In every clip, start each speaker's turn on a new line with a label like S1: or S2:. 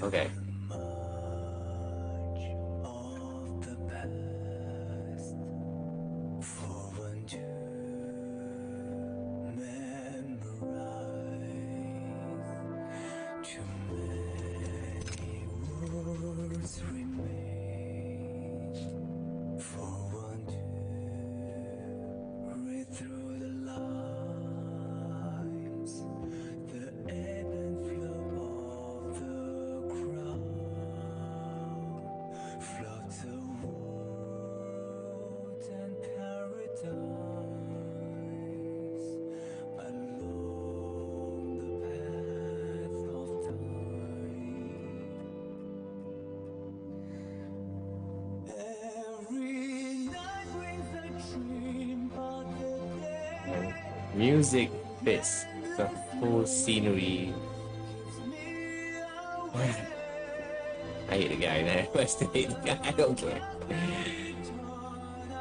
S1: Okay. Music fits the whole scenery. I hate the guy, man. I still hate the guy. I don't care.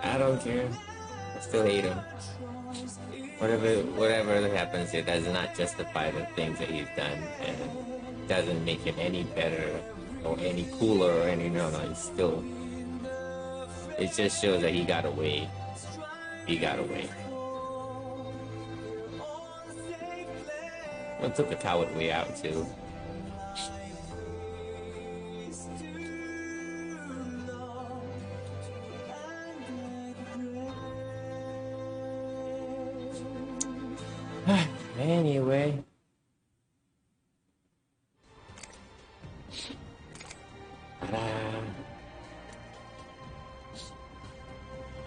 S1: I don't care. I still hate him. Whatever happens, it does not justify the things that he's done, and doesn't make him any better or any cooler or any. No, it's still. It just shows that he got away. He got away. Well, took the coward way out too. Anyway.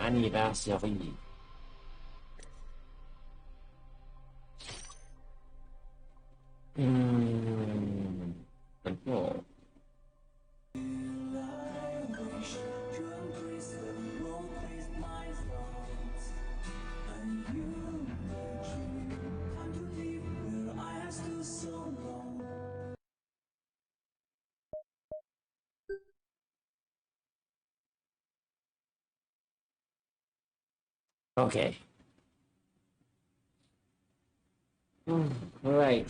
S1: Anniversary. Control. Okay. All right.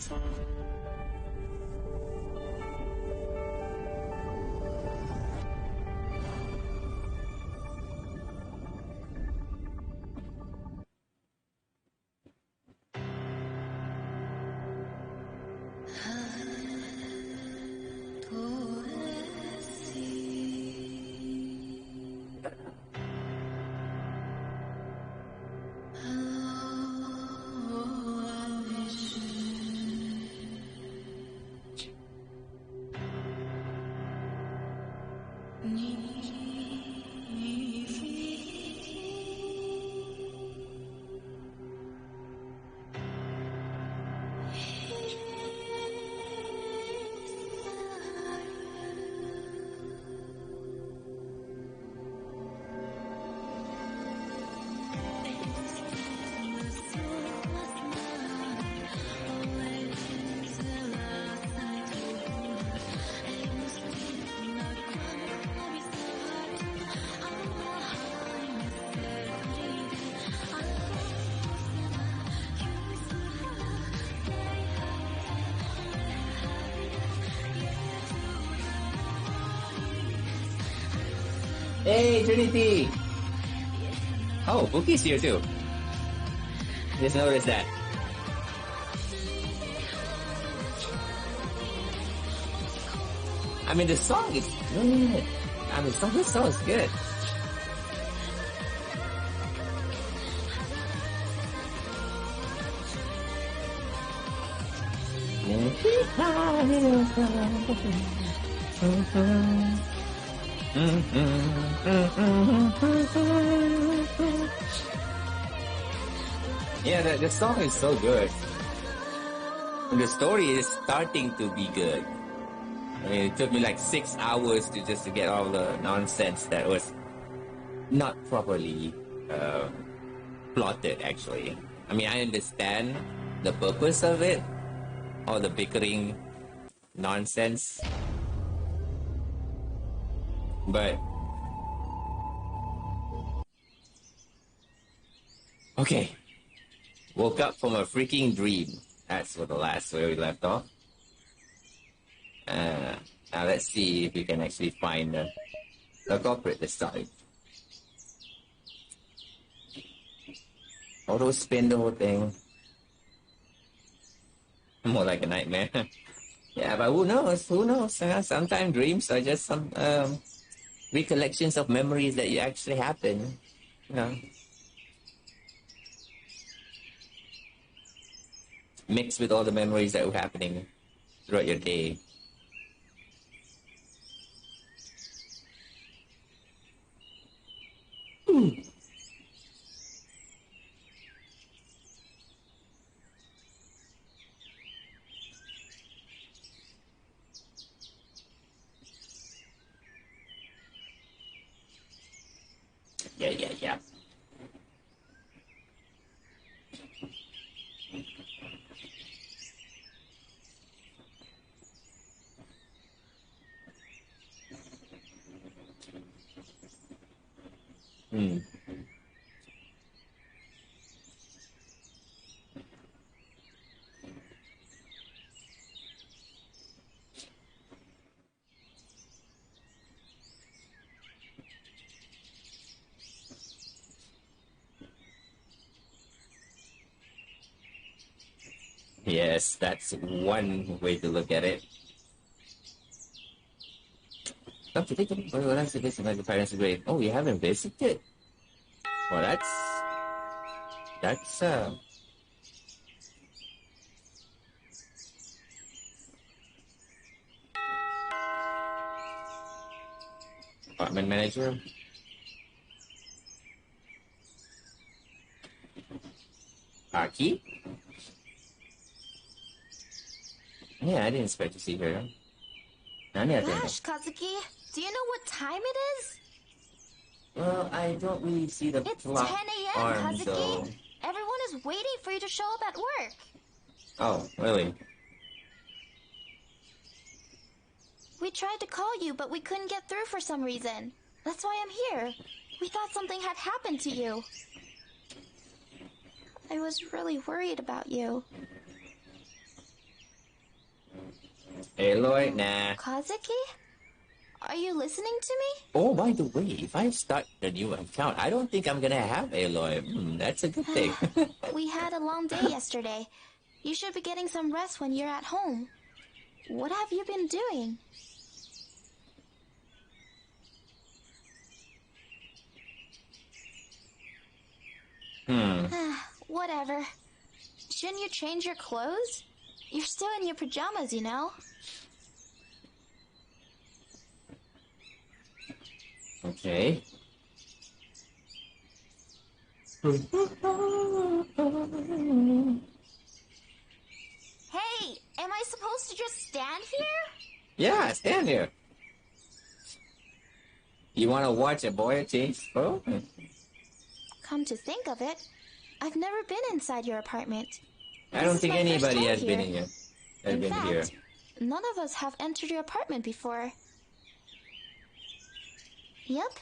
S1: Hey, Trinity! Oh, Bookie's here too. Just noticed that. I mean, the song is good. I mean, this song is good. Yeah, the song is so good. And the story is starting to be good. I mean, it took me like 6 hours to get all the nonsense that was not properly plotted, actually. I mean, I understand the purpose of it, all the bickering nonsense, but okay. Woke up from a freaking dream. That's what the last where we left off. Now let's see if we can actually find the culprit this time. Auto spin the whole thing. More like a nightmare. Yeah, but who knows? Who knows? Sometimes dreams are just some recollections of memories that you actually happen. You know, mixed with all the memories that were happening throughout your day. Yeah. Hmm. Yes, that's one way to look at it. Come to think of it, well, that's a visit my parents' grave. Oh, you haven't visited? Well, that's apartment manager. Aki? Yeah, I didn't expect to see her.
S2: Gosh, Kazuki, do you know what time it is?
S1: Well, I don't really see the
S2: It's
S1: clock
S2: 10 a.m.,
S1: arm,
S2: Kazuki.
S1: so...
S2: Everyone is waiting for you to show up at work.
S1: Oh, really?
S2: We tried to call you, but we couldn't get through for some reason. That's why I'm here. We thought something had happened to you. I was really worried about you.
S1: Aloy? Nah.
S2: Kazuki? Are you listening to me?
S1: Oh, by the way, if I start a new account, I don't think I'm gonna have Aloy. That's a good thing.
S2: We had a long day yesterday. You should be getting some rest when you're at home. What have you been doing? Whatever. Shouldn't you change your clothes? You're still in your pajamas, you know.
S1: Okay.
S2: Hey, am I supposed to just stand here?
S1: Yeah, stand here. You want to watch a boy change clothes?
S2: Come to think of it, I've never been inside your apartment.
S1: I don't think anybody has been in here.
S2: In fact, none of us have entered your apartment before. Yep.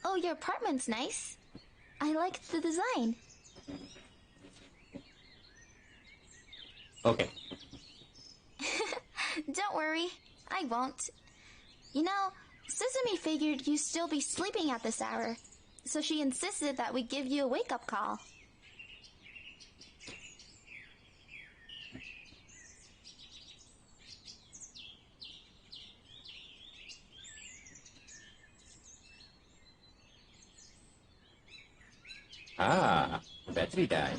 S2: Oh, your apartment's nice. I like the design.
S1: Okay.
S2: Don't worry, I won't. You know, Sesame figured you'd still be sleeping at this hour, so she insisted that we give you a wake-up call.
S1: Ah, battery died.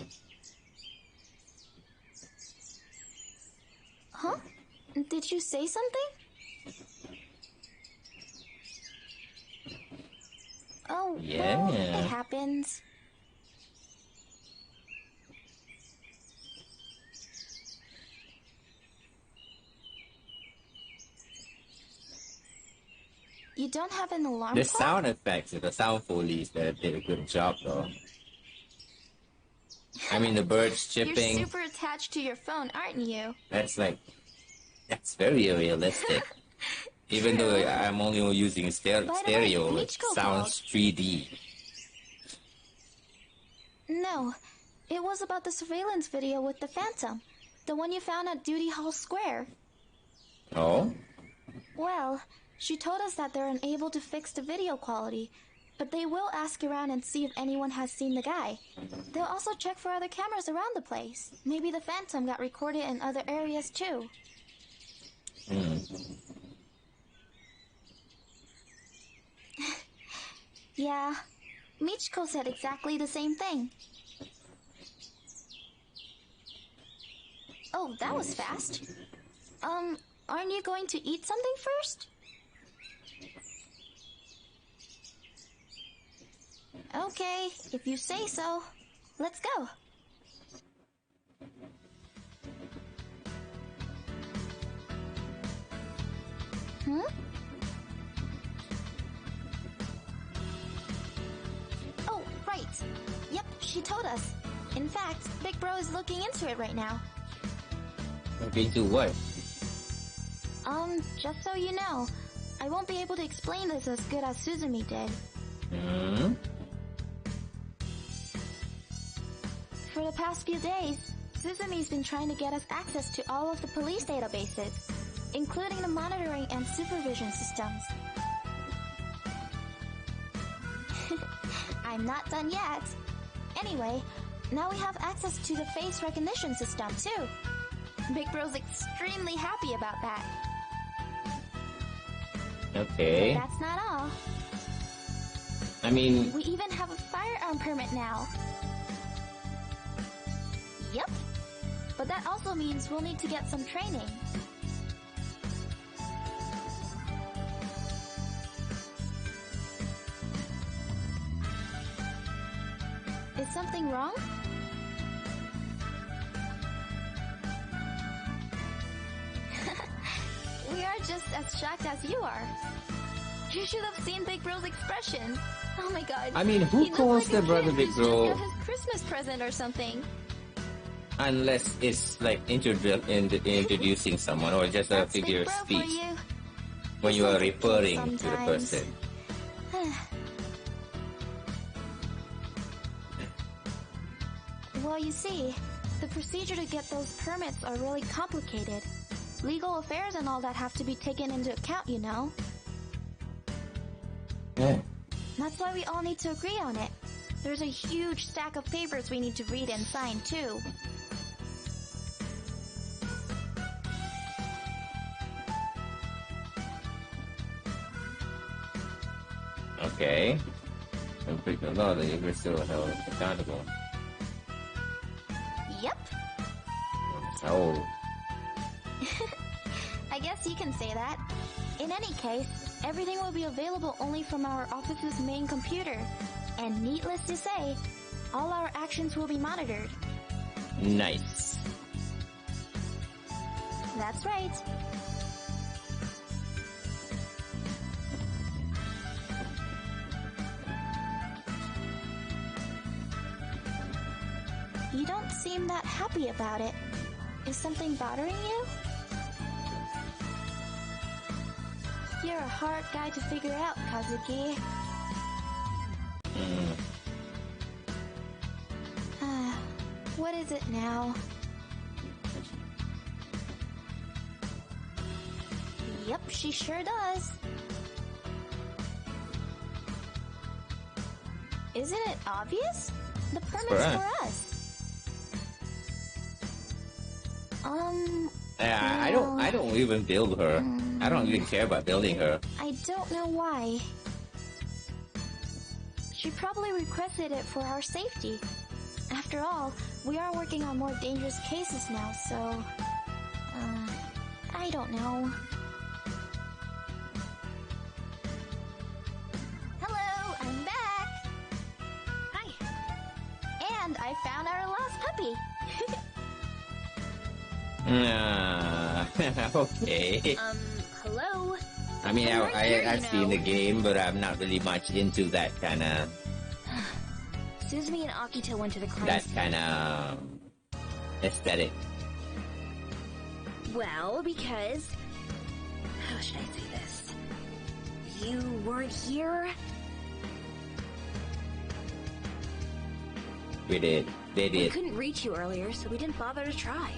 S2: Did you say something? Oh,
S1: Yeah.
S2: well, it happens. You don't have an alarm
S1: The
S2: clock?
S1: sound effects of the sound police that did a good job, though. I mean, the birds chirping.
S2: You're super attached to your phone, aren't you?
S1: That's very realistic. Even though I'm only using stereo, it
S2: Michiko
S1: sounds 3D.
S2: No, it was about the surveillance video with the Phantom. The one you found at Duty Hall Square.
S1: Oh?
S2: Well, she told us that they're unable to fix the video quality, but they will ask around and see if anyone has seen the guy. They'll also check for other cameras around the place. Maybe the Phantom got recorded in other areas too. Yeah, Michiko said exactly the same thing. Oh, that was fast. Aren't you going to eat something first? Okay, if you say so. Let's go. Oh, right. Yep, she told us. In fact, Big Bro is looking into it right now.
S1: Looking to what?
S2: Just so you know, I won't be able to explain this as good as Suzumi did. For the past few days, Suzumi's been trying to get us access to all of the police databases, including the monitoring and supervision systems. I'm not done yet. Anyway, now we have access to the face recognition system too. Big Bro's extremely happy about that.
S1: Okay.
S2: But that's not all.
S1: I mean...
S2: We even have a firearm permit now. Yep. But that also means we'll need to get some training. Is something wrong? We are just as shocked as you are. You should have seen Big Bro's expression. Oh my god.
S1: I mean, who calls their brother Big Bro?
S2: Just got his Christmas present or something.
S1: Unless it's like introducing someone or just a figure of speech. When you are referring to the person.
S2: Well, you see, the procedure to get those permits are really complicated. Legal affairs and all that have to be taken into account, you know.
S1: Yeah.
S2: That's why we all need to agree on it. There's a huge stack of papers we need to read and sign, too.
S1: Okay. And break the law, that you're still held accountable.
S2: Yep.
S1: Oh.
S2: I guess you can say that. In any case, everything will be available only from our office's main computer. And needless to say, all our actions will be monitored.
S1: Nice.
S2: That's right. You don't seem that happy about it. Is something bothering you? You're a hard guy to figure out, Kazuki. What is it now? Yep, she sure does. Isn't it obvious? The permit's for us.
S1: I don't even build her. I don't even care about building her.
S2: I don't know why. She probably requested it for our safety. After all, we are working on more dangerous cases now, so... I don't know. Hello, I'm back! Hi. And I found our lost puppy.
S1: Okay.
S3: Hello?
S1: I mean,
S3: I'm right here,
S1: I've
S3: you
S1: seen
S3: know.
S1: the game, but I'm not really much into that kind of
S3: Suzume and Akito went to the crime scene.
S1: Aesthetic.
S3: Well, because... How should I say this? You weren't here?
S1: We did. They
S3: We
S1: did.
S3: couldn't reach you earlier, so we didn't bother to try.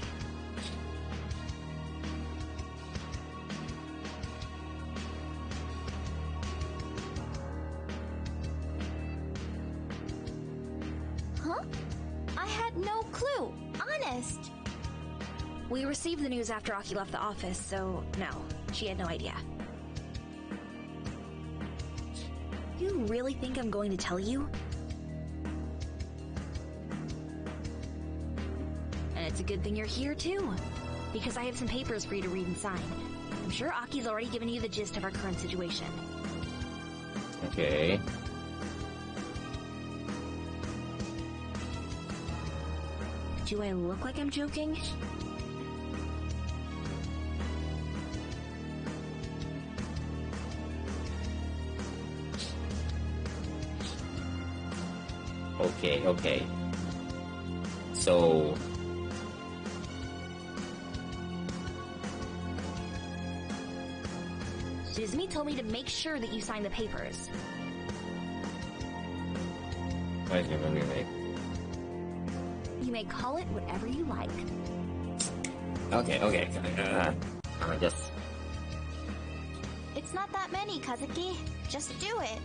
S2: Huh? I had no clue. Honest.
S3: We received the news after Aki left the office, so no, she had no idea. You really think I'm going to tell you? And it's a good thing you're here too, because I have some papers for you to read and sign. I'm sure Aki's already given you the gist of our current situation.
S1: Okay.
S3: Do I look like I'm joking?
S1: Okay. So...
S3: Suzume told me to make sure that you sign the papers.
S1: What is it going to make?
S3: You may call it whatever you like.
S1: Okay. Just...
S2: It's not that many, Kazuki. Just do it.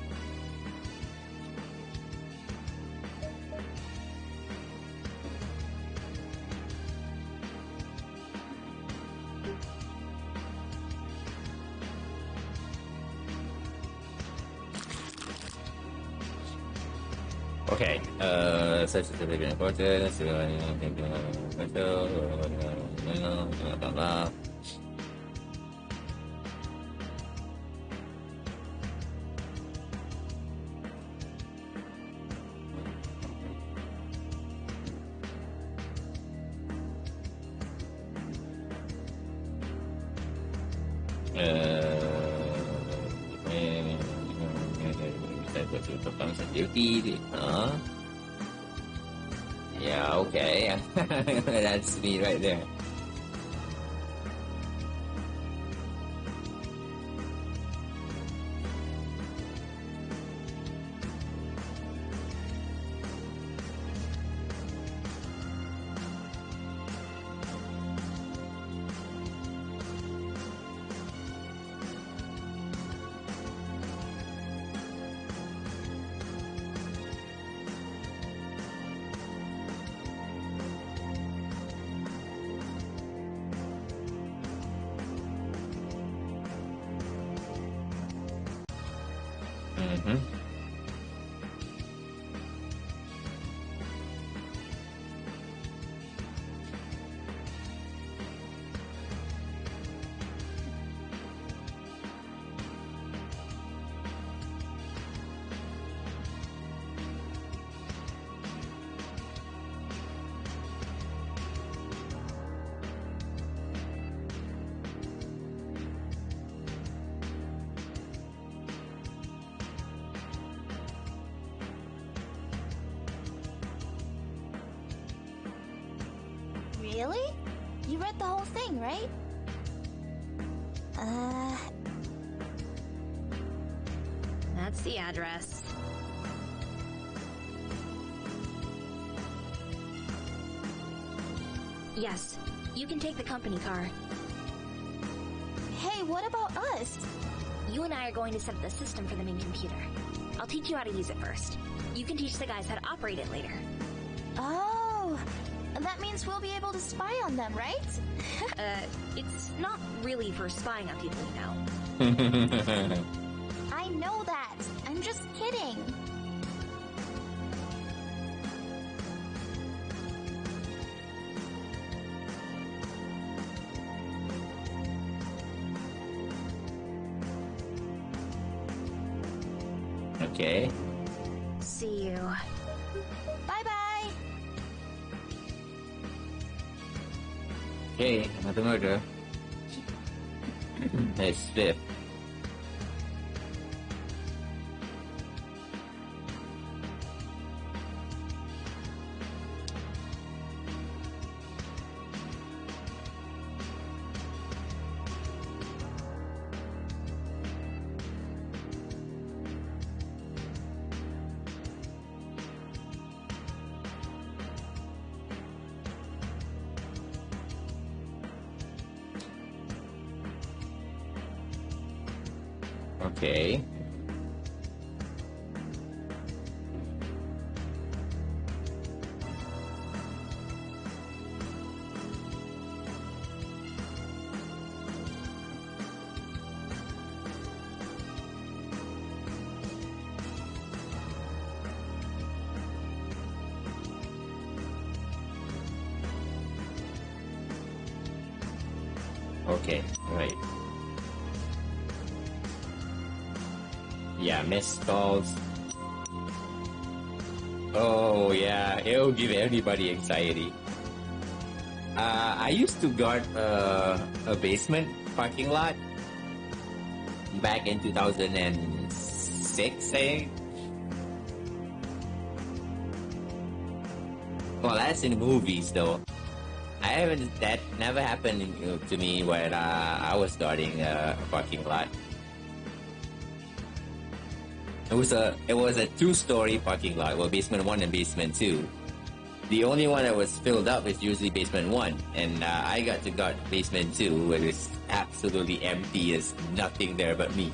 S1: Okay, such as the living importance, blah, blah. Duty, huh? Yeah, okay. That's me right there.
S2: Really? You read the whole thing, right?
S3: That's the address. Yes, you can take the company car.
S2: Hey, what about us?
S3: You and I are going to set up the system for the main computer. I'll teach you how to use it first. You can teach the guys how to operate it later.
S2: Oh, that means we'll be able to spy on them, right?
S3: It's not really for spying on people, you know.
S2: I know that. I'm just kidding.
S1: Okay.
S3: See you.
S2: Bye-bye!
S1: Okay, another murder. That's fifth. Okay. Okay, right. Yeah, missed calls. Oh yeah, it'll give anybody anxiety. I used to guard a basement parking lot back in 2006, I think. Well, that's in movies though. That never happened to me when I was guarding a parking lot. It was a two-story parking lot, well, basement 1 and basement 2. The only one that was filled up is usually basement 1, and I got to guard basement 2, where it's absolutely empty. There's nothing there but me.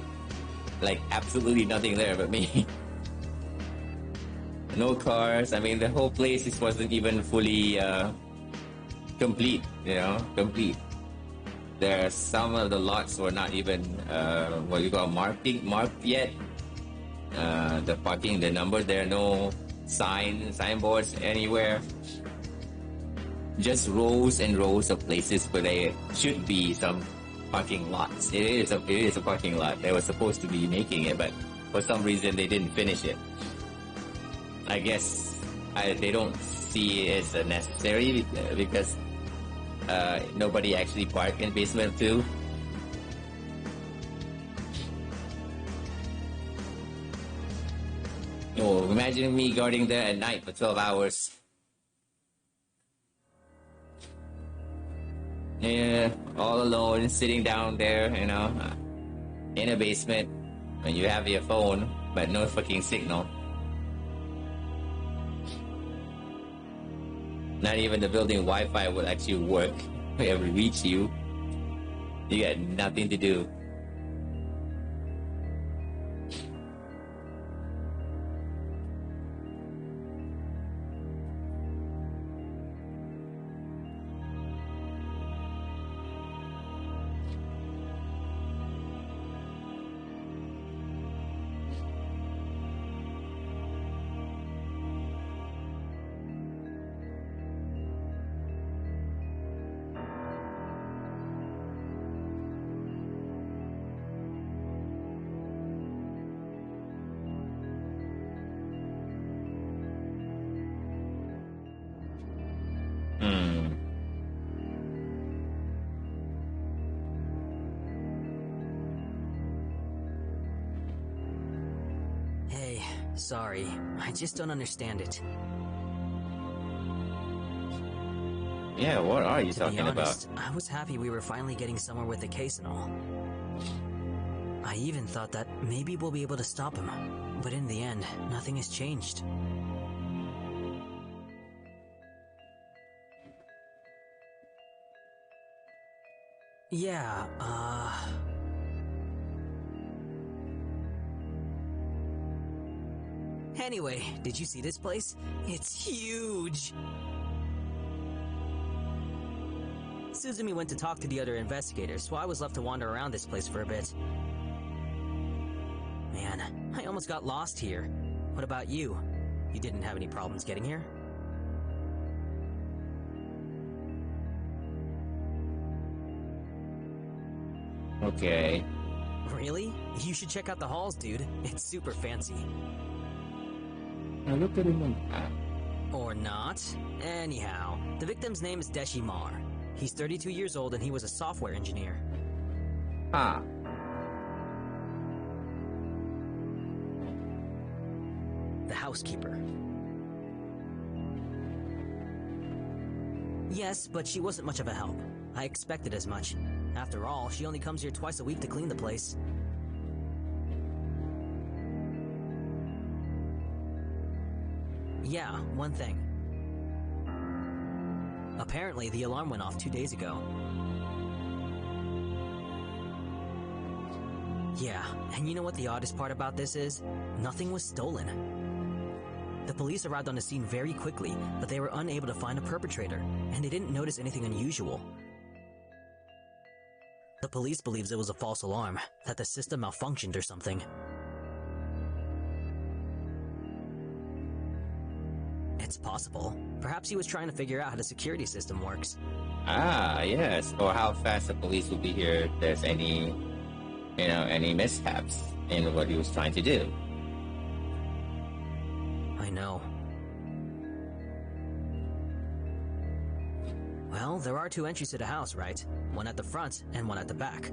S1: Like, absolutely nothing there but me. No cars. I mean, the whole place wasn't even fully complete, complete. Some of the lots were not even what you call marked yet. The parking, the number, there are no signboards anywhere. Just rows and rows of places where there should be some parking lots. It is a parking lot. They were supposed to be making it, but for some reason they didn't finish it. I guess they don't see it as necessary because nobody actually parked in basement 2. Oh, imagine me guarding there at night for 12 hours. Yeah, all alone, sitting down there, in a basement, and you have your phone, but no fucking signal. Not even the building Wi-Fi will actually work, ever reach you. You got nothing to do.
S4: Sorry, I just don't understand it.
S1: Yeah, what are you
S4: To
S1: talking
S4: be honest,
S1: about?
S4: I was happy we were finally getting somewhere with the case and all. I even thought that maybe we'll be able to stop him, but in the end, nothing has changed. Yeah, Anyway, did you see this place? It's huge! Suzumi went to talk to the other investigators, so I was left to wander around this place for a bit. Man, I almost got lost here. What about you? You didn't have any problems getting here?
S1: Okay.
S4: Really? You should check out the halls, dude. It's super fancy.
S1: Now look at him on the map.
S4: Or not. Anyhow, the victim's name is Deshi Mar. He's 32 years old and he was a software engineer.
S1: Ah.
S4: The housekeeper. Yes, but she wasn't much of a help. I expected as much. After all, she only comes here twice a week to clean the place. Yeah, one thing. Apparently, the alarm went off 2 days ago. Yeah, and you know what the oddest part about this is? Nothing was stolen. The police arrived on the scene very quickly, but they were unable to find a perpetrator, and they didn't notice anything unusual. The police believes it was a false alarm, that the system malfunctioned or something. It's possible. Perhaps he was trying to figure out how the security system works.
S1: Ah, yes. Or how fast the police will be here if there's any mishaps in what he was trying to do.
S4: I know. Well, there are 2 entries to the house, right? One at the front and one at the back.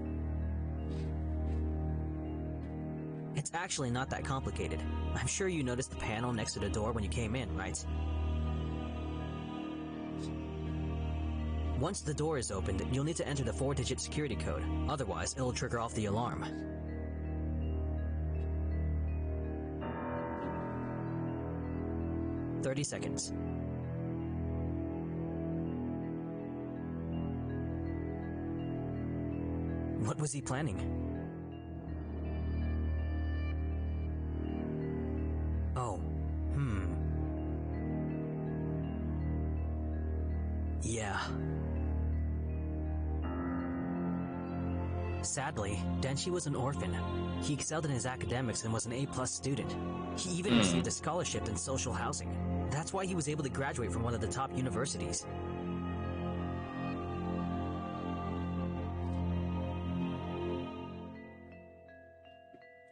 S4: It's actually not that complicated. I'm sure you noticed the panel next to the door when you came in, right? Once the door is opened, you'll need to enter the 4-digit security code. Otherwise, it'll trigger off the alarm. "30 seconds. What was he planning? Oh, yeah. Sadly, Denshi was an orphan. He excelled in his academics and was an A+ student. He even received a scholarship in social housing. That's why he was able to graduate from one of the top universities.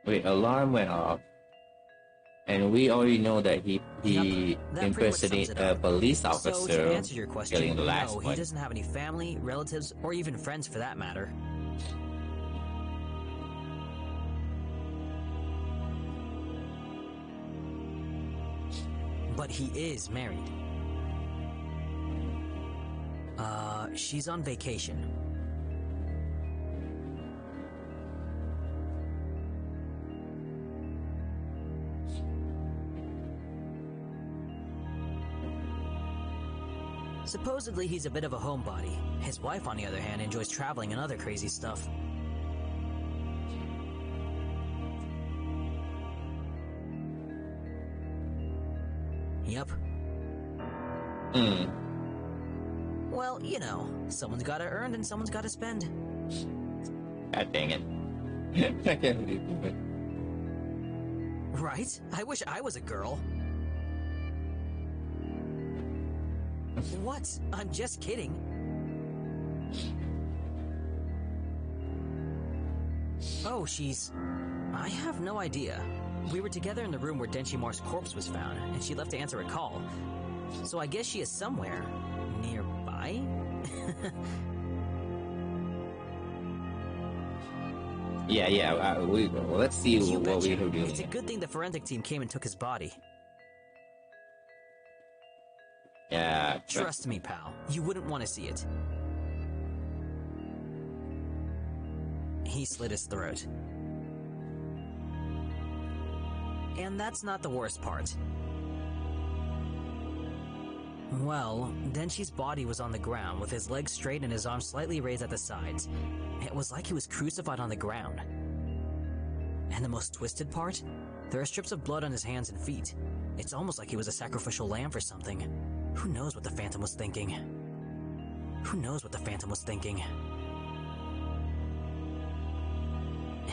S1: Wait, alarm went off. And we already know that he impersonated a police officer.
S4: So to answer your question,
S1: killing the last
S4: no,
S1: one.
S4: he doesn't have any family, relatives, or even friends for that matter. But he is married. She's on vacation. Supposedly, he's a bit of a homebody. His wife, on the other hand, enjoys traveling and other crazy stuff. Yep. Well, you know, someone's gotta earn and someone's gotta spend.
S1: God dang it. I can't believe it.
S4: Right? I wish I was a girl. What? I'm just kidding. Oh, she's... I have no idea. We were together in the room where Denshi Mar's corpse was found, and she left to answer a call. So I guess she is somewhere... nearby?
S1: Yeah, let's see
S4: You
S1: what we
S4: betcha.
S1: are doing.
S4: It's a good thing the forensic team came and took his body.
S1: Yeah,
S4: Trust me, pal. You wouldn't want to see it. He slit his throat. And that's not the worst part. Well, Denshi's body was on the ground with his legs straight and his arms slightly raised at the sides. It was like he was crucified on the ground. And the most twisted part? There are strips of blood on his hands and feet. It's almost like he was a sacrificial lamb for something. Who knows what the Phantom was thinking? Who knows what the Phantom was thinking?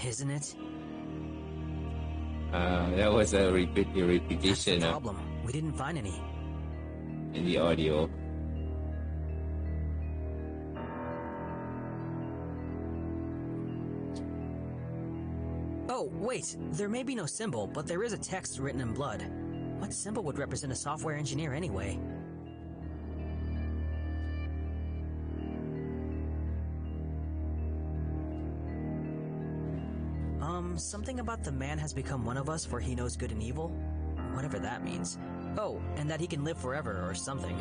S4: Isn't it?
S1: that was a
S4: That's the
S1: repetition
S4: problem. We didn't find any.
S1: in the audio.
S4: Oh, wait, there may be no symbol, but there is a text written in blood. What symbol would represent a software engineer anyway? Something about the man has become one of us for he knows good and evil? Whatever that means. Oh, and that he can live forever or something.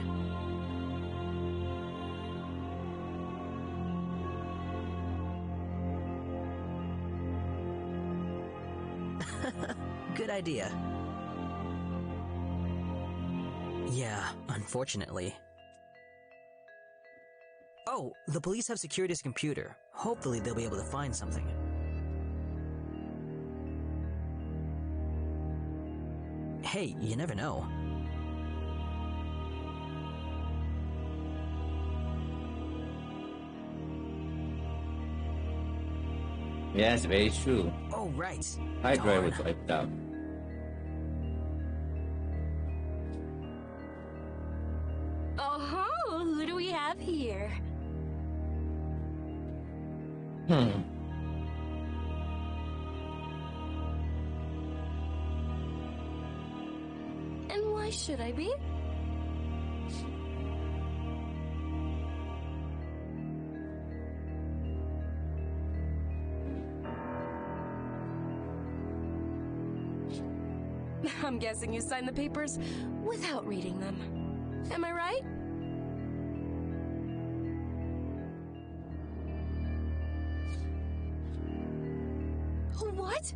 S4: Good idea. Yeah, unfortunately. Oh, the police have secured his computer. Hopefully they'll be able to find something. Hey, you never know.
S1: Yes, very true.
S4: Oh, right.
S1: Hard drive
S4: Darn.
S1: was wiped out.
S3: Oh, who do we have here?
S1: Hmm.
S3: And why should I be? I'm guessing you signed the papers without reading them. Am I right? What?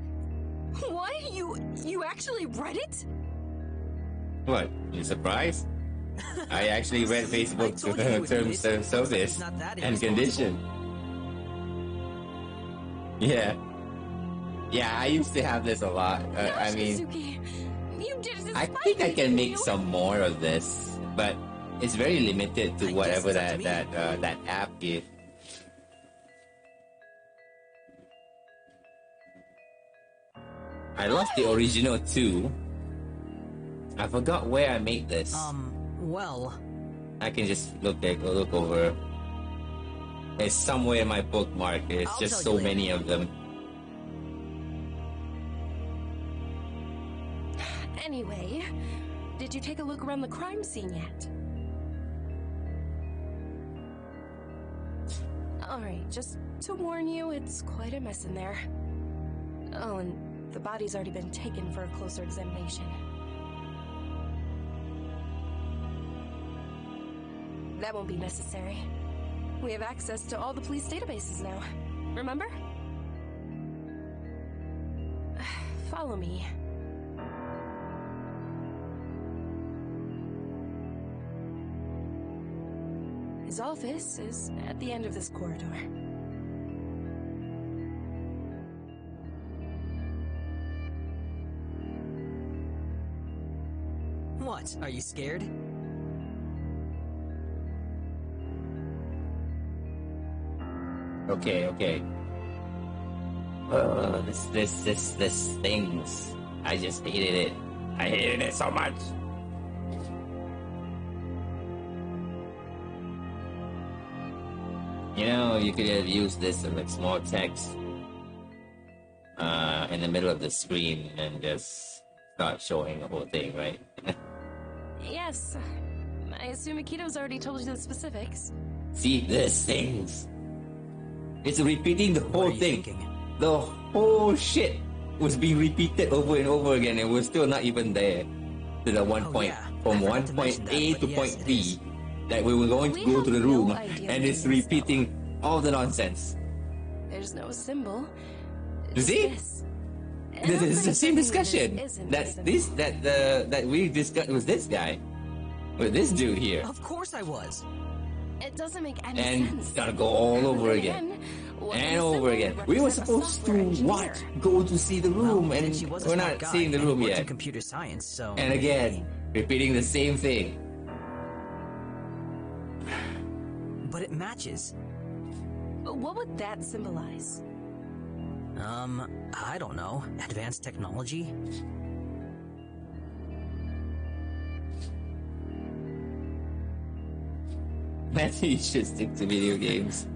S3: What? You actually read it?
S1: What? You surprised? I actually read Facebook
S4: told you would
S1: terms
S4: read it.
S1: of service
S4: It's not that
S1: and
S4: irresponsible.
S1: condition. Yeah. Yeah, I used to have this a lot. I mean,
S3: Shizuki, you did it
S1: I
S3: despite
S1: think I
S3: me,
S1: can make
S3: you-
S1: some more of this, but it's very limited to
S4: I
S1: whatever
S4: guess it's up
S1: that
S4: to me.
S1: that app gives. I lost the original too. I forgot where I made this.
S4: Well,
S1: I can just look over. It's somewhere in my bookmark. It's
S4: I'll
S1: just
S4: tell
S1: so
S4: you later.
S1: many of them.
S3: Anyway, did you take a look around the crime scene yet? Alright, just to warn you, it's quite a mess in there. Oh, and the body's already been taken for a closer examination. That won't be necessary. We have access to all the police databases now. Remember? Follow me. His office is at the end of this corridor.
S4: what? Are you scared?
S1: Okay. This things. I just hated it. I hated it so much. You know, you could have used this in like small text in the middle of the screen and just start showing the whole thing, right?
S3: Yes. I assume Akito's already told you the specifics.
S1: See, this things. It's repeating the
S4: What
S1: whole
S4: are you
S1: thing.
S4: thinking?
S1: The whole shit was being repeated over and over again, and we're still not even there to the one
S4: Oh,
S1: point
S4: yeah.
S1: from
S4: I forgot
S1: one
S4: to
S1: point
S4: mention
S1: A
S4: that,
S1: to
S4: but
S1: point
S4: yes, it
S1: B
S4: is.
S1: that we were going to
S3: We
S1: go
S3: have
S1: to the
S3: no
S1: room,
S3: idea
S1: and
S3: what
S1: it's
S3: it is,
S1: repeating all the nonsense.
S3: There's no symbol.
S1: You
S3: Just
S1: see?
S3: this. And
S1: This
S3: I'm
S1: is the
S3: pretty
S1: same
S3: certain
S1: discussion.
S3: this isn't
S1: That
S3: a symbol.
S1: this that we discussed was this guy, with this dude here,
S4: Of course I was.
S3: It doesn't make any
S1: and
S3: sense.
S1: it's gotta go all over
S3: Then
S1: again.
S3: what
S1: And
S3: does
S1: over
S3: symbol
S1: again. We were
S3: represent a
S1: supposed to
S3: software engineer?
S1: what? Go to see the room,
S4: Well,
S1: and
S4: she was a
S1: we're
S4: smart
S1: not
S4: guy,
S1: seeing the
S4: and he
S1: room
S4: worked in
S1: yet.
S4: computer science, so...
S1: And again, repeating the same thing.
S4: But it matches.
S3: What would that symbolize?
S4: I don't know. Advanced technology?
S1: Maybe you should stick to video games.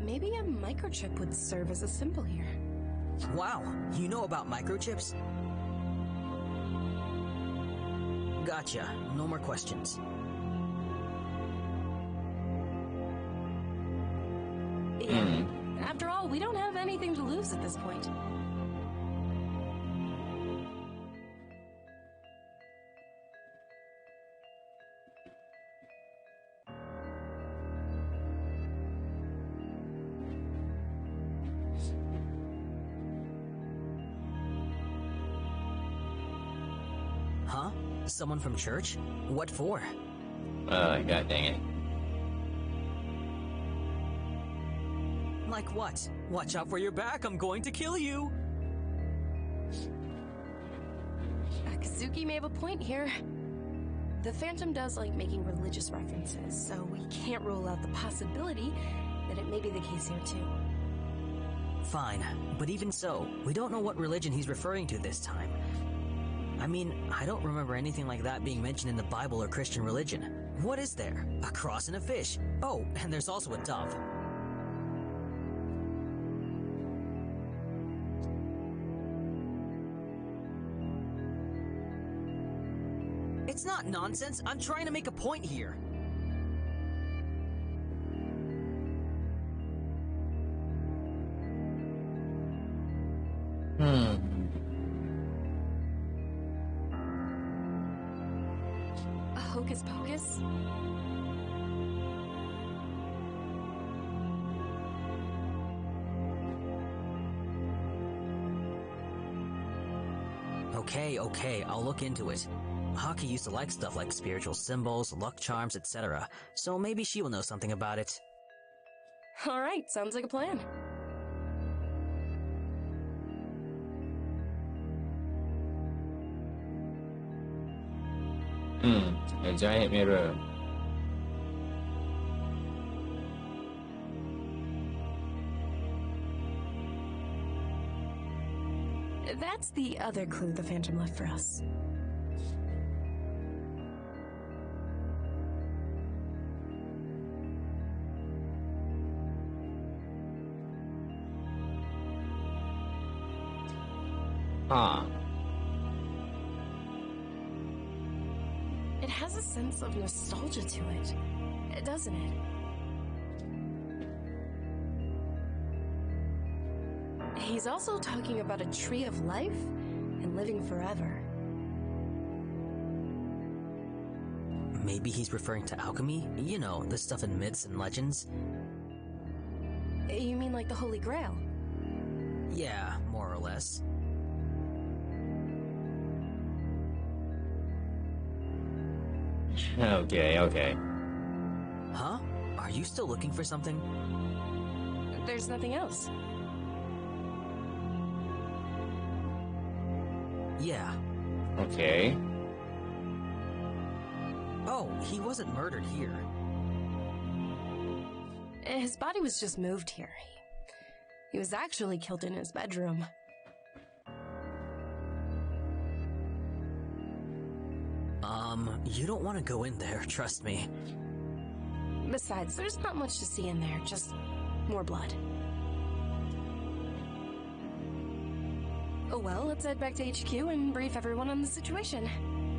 S3: Maybe a microchip would serve as a symbol here.
S4: Wow, you know about microchips? Gotcha. No more questions.
S5: Yeah. After all, we don't have anything to lose at this point.
S4: Huh? Someone from church? What for?
S1: God dang it.
S4: Like what? Watch out for your back, I'm going to kill you!
S5: Kazuki may have a point here. The Phantom does like making religious references, so we can't rule out the possibility that it may be the case here too.
S4: Fine, but even so, we don't know what religion he's referring to this time. I mean, I don't remember anything like that being mentioned in the Bible or Christian religion. What is there? A cross and a fish. Oh, and there's also a dove. It's not nonsense. I'm trying to make a point here.
S5: A hocus pocus?
S4: Okay, I'll look into it. Haki used to like stuff like spiritual symbols, luck charms, etc., so maybe she will know something about it.
S5: Alright, sounds like a plan.
S1: A giant mirror.
S5: That's the other clue the Phantom left for us.
S1: Huh.
S5: It has a sense of nostalgia to it, doesn't it? He's also talking about a tree of life and living forever.
S4: Maybe he's referring to alchemy? You know, the stuff in myths and legends?
S5: You mean like the Holy Grail?
S4: Yeah, more or less.
S1: Okay.
S4: Huh? Are you still looking for something?
S5: There's nothing else.
S4: Yeah.
S1: Okay.
S4: Oh, he wasn't murdered here.
S5: His body was just moved here. He was actually killed in his bedroom.
S4: You don't want to go in there, trust me.
S5: Besides, there's not much to see in there, just more blood. Oh well, let's head back to HQ and brief everyone on the situation.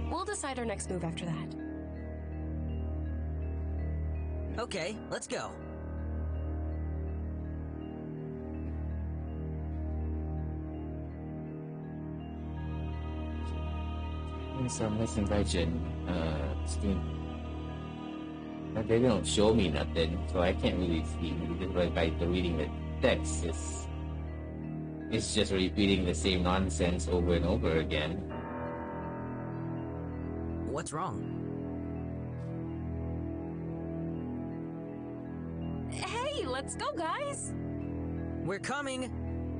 S5: We'll decide our next move after that.
S4: Okay, let's go.
S1: Some missing legend. But they don't show me nothing, so I can't really see. Like by the reading the text, it's just repeating the same nonsense over and over again.
S4: What's wrong?
S5: Hey, let's go, guys!
S4: We're coming!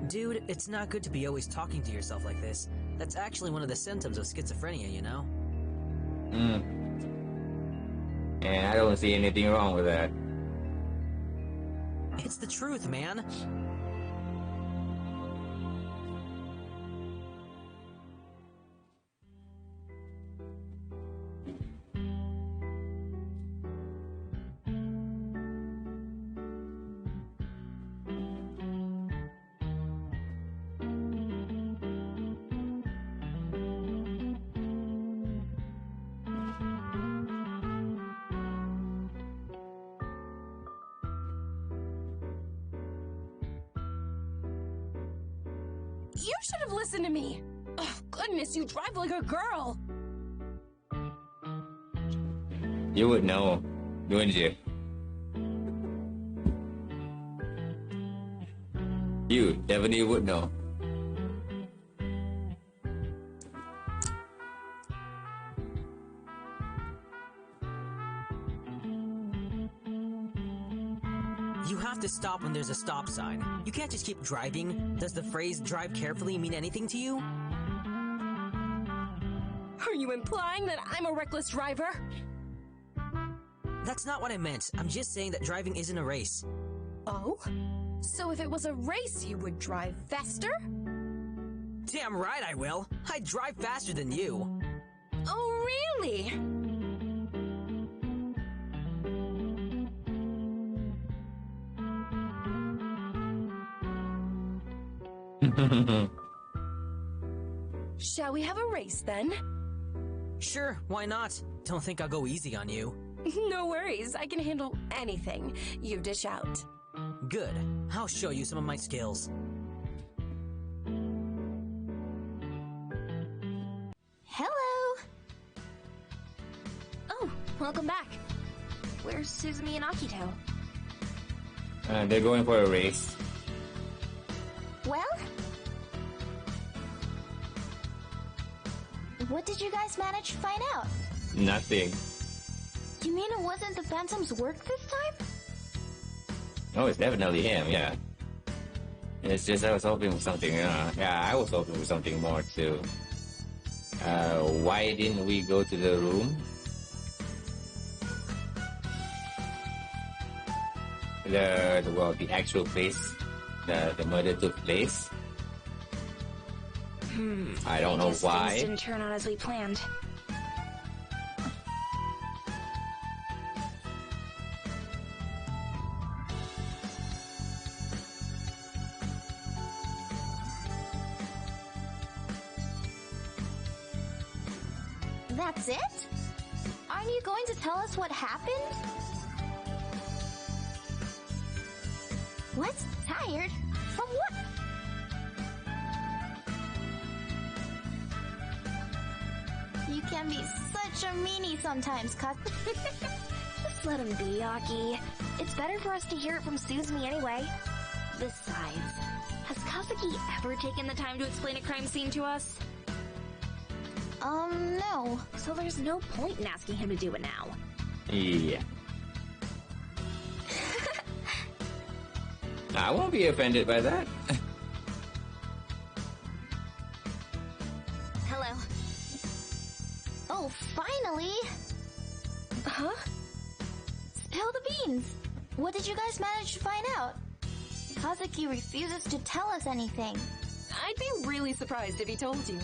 S4: Dude, it's not good to be always talking to yourself like this. That's actually one of the symptoms of schizophrenia, you know?
S1: And I don't see anything wrong with that.
S4: It's the truth, man.
S5: You should have listened to me. Oh, goodness, you drive like a girl.
S1: You would know, wouldn't you? You definitely would know.
S4: You have to stop when there's a stop sign. You can't just keep driving. Does the phrase drive carefully mean anything to you?
S5: Are you implying that I'm a reckless driver?
S4: That's not what I meant. I'm just saying that driving isn't a race.
S5: Oh? So if it was a race, you would drive faster?
S4: Damn right I will. I drive faster than you.
S5: Oh, really? Shall we have a race then?
S4: Sure, why not? Don't think I'll go easy on you.
S5: No worries, I can handle anything. You dish out.
S4: Good. I'll show you some of my skills.
S2: Hello!
S3: Oh, welcome back. Where's Suzumi and Akito?
S1: They're going for a race.
S2: Well? What did you guys manage to find out?
S1: Nothing.
S2: You mean it wasn't the Phantom's work this time?
S1: Oh, it's definitely him, yeah. It's just I was hoping for something, I was hoping for something more too. Why didn't we go to the room? The actual place, the murder took place. I don't know
S3: Guess
S1: why.
S3: things didn't turn out as we planned.
S2: That's it? Aren't you going to tell us what happened? What? Tired? From what? You can be such a meanie sometimes, Kat.
S3: Just let him be, Aki. It's better for us to hear it from Suzumi anyway. Besides, has Kazuki ever taken the time to explain a crime scene to us?
S2: No.
S3: So there's no point in asking him to do it now.
S1: Yeah. I won't be offended by that.
S3: Hello.
S2: Oh, finally!
S5: Huh?
S2: Spill the beans! What did you guys manage to find out? Kazuki refuses to tell us anything.
S5: I'd be really surprised if he told you.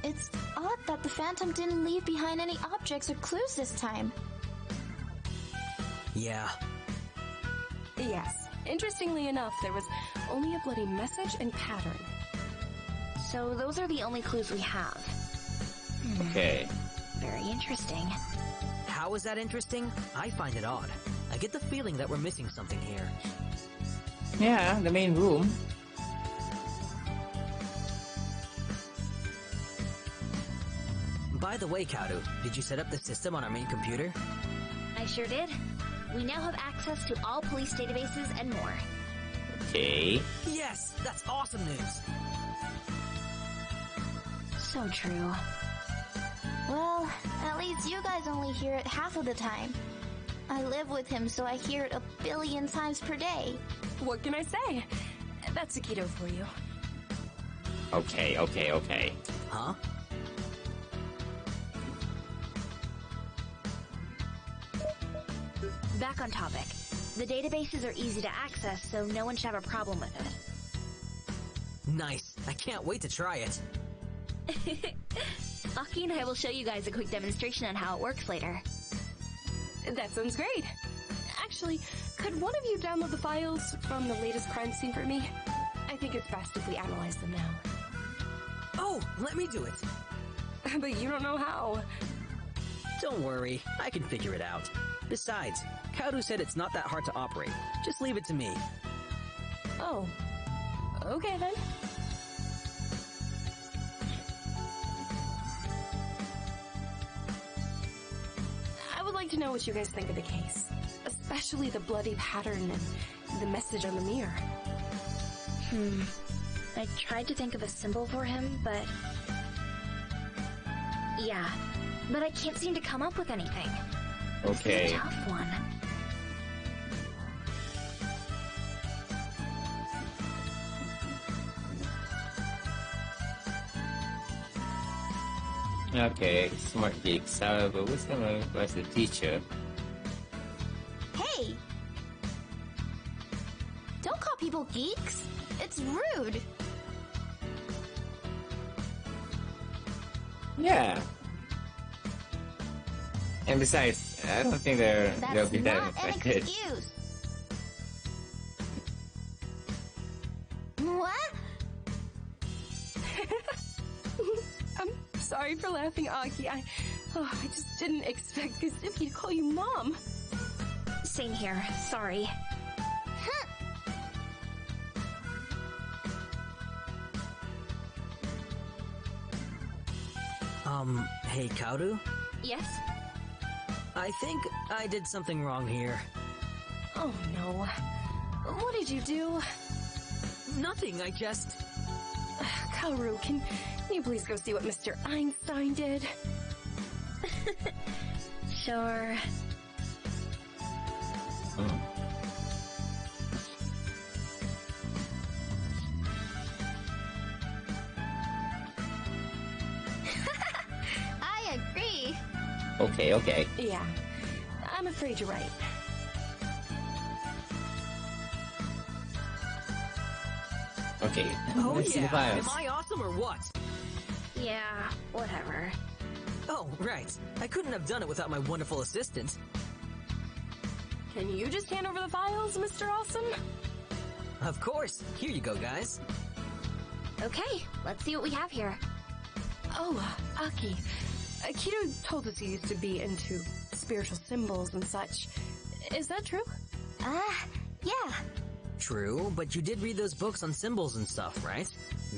S2: It's odd that the Phantom didn't leave behind any objects or clues this time.
S4: Yeah.
S5: Yes. Interestingly enough, there was only a bloody message and pattern.
S3: So those are the only clues we have.
S1: Okay.
S3: Very interesting.
S4: How is that interesting? I find it odd. I get the feeling that we're missing something here.
S1: Yeah, the main room.
S4: By the way, Kaoru, did you set up the system on our main computer?
S3: I sure did. We now have access to all police databases and more.
S1: Okay.
S4: Yes! That's awesome news!
S3: So true.
S2: Well, at least you guys only hear it half of the time. I live with him, so I hear it a billion times per day.
S5: What can I say? That's Akito for you.
S1: Okay.
S4: Huh?
S3: Back on topic. The databases are easy to access, so no one should have a problem with it.
S4: Nice. I can't wait to try it.
S3: Aki and I will show you guys a quick demonstration on how it works later.
S5: That sounds great. Actually, could one of you download the files from the latest crime scene for me? I think it's best if we analyze them now.
S4: Oh, let me do it.
S5: But you don't know how.
S4: Don't worry, I can figure it out. Besides, Kaoru said it's not that hard to operate. Just leave it to me.
S5: Oh. Okay then. I would like to know what you guys think of the case. Especially the bloody pattern and the message on the mirror.
S3: I tried to think of a symbol for him, but... yeah. But I can't seem to come up with anything.
S1: Okay.
S3: It's a tough one.
S1: Okay, smart geeks. However, what's gonna request the teacher?
S2: Hey! Don't call people geeks. It's rude.
S1: Yeah. And besides, I don't think they'll
S2: That's
S1: be that
S2: not an
S1: affected.
S2: excuse. What?
S5: I'm sorry for laughing, Aki. I just didn't expect Kazuki to call you Mom.
S3: Same here. Sorry.
S4: Hey, Kaoru?
S3: Yes?
S4: I think I did something wrong here.
S5: Oh no. What did you do?
S4: Nothing, I just...
S5: Kaoru, can you please go see what Mr. Einstein did?
S3: Sure.
S1: Oh.
S2: I agree.
S1: Okay.
S5: Yeah, I'm afraid you're right.
S1: Okay.
S4: Oh
S1: Let's see the
S4: yeah,
S1: files.
S4: am I awesome or what?
S3: Yeah, whatever.
S4: Oh, right. I couldn't have done it without my wonderful assistant.
S5: Can you just hand over the files, Mr. Awesome?
S4: Of course. Here you go, guys.
S3: Okay, let's see what we have here.
S5: Oh, Aki. Kido told us you used to be into spiritual symbols and such. Is that true?
S2: Yeah.
S4: True, but you did read those books on symbols and stuff, right?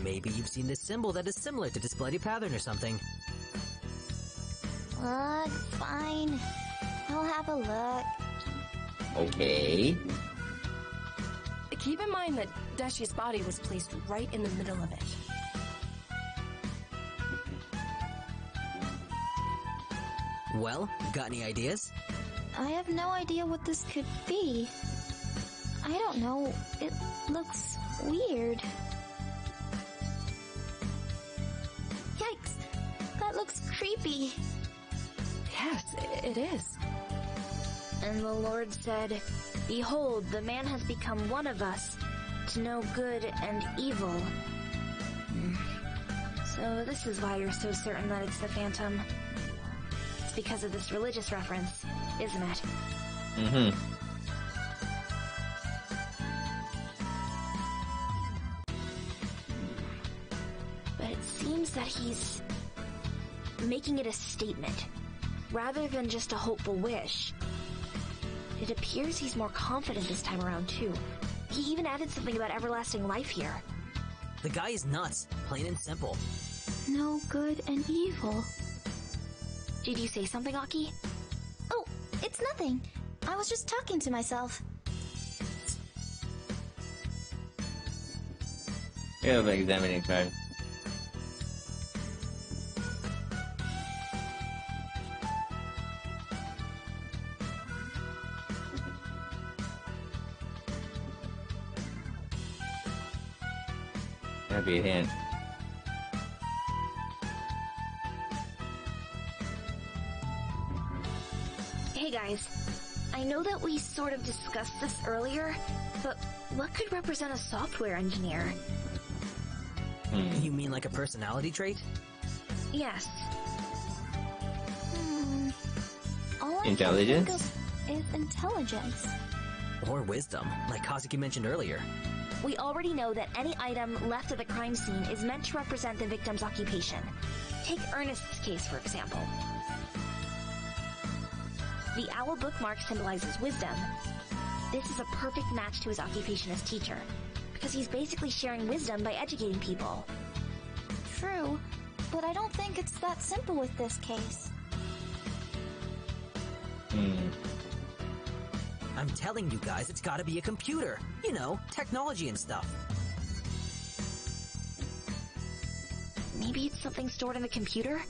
S4: Maybe you've seen this symbol that is similar to this bloody pattern or something.
S2: Look, fine. I'll have a look.
S1: Okay.
S5: Keep in mind that Dashi's body was placed right in the middle of it.
S4: Well, got any ideas?
S2: I have no idea what this could be. I don't know. It looks weird. Yikes! That looks creepy.
S5: Yes, it is.
S3: And the Lord said, "Behold, the man has become one of us, to know good and evil." So this is why you're so certain that it's the Phantom. It's because of this religious reference, isn't it?
S1: Mm-hmm.
S3: But it seems that he's making it a statement, rather than just a hopeful wish. It appears he's more confident this time around, too. He even added something about everlasting life here.
S4: The guy is nuts, plain and simple.
S2: No good and evil.
S3: Did you say something, Aki?
S2: Oh, it's nothing. I was just talking to myself.
S1: We have an examining card. That'd be a hint.
S3: Hey guys, I know that we sort of discussed this earlier, but what could represent a software engineer?
S4: You mean like a personality trait?
S3: Yes.
S2: All I
S1: Intelligence?
S2: can think of is intelligence.
S4: Or wisdom, like Kazuki mentioned earlier.
S3: We already know that any item left at the crime scene is meant to represent the victim's occupation. Take Ernest's case, for example. The owl bookmark symbolizes wisdom. This is a perfect match to his occupation as teacher, because he's basically sharing wisdom by educating people.
S2: True, but I don't think it's that simple with this case.
S4: I'm telling you guys, it's gotta be a computer. You know, technology and stuff.
S3: Maybe it's something stored in the computer?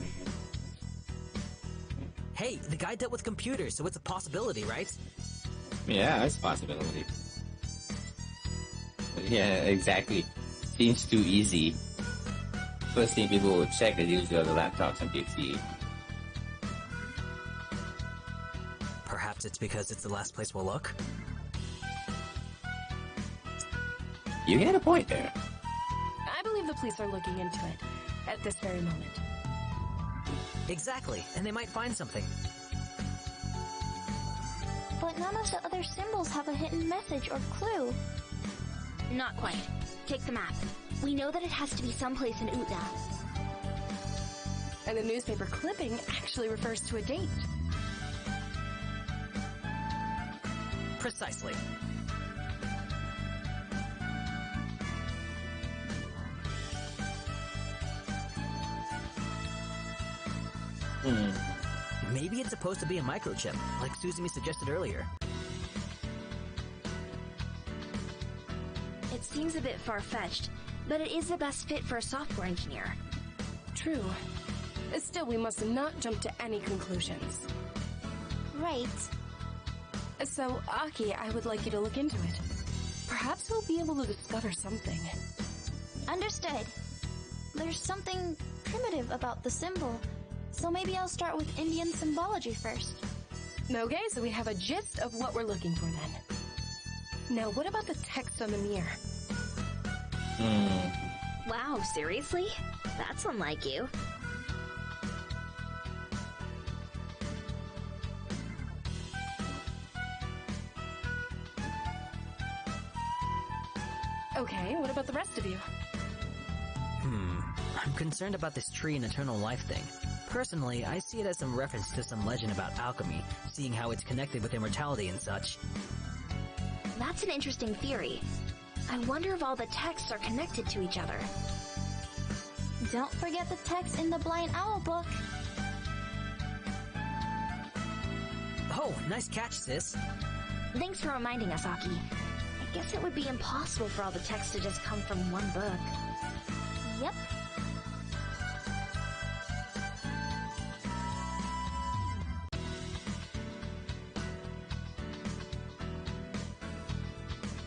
S4: Hey, the guy dealt with computers, so it's a possibility, right?
S1: Yeah, it's a possibility. Yeah, exactly. Seems too easy. First thing people would check is usually the laptops and PC.
S4: Perhaps it's because it's the last place we'll look?
S1: You get a point there.
S5: I believe the police are looking into it at this very moment.
S4: Exactly, and they might find something.
S2: But none of the other symbols have a hidden message or clue.
S3: Not quite. Take the map. We know that it has to be someplace in Utna.
S5: And the newspaper clipping actually refers to a date.
S4: Precisely. Maybe it's supposed to be a microchip, like Suzumi suggested earlier.
S3: It seems a bit far-fetched, but it is the best fit for a software engineer.
S5: True. Still, we must not jump to any conclusions.
S2: Right.
S5: So, Aki, I would like you to look into it. Perhaps we'll be able to discover something.
S2: Understood. There's something primitive about the symbol, so maybe I'll start with Indian symbology first.
S5: Okay, so we have a gist of what we're looking for then. Now, what about the text on the mirror?
S3: Wow, seriously? That's unlike you.
S5: Okay, what about the rest of you?
S4: I'm concerned about this tree and eternal life thing. Personally, I see it as some reference to some legend about alchemy, seeing how it's connected with immortality and such.
S3: That's an interesting theory. I wonder if all the texts are connected to each other.
S2: Don't forget the text in the Blind Owl book.
S4: Oh, nice catch, sis.
S3: Thanks for reminding us, Aki. I guess it would be impossible for all the text to just come from one book.
S2: Yep.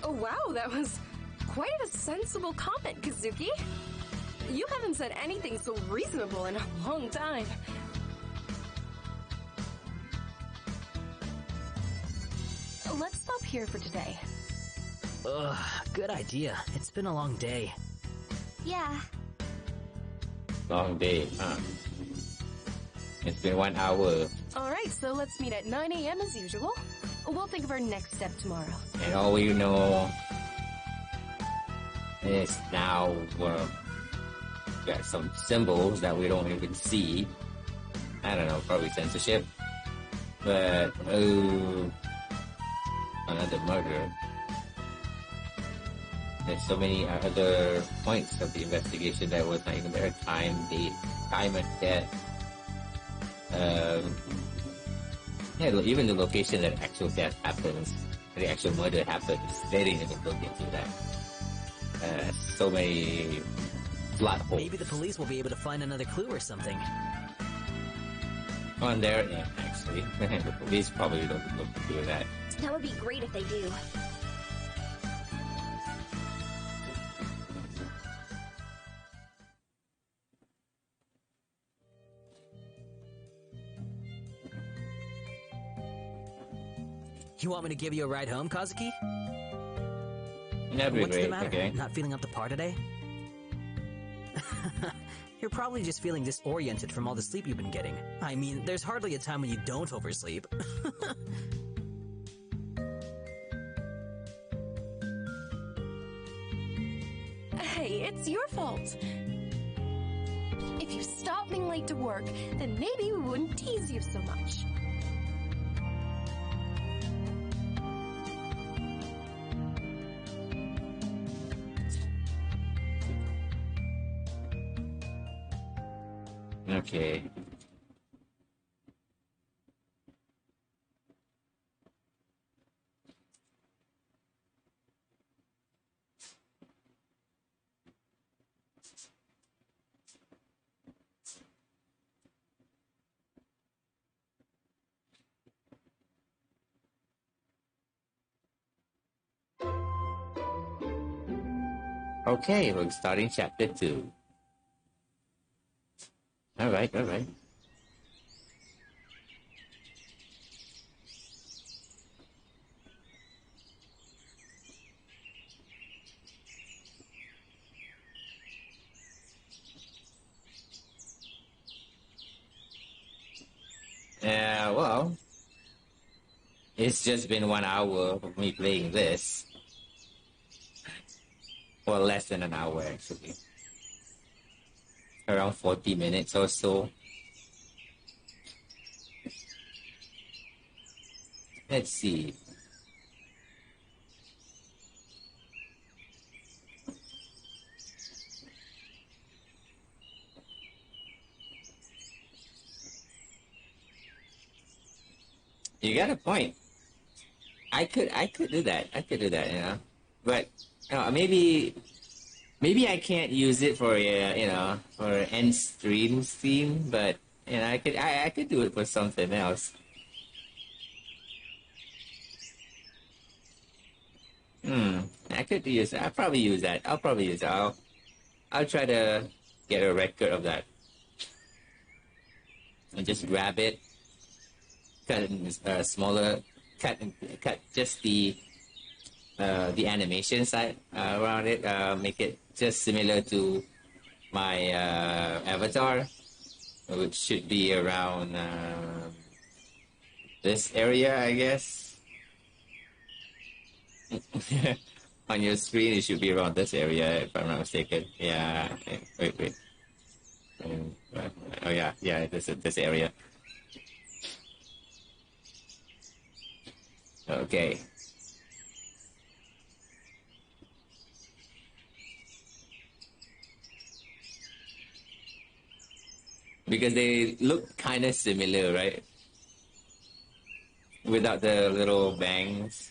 S5: Oh wow, that was quite a sensible comment, Kazuki. You haven't said anything so reasonable in a long time. Let's stop here for today.
S4: Ugh, good idea. It's been a long day.
S2: Yeah.
S1: Long day, huh? It's been 1 hour.
S5: Alright, so let's meet at 9 a.m. as usual. We'll think of our next step tomorrow.
S1: And all we know is now we're got some symbols that we don't even see. I don't know, probably censorship. But, another murder. There's so many other points of the investigation that was not even there. Time, date, time of death. Yeah, even the location that actual death happens, the actual murder happens, they didn't even look into that. So many plot holes.
S4: Maybe the police will be able to find another clue or something.
S1: On their end, actually. The police probably don't look into that.
S3: That would be great if they do.
S4: You want me to give you a ride home, Kazuki?
S1: That'd be
S4: What's
S1: great,
S4: the matter?
S1: okay?
S4: Not feeling up to par today? You're probably just feeling disoriented from all the sleep you've been getting. I mean, there's hardly a time when you don't oversleep.
S5: Hey, it's your fault. If you stopped being late to work, then maybe we wouldn't tease you so much.
S1: Okay. Okay, we're starting chapter 2. Alright, alright. Well, it's just been 1 hour of me playing this. Well, less than an hour actually. Around 40 minutes or so. Let's see. You got a point. I could do that. I could do that, you know. But maybe I can't use it for for end stream theme, but I could do it for something else. I could use. I'll probably use that. I'll probably use. I'll try to get a record of that and just grab it, cut it in smaller, cut just the animation side around it, make it just similar to my avatar, which should be around this area, I guess. On your screen, it should be around this area, if I'm not mistaken. Yeah. Wait. Oh yeah, this area. Okay. Because they look kind of similar, right? Without the little bangs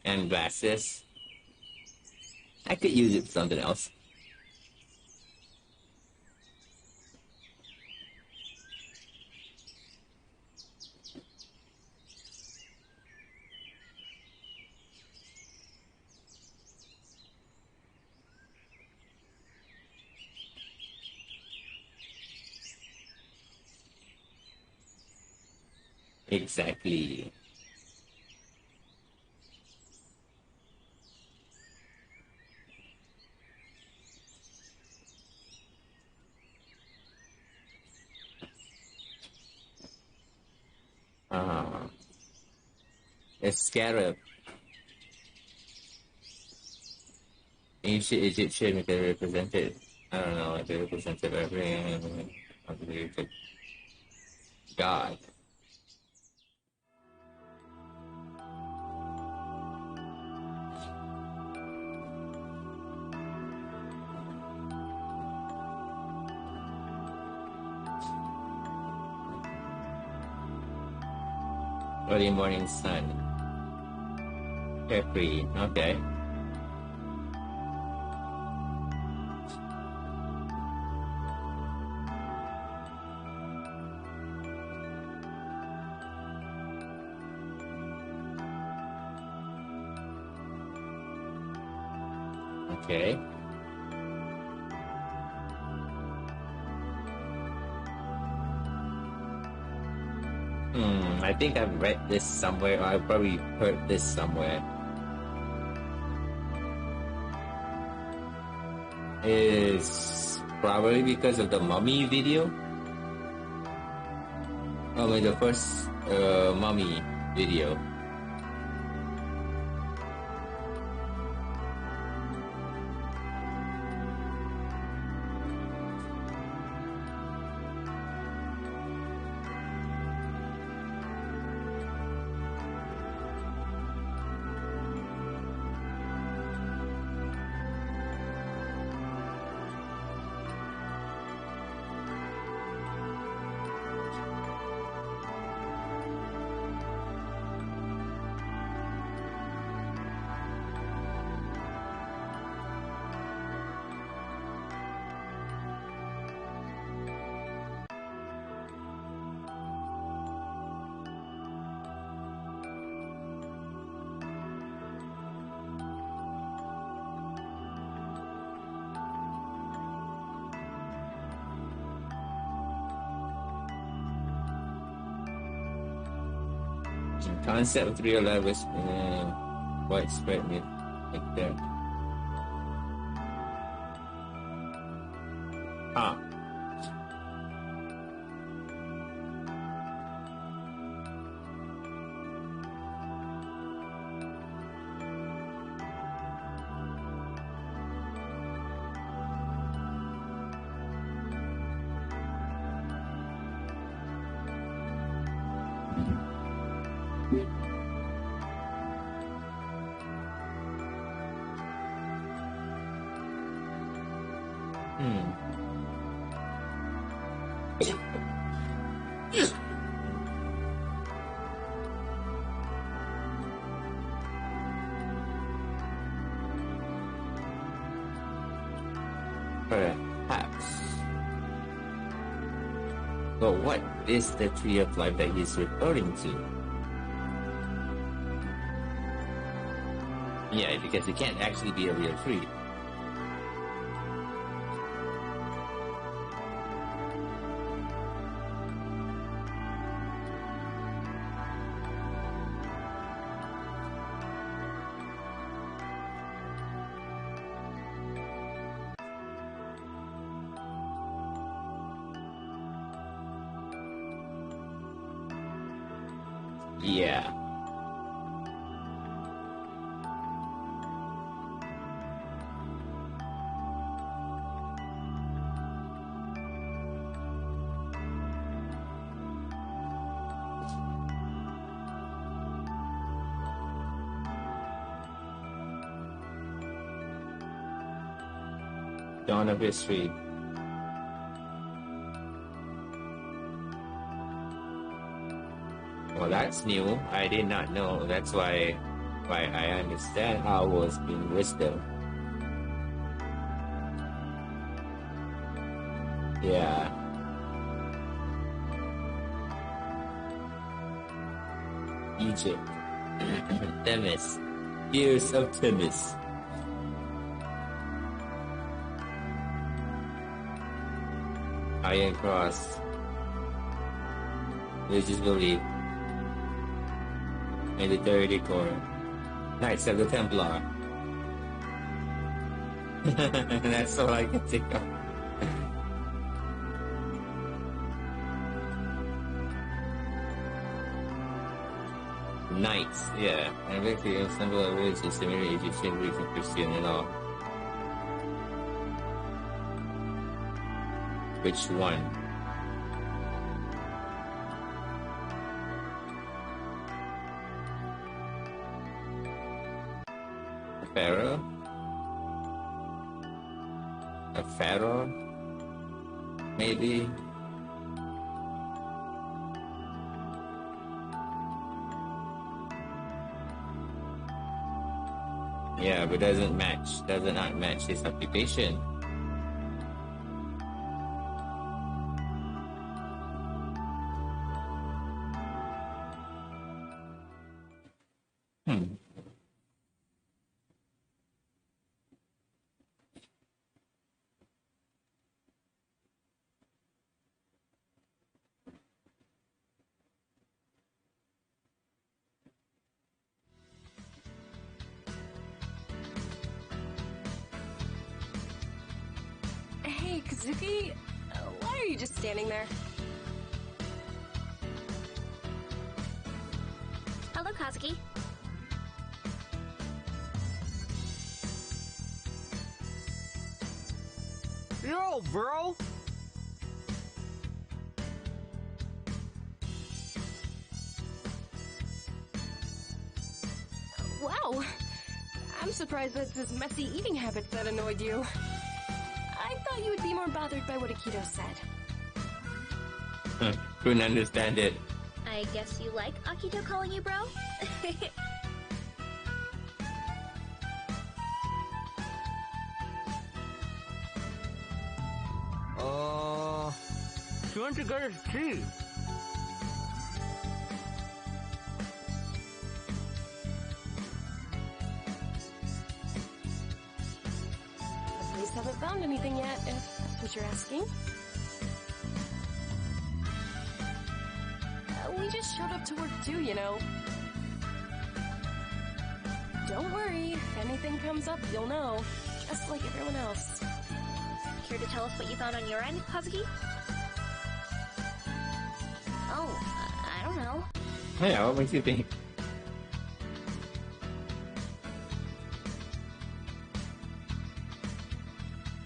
S1: and glasses. I could use it for something else. Exactly. A scarab. Ancient Egyptian with a represented, I don't know, like a represented everything related God. Early morning sun. Carefree. Okay. Okay. I think I've read this somewhere, or I've probably heard this somewhere. It's probably because of the mummy video. I mean, the first mummy video. Concept of 311 was widespread myth like that. Huh. Perhaps. But what is the tree of life that he's referring to? Yeah, because it can't actually be a real tree. Yeah. Dawn of history. Well, that's new. I did not know. That's why I understand how it was being wisdom. Yeah. Egypt. Themis. Years of Themis. Iron Cross. Religious belief. And the 30 core. Knights of the Templar. That's all I can think of. Knights, yeah. And basically a symbol of religion, similar to Egyptian, Greek, and Christian and all. Which one? Pharaoh? A pharaoh? Maybe? Yeah, but does not match his occupation.
S5: Hey, Kazuki, why are you just standing there?
S3: Hello, Kazuki.
S6: Yo, bro!
S5: Wow, I'm surprised that it's his messy eating habits that annoyed you. I thought you would be more bothered by what Akito said.
S1: Couldn't understand it.
S3: I guess you like Akito calling you bro?
S6: He went to get his tea.
S5: The police haven't found anything yet, if that's what you're asking. We just showed up to work too, you know. Don't worry, if anything comes up, you'll know. Just like everyone else.
S3: Care to tell us what you found on your end, Kazuki? Oh, I don't know.
S1: Yeah, what makes you think?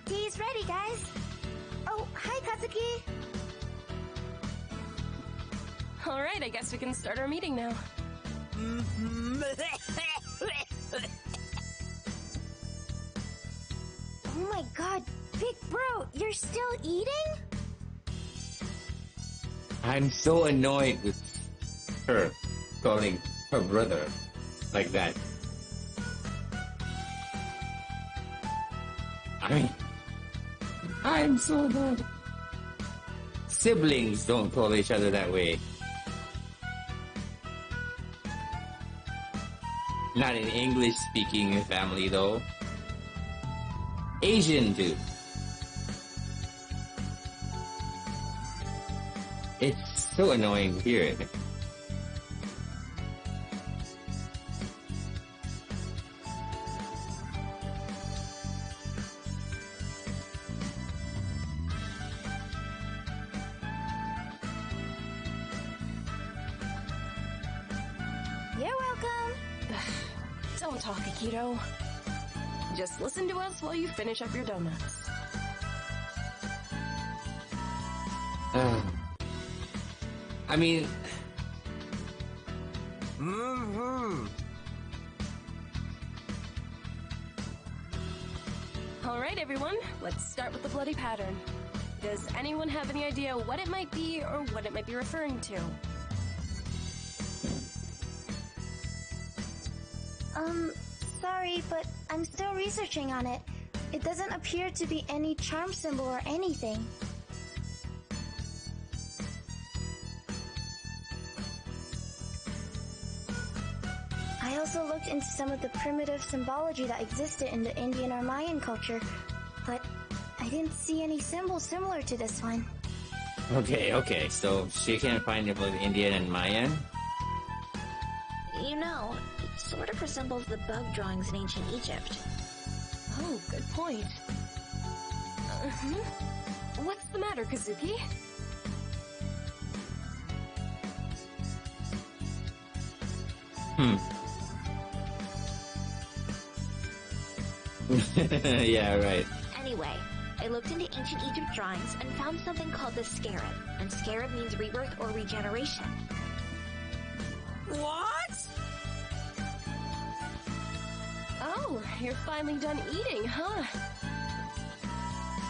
S2: Tea's ready, guys. Oh, hi, Kazuki.
S5: Alright, I guess we can start our meeting now.
S2: Oh my god, Big Bro, you're still eating?
S1: I'm so annoyed with her calling her brother like that. I mean, I'm so annoyed. Siblings don't call each other that way. Not an English-speaking family, though. Asian do. It's so annoying to hear it.
S2: You're welcome.
S5: Don't talk, Akito. Just listen to us while you finish up your donuts.
S1: I mean...
S5: Alright, everyone, let's start with the bloody pattern. Does anyone have any idea what it might be or what it might be referring to?
S2: Sorry, but I'm still researching on it. It doesn't appear to be any charm symbol or anything. I also looked into some of the primitive symbology that existed in the Indian or Mayan culture, but I didn't see any symbols similar to this one.
S1: Okay, so she can't find it with Indian and Mayan?
S3: You know, it sort of resembles the bug drawings in ancient Egypt.
S5: Oh, good point. What's the matter, Kazuki?
S1: Yeah, right.
S3: Anyway, I looked into ancient Egypt drawings and found something called the scarab, and scarab means rebirth or regeneration.
S4: What?
S5: Oh, you're finally done eating, huh?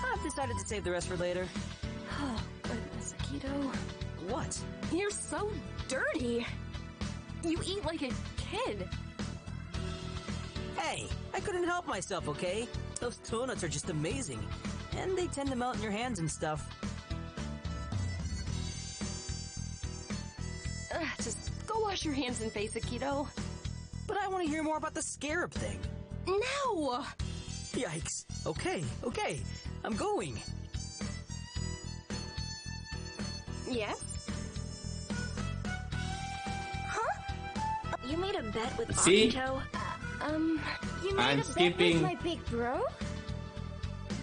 S4: I've decided to save the rest for later.
S5: Oh, goodness, Akito.
S4: What?
S5: You're so dirty. You eat like a kid.
S4: Hey, I couldn't help myself, okay? Those donuts are just amazing. And they tend to melt in your hands and stuff.
S5: Just go wash your hands and face, Akito.
S4: But I want to hear more about the scarab thing.
S5: No!
S4: Yikes. Okay. I'm going.
S5: Yes?
S3: You made a bet with
S1: See?
S3: Akito?
S2: You made
S1: I'm
S2: a bet
S1: skipping.
S2: with my Big Bro?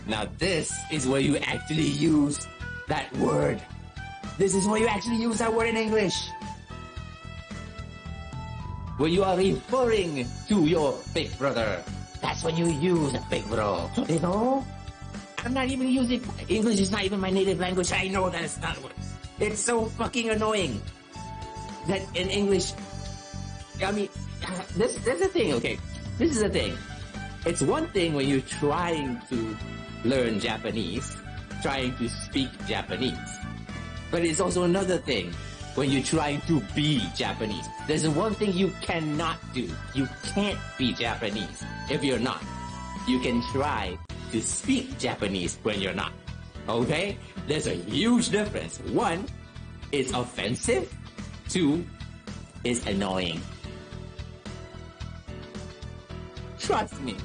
S1: Now this is where you actually use that word. This is where you actually use that word in English. Where you are referring to your big brother. That's when you use a big bro. You know? I'm not even using... English is not even my native language. I know that it's not... It's so fucking annoying that in English... I mean, this is the thing, okay? This is the thing. It's one thing when you're trying to learn Japanese, trying to speak Japanese. But it's also another thing when you're trying to be Japanese. There's one thing you cannot do. You can't be Japanese if you're not. You can try to speak Japanese when you're not. Okay? There's a huge difference. One, it's offensive. Two, it's annoying. Trust me.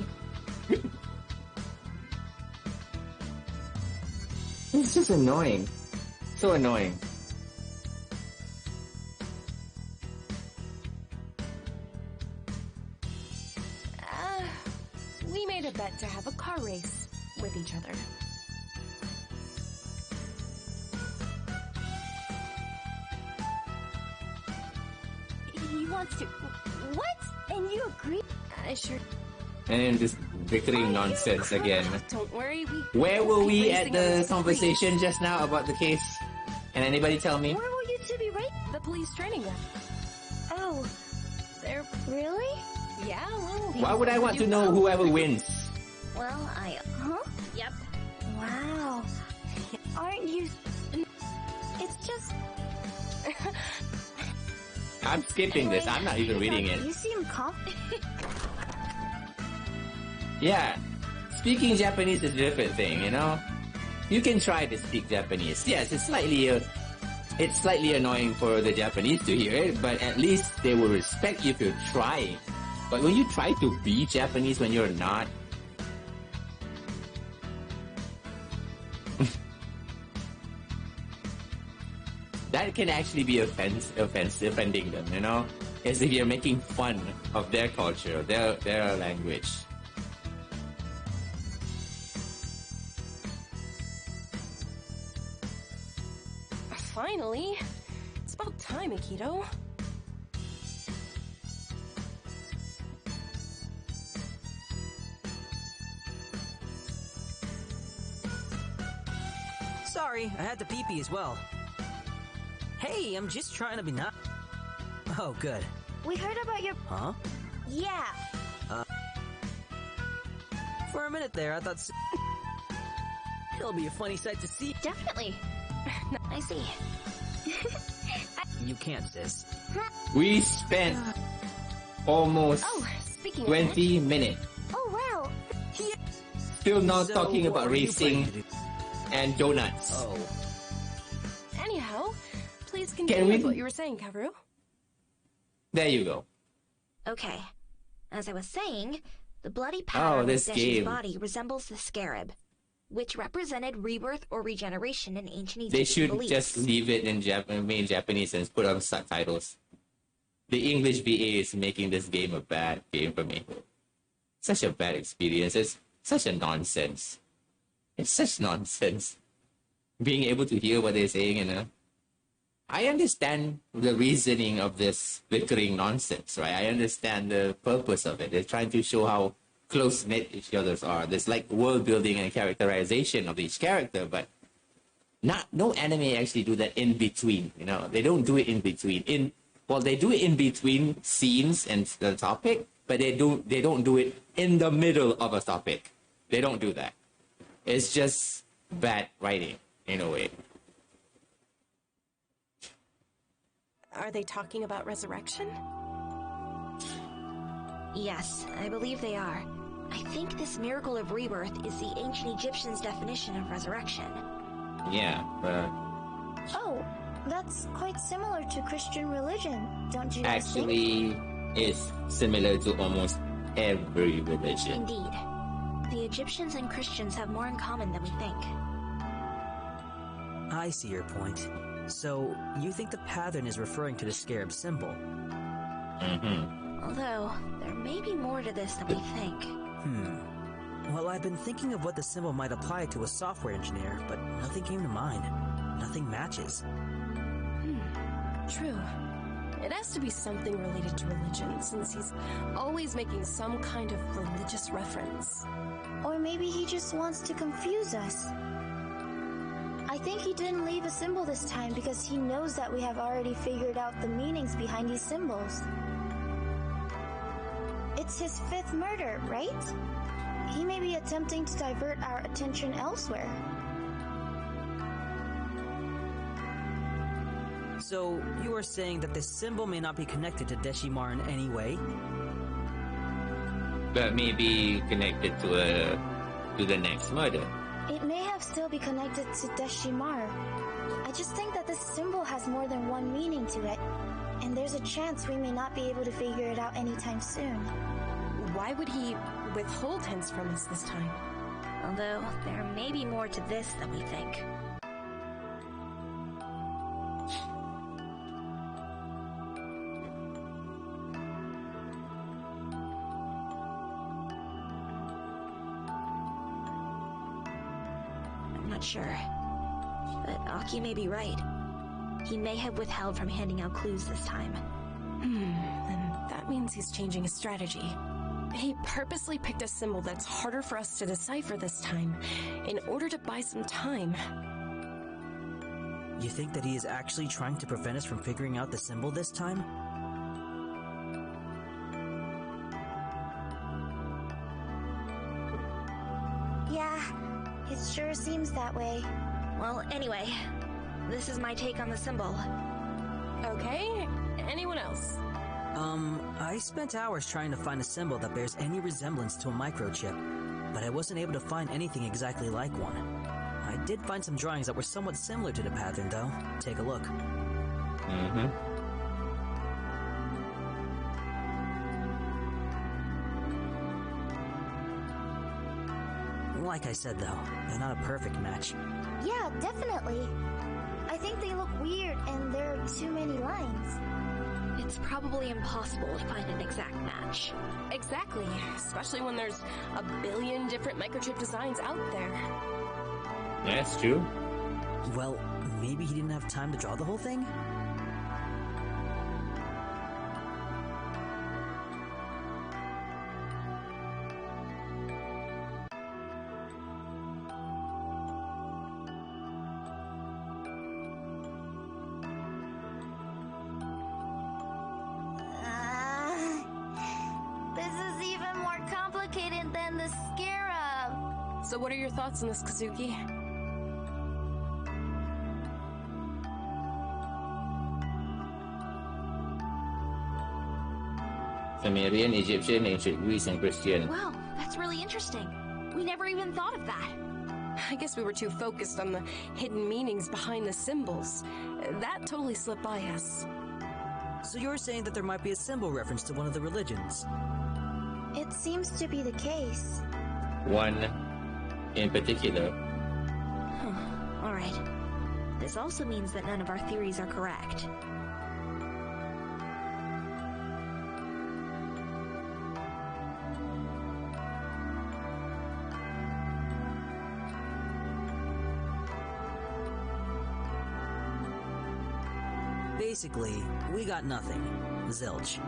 S1: It's just annoying. So annoying.
S5: get to have a car race with each other.
S3: He wants to. What? And you agree?
S5: Sure.
S1: And this bickering nonsense again.
S5: Don't worry,
S1: Where were we at
S5: racing
S1: the
S5: on the
S1: conversation
S5: streets.
S1: just now about the case? Can anybody tell me?
S3: Where will you two be right?
S5: The police training ground.
S3: Oh,
S5: They're
S3: really?
S5: yeah. Well,
S1: Why would I want to know whoever wins?
S3: Well, Huh?
S5: Yep.
S3: Wow. Aren't you... It's just...
S1: I'm skipping this. I'm not even reading it.
S3: You seem confident.
S1: Yeah. Speaking Japanese is a different thing, you know? You can try to speak Japanese. Yes, it's slightly annoying for the Japanese to hear it, but at least they will respect you if you're trying. But when you try to be Japanese when you're not, that can actually be offending them, you know? As if you're making fun of their culture, their language.
S5: Finally, it's about time, Akito.
S4: Sorry, I had to pee-pee as well. Hey, I'm just trying to be not. Oh, good.
S3: We heard about your...
S4: Huh?
S3: Yeah.
S4: For a minute there, I thought... It'll be a funny sight to see.
S3: Definitely. I see.
S4: You can't, sis.
S1: We spent almost
S5: Oh, speaking of
S1: 20 minutes
S3: Oh, wow.
S1: still not
S4: So,
S1: talking
S4: what
S1: about
S4: were you planning
S1: racing
S4: to do?
S1: and donuts.
S4: Oh.
S5: that, anyhow, please continue with what you were saying, Kaoru.
S1: There you go.
S3: Okay. As I was saying, the bloody pattern of
S1: this
S3: Deshi's
S1: game.
S3: body resembles the scarab, which represented rebirth or regeneration in ancient Egyptian
S1: They should
S3: beliefs.
S1: just leave it in Japanese and put on subtitles. The English BA is making this game a bad game for me. Such a bad experience. It's such a nonsense. It's such nonsense. Being able to hear what they're saying, you know. I understand the reasoning of this bickering nonsense, right? I understand the purpose of it. They're trying to show how close-knit each others are. There's like world building and characterization of each character, but no anime actually do that in between, you know. They don't do it in between. They do it in between scenes and the topic, but they don't do it in the middle of a topic. They don't do that. It's just bad writing in a way.
S5: Are they talking about resurrection?
S3: Yes, I believe they are. I think this miracle of rebirth is the ancient Egyptians' definition of resurrection.
S1: Yeah, but
S2: Oh, that's quite similar to Christian religion, don't you guys think?
S1: actually is similar to almost every religion.
S3: Indeed. The Egyptians and Christians have more in common than we think.
S4: I see your point. So, you think the pattern is referring to the scarab symbol?
S1: Mm-hmm.
S3: Although, there may be more to this than we think.
S4: Well, I've been thinking of what the symbol might apply to a software engineer, but nothing came to mind. Nothing matches.
S5: True. It has to be something related to religion, since he's always making some kind of religious reference.
S2: Or maybe he just wants to confuse us. I think he didn't leave a symbol this time because he knows that we have already figured out the meanings behind these symbols. It's his 5th murder, right? He may be attempting to divert our attention elsewhere.
S4: So, you are saying that this symbol may not be connected to Deshimar in any way?
S1: But maybe connected to the next murder.
S2: It may have still be connected to Deshimar. I just think that this symbol has more than one meaning to it, and there's a chance we may not be able to figure it out anytime soon.
S5: Why would he withhold hints from us this time?
S3: Although, there may be more to this than we think. not sure. But Aki may be right. He may have withheld from handing out clues this time.
S5: Then that means he's changing his strategy. He purposely picked a symbol that's harder for us to decipher this time, in order to buy some time.
S4: You think that he is actually trying to prevent us from figuring out the symbol this time?
S2: Yeah, it sure seems that way.
S3: Well, anyway, this is my take on the symbol.
S5: Okay, anyone else?
S4: I spent hours trying to find a symbol that bears any resemblance to a microchip, but I wasn't able to find anything exactly like one. I did find some drawings that were somewhat similar to the pattern, though. Take a look.
S1: Mm-hmm.
S4: Like I said, though, they're not a perfect match.
S2: Yeah, definitely. I think they look weird and there are too many lines.
S3: It's probably impossible to find an exact match.
S5: Exactly, especially when there's a billion different microchip designs out there.
S1: That's true.
S4: Well, maybe he didn't have time to draw the whole thing?
S2: This is even more complicated than the scarab.
S5: So what are your thoughts on this, Kazuki?
S1: Sumerian, Egyptian, ancient Greece, and Christian.
S3: Wow, that's really interesting. We never even thought of that.
S5: I guess we were too focused on the hidden meanings behind the symbols. That totally slipped by us.
S4: So you're saying that there might be a symbol reference to one of the religions?
S2: It seems to be the case.
S1: One in particular.
S3: Alright. This also means that none of our theories are correct.
S4: Basically, we got nothing. Zilch.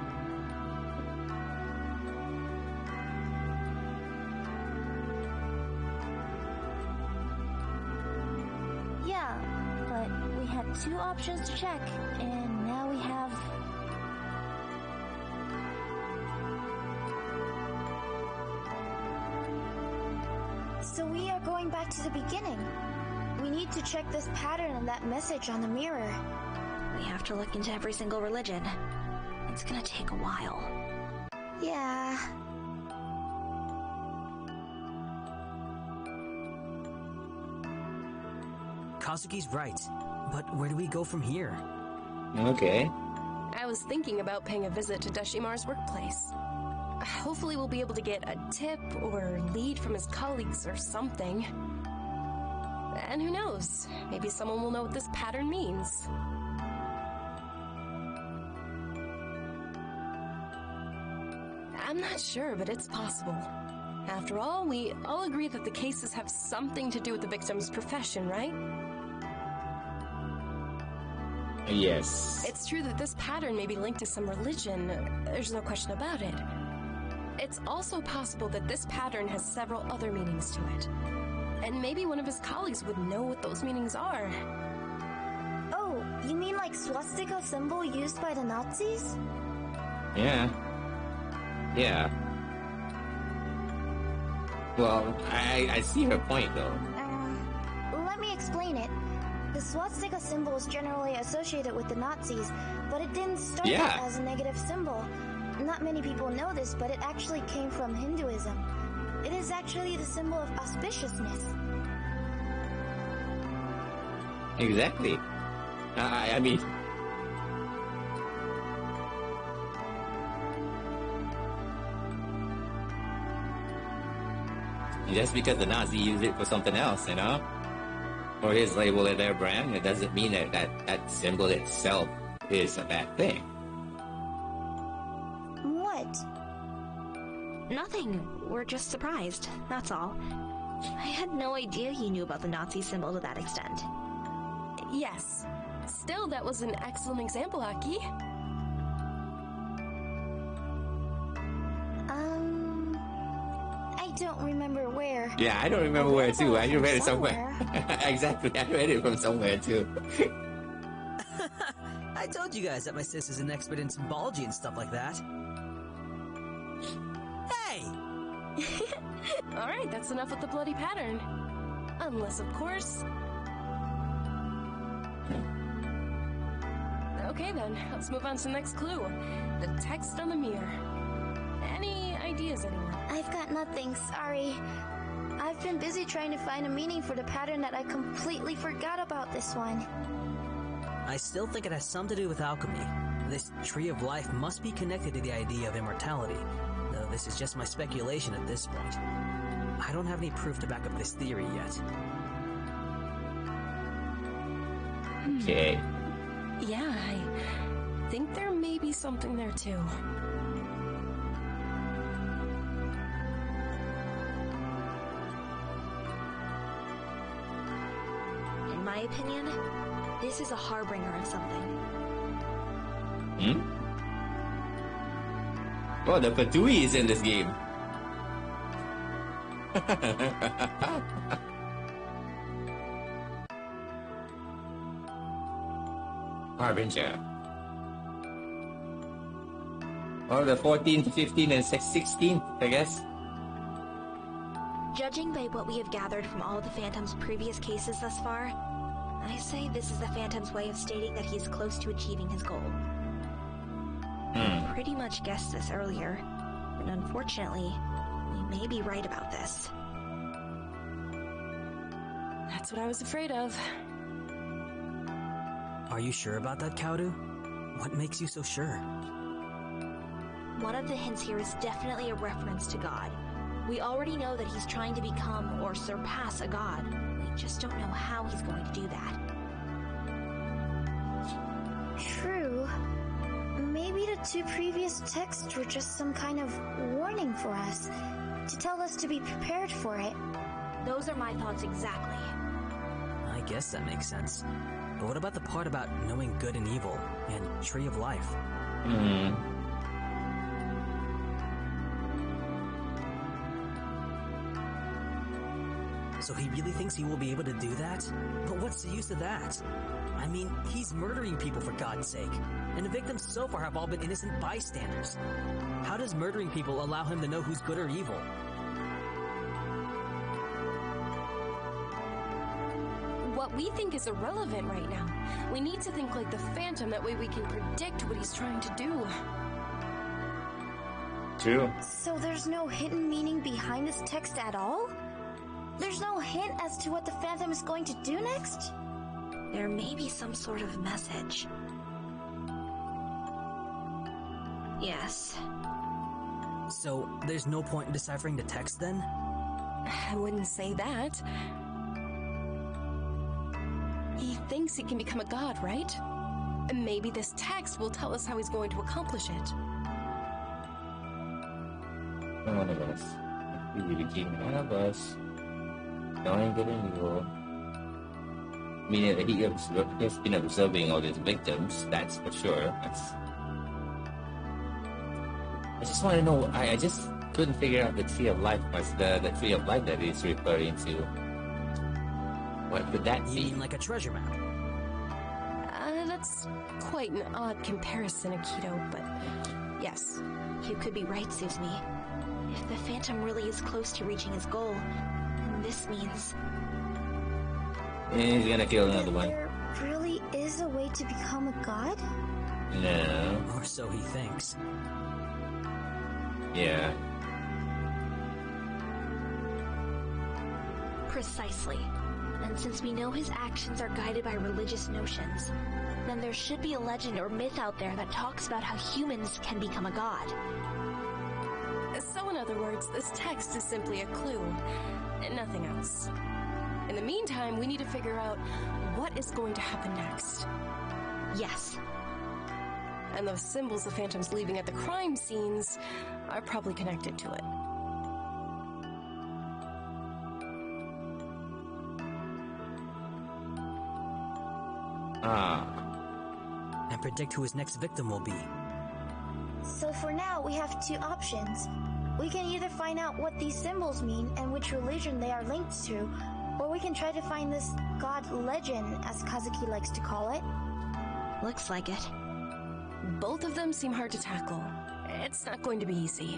S2: Yeah, but we had two options to check, and now we have... So we are going back to the beginning. We need to check this pattern and that message on the mirror.
S3: We have to look into every single religion. It's gonna take a while.
S2: Yeah.
S4: Kazuki's right. But where do we go from here?
S1: Okay.
S5: I was thinking about paying a visit to Deshimaru's workplace. Hopefully we'll be able to get a tip or lead from his colleagues or something. And who knows, maybe someone will know what this pattern means. I'm not sure, but it's possible. After all, we all agree that the cases have something to do with the victim's profession, right?
S1: Yes.
S5: It's true that this pattern may be linked to some religion. There's no question about it. It's also possible that this pattern has several other meanings to it. And maybe one of his colleagues would know what those meanings are.
S2: Oh, you mean like swastika symbol used by the Nazis?
S1: Yeah. Yeah. Well, I see her point, though.
S2: Let me explain it. The swastika symbol is generally associated with the Nazis, but it didn't start out as a negative symbol. Not many people know this, but it actually came from Hinduism. It is actually the symbol of auspiciousness.
S1: Exactly. I mean... Just because the Nazis use it for something else, you know? Or his label of their brand, it doesn't mean that symbol itself is a bad thing.
S2: What?
S3: Nothing. We're just surprised, that's all. I had no idea he knew about the Nazi symbol to that extent.
S5: Yes. Still, that was an excellent example, Aki.
S2: I don't remember where.
S1: Yeah, I don't remember where too. I
S2: from
S1: read it somewhere. Exactly, I read it from somewhere too.
S4: I told you guys that my sister's an expert in symbology and stuff like that. Hey!
S5: Alright, that's enough with the bloody pattern. Unless, of course... Okay then, let's move on to the next clue. The text on the mirror. Any ideas, anyone?
S2: I've got nothing, sorry. I've been busy trying to find a meaning for the pattern that I completely forgot about this one.
S4: I still think it has something to do with alchemy. This tree of life must be connected to the idea of immortality, though this is just my speculation at this point. I don't have any proof to back up this theory yet.
S1: Okay.
S5: Yeah, I think there may be something there too.
S3: In my opinion, this is a harbinger of something.
S1: Hmm? Oh, the Patui is in this game. Harbinger. Well, the 14th, 15th, and 16th, I guess.
S3: Judging by what we have gathered from all of the Phantom's previous cases thus far, I say this is the Phantom's way of stating that he is close to achieving his goal. I pretty much guessed this earlier, and unfortunately, we may be right about this.
S5: That's what I was afraid of.
S4: Are you sure about that, Kaudu? What makes you so sure?
S3: One of the hints here is definitely a reference to God. We already know that he's trying to become or surpass a god. We just don't know how he's going to do that.
S2: True. Maybe the two previous texts were just some kind of warning for us, to tell us to be prepared for it.
S3: Those are my thoughts exactly.
S4: I guess that makes sense. But what about the part about knowing good and evil, and tree of life? So he really thinks he will be able to do that? But what's the use of that? I mean, he's murdering people for God's sake, and the victims so far have all been innocent bystanders. How does murdering people allow him to know who's good or evil?
S5: What we think is irrelevant right now. We need to think like the Phantom, that way we can predict what he's trying to do.
S1: True.
S2: So there's no hidden meaning behind this text at all? There's no hint as to what the Phantom is going to do next?
S3: There may be some sort of message. Yes.
S4: So there's no point in deciphering the text then?
S5: I wouldn't say that. He thinks he can become a god, right? And maybe this text will tell us how he's going to accomplish it.
S1: One of us. We became one of us. Knowing good and evil. Meaning that he's been observing all these victims, that's for sure. I just want to know, I just couldn't figure out the tree of life, the tree of life that he's referring to. What could that be?
S4: You mean like a treasure map?
S5: That's quite an odd comparison, Akito, but yes.
S3: You could be right, Suzume. If the Phantom really is close to reaching his goal, then this means...
S1: He's gonna kill another one.
S2: There really is a way to become a god?
S1: No.
S4: Or so he thinks.
S1: Yeah.
S3: Precisely. And since we know his actions are guided by religious notions, then there should be a legend or myth out there that talks about how humans can become a god.
S5: So in other words, this text is simply a clue, and nothing else. In the meantime, we need to figure out what is going to happen next.
S3: Yes.
S5: And those symbols the Phantom's leaving at the crime scenes are probably connected to it.
S4: and predict who his next victim will be.
S2: So for now, we have two options. We can either find out what these symbols mean and which religion they are linked to, or we can try to find this god legend, as Kazuki likes to call it.
S3: Looks like it.
S5: Both of them seem hard to tackle. It's not going to be easy.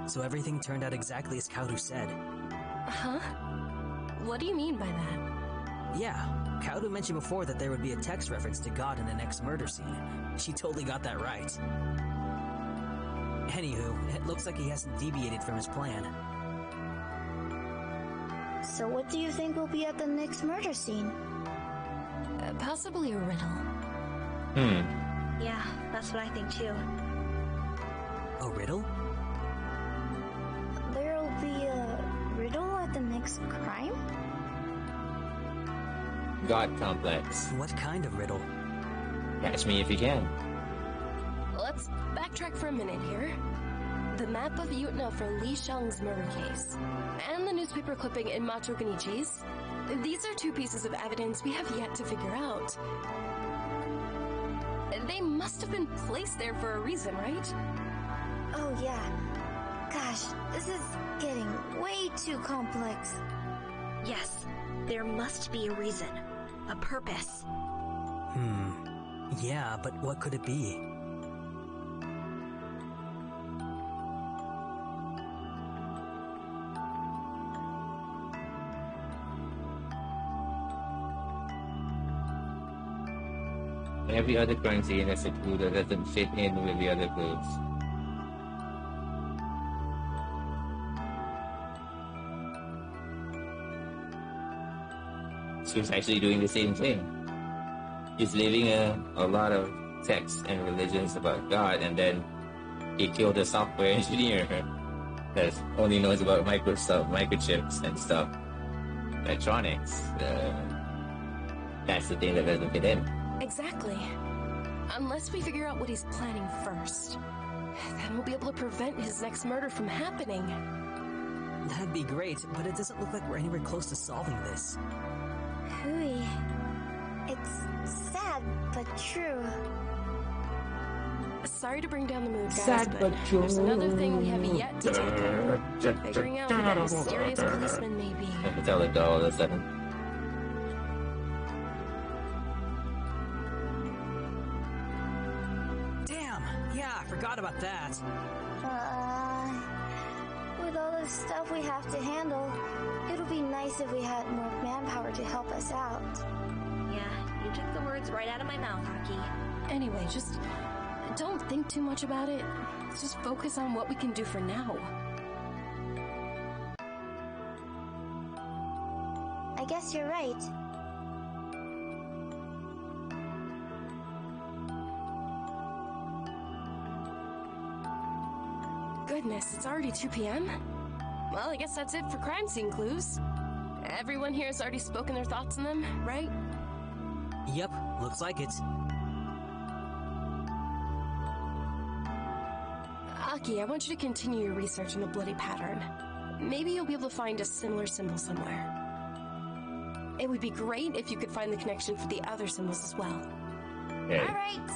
S4: So everything turned out exactly as Kaoru said.
S5: Huh? What do you mean by that?
S4: Yeah, Kaoru mentioned before that there would be a text reference to God in the next murder scene. She totally got that right. Anywho, it looks like he hasn't deviated from his plan.
S2: So what do you think will be at the next murder scene?
S5: Possibly a riddle.
S3: Yeah, that's what I think too.
S4: A riddle?
S2: There'll be a riddle at the next crime?
S1: God complex.
S4: What kind of riddle?
S1: Catch me if you can.
S5: Let's backtrack for a minute here. The map of Yutna for Li Sheng's murder case, and the newspaper clipping in Macho Genichi's. These are two pieces of evidence we have yet to figure out. They must have been placed there for a reason, right?
S2: Oh yeah. Gosh, this is getting way too complex.
S3: Yes, there must be a reason. A purpose.
S4: Yeah, but what could it be?
S1: Every other crime scene has a clue that doesn't fit in with the other clues. So he's actually doing the same thing. He's leaving a lot of texts and religions about God, and then he killed a software engineer that only knows about Microsoft, microchips and stuff. Electronics. That's the thing that doesn't fit in.
S5: Exactly. Unless we figure out what he's planning first, then we'll be able to prevent his next murder from happening.
S4: That'd be great, but it doesn't look like we're anywhere close to solving this.
S2: Hooey. It's sad, but true.
S5: Sorry to bring down the mood, guys,
S1: Sad
S5: but
S1: but true.
S5: there's another thing we have yet to tackle. Figuring out who that mysterious policeman may be.
S1: I can tell it all of a sudden.
S4: Damn! Yeah, I forgot about that.
S2: With all the stuff we have to handle, it would be nice if we had more manpower to help us out.
S3: Yeah, you took the words right out of my mouth, Aki.
S5: Anyway, just don't think too much about it. Let's just focus on what we can do for now.
S2: I guess you're right.
S5: Goodness, it's already 2 p.m.? Well, I guess that's it for crime scene clues. Everyone here has already spoken their thoughts on them, right?
S4: Yep, looks like it.
S5: Aki, I want you to continue your research on the bloody pattern. Maybe you'll be able to find a similar symbol somewhere. It would be great if you could find the connection for the other symbols as well.
S1: Okay.
S2: All right.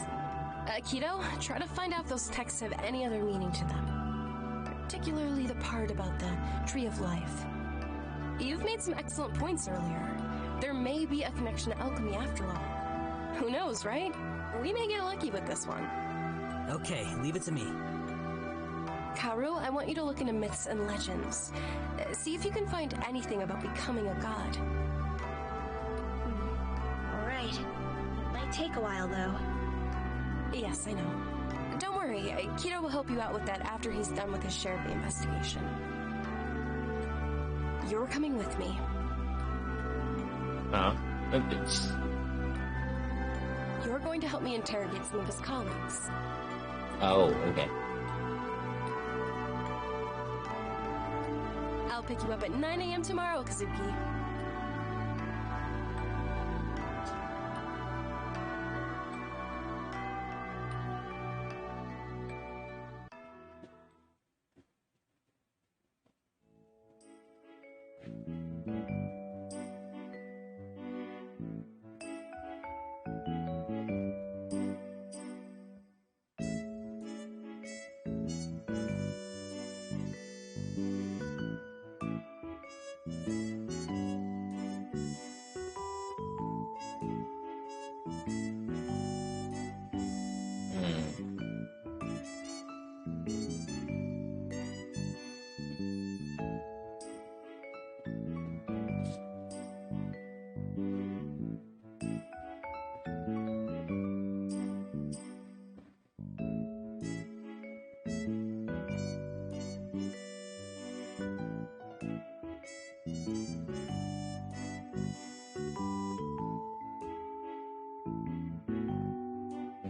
S5: Kido, try to find out if those texts have any other meaning to them. Particularly the part about the Tree of Life. You've made some excellent points earlier. There may be a connection to alchemy after all. Who knows, right? We may get lucky with this one.
S4: Okay, leave it to me.
S5: Kaoru, I want you to look into myths and legends. See if you can find anything about becoming a god.
S3: Alright. It might take a while, though.
S5: Yes, I know. Don't worry, Kido will help you out with that after he's done with his share of the investigation. You're coming with me. You're going to help me interrogate some of his colleagues.
S1: Oh, okay.
S5: I'll pick you up at 9 a.m. tomorrow, Kazuki.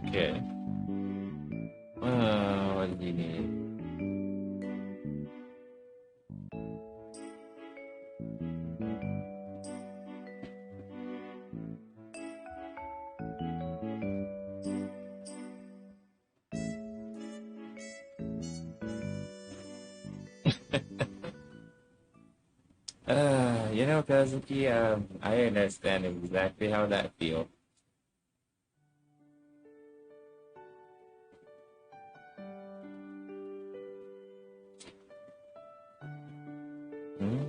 S1: Okay. What do you need? You know, Kazuki, I understand exactly how that feels. Hmm?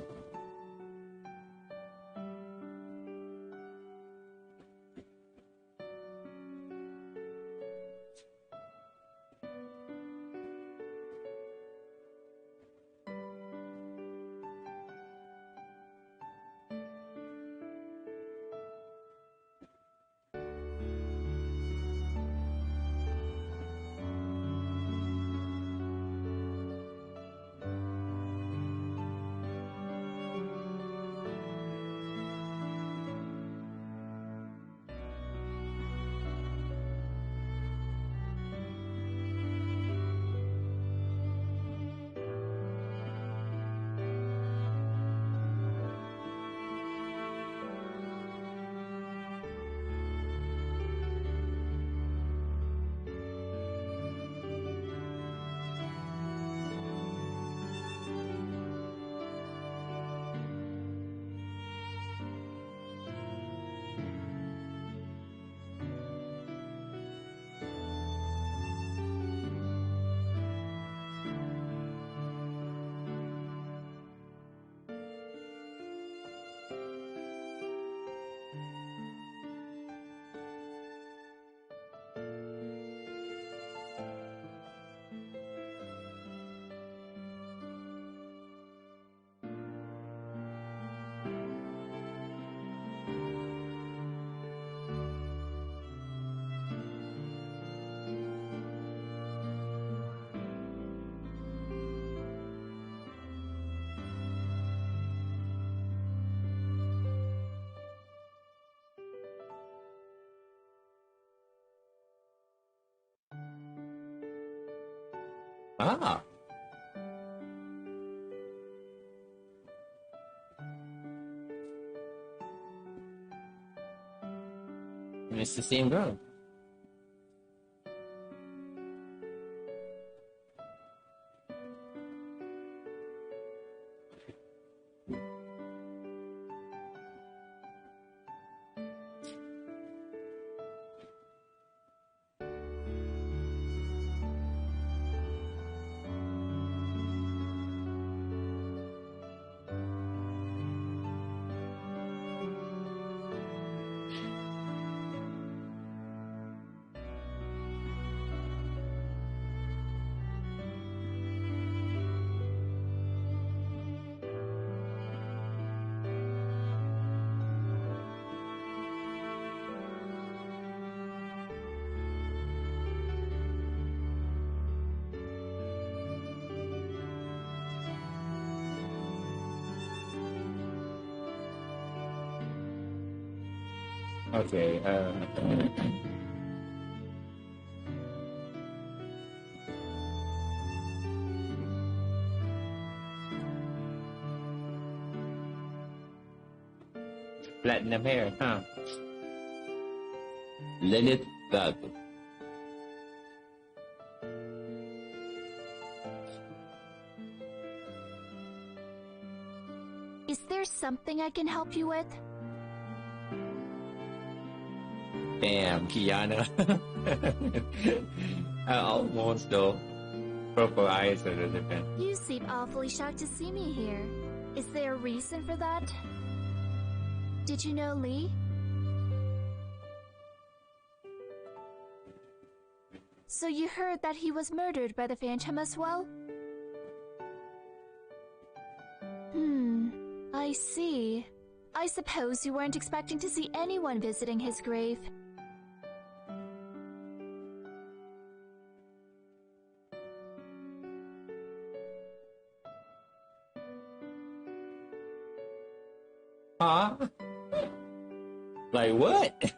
S1: Ah, it's the same girl. Okay, platinum hair, huh? Lilith Bug.
S2: Is there something I can help you with?
S1: Damn, Kiana. Almost though. Purple eyes are the different.
S2: You seem awfully shocked to see me here. Is there a reason for that? Did you know Lee? So you heard that he was murdered by the Phantom as well? I see. I suppose you weren't expecting to see anyone visiting his grave.
S1: Huh? Like what?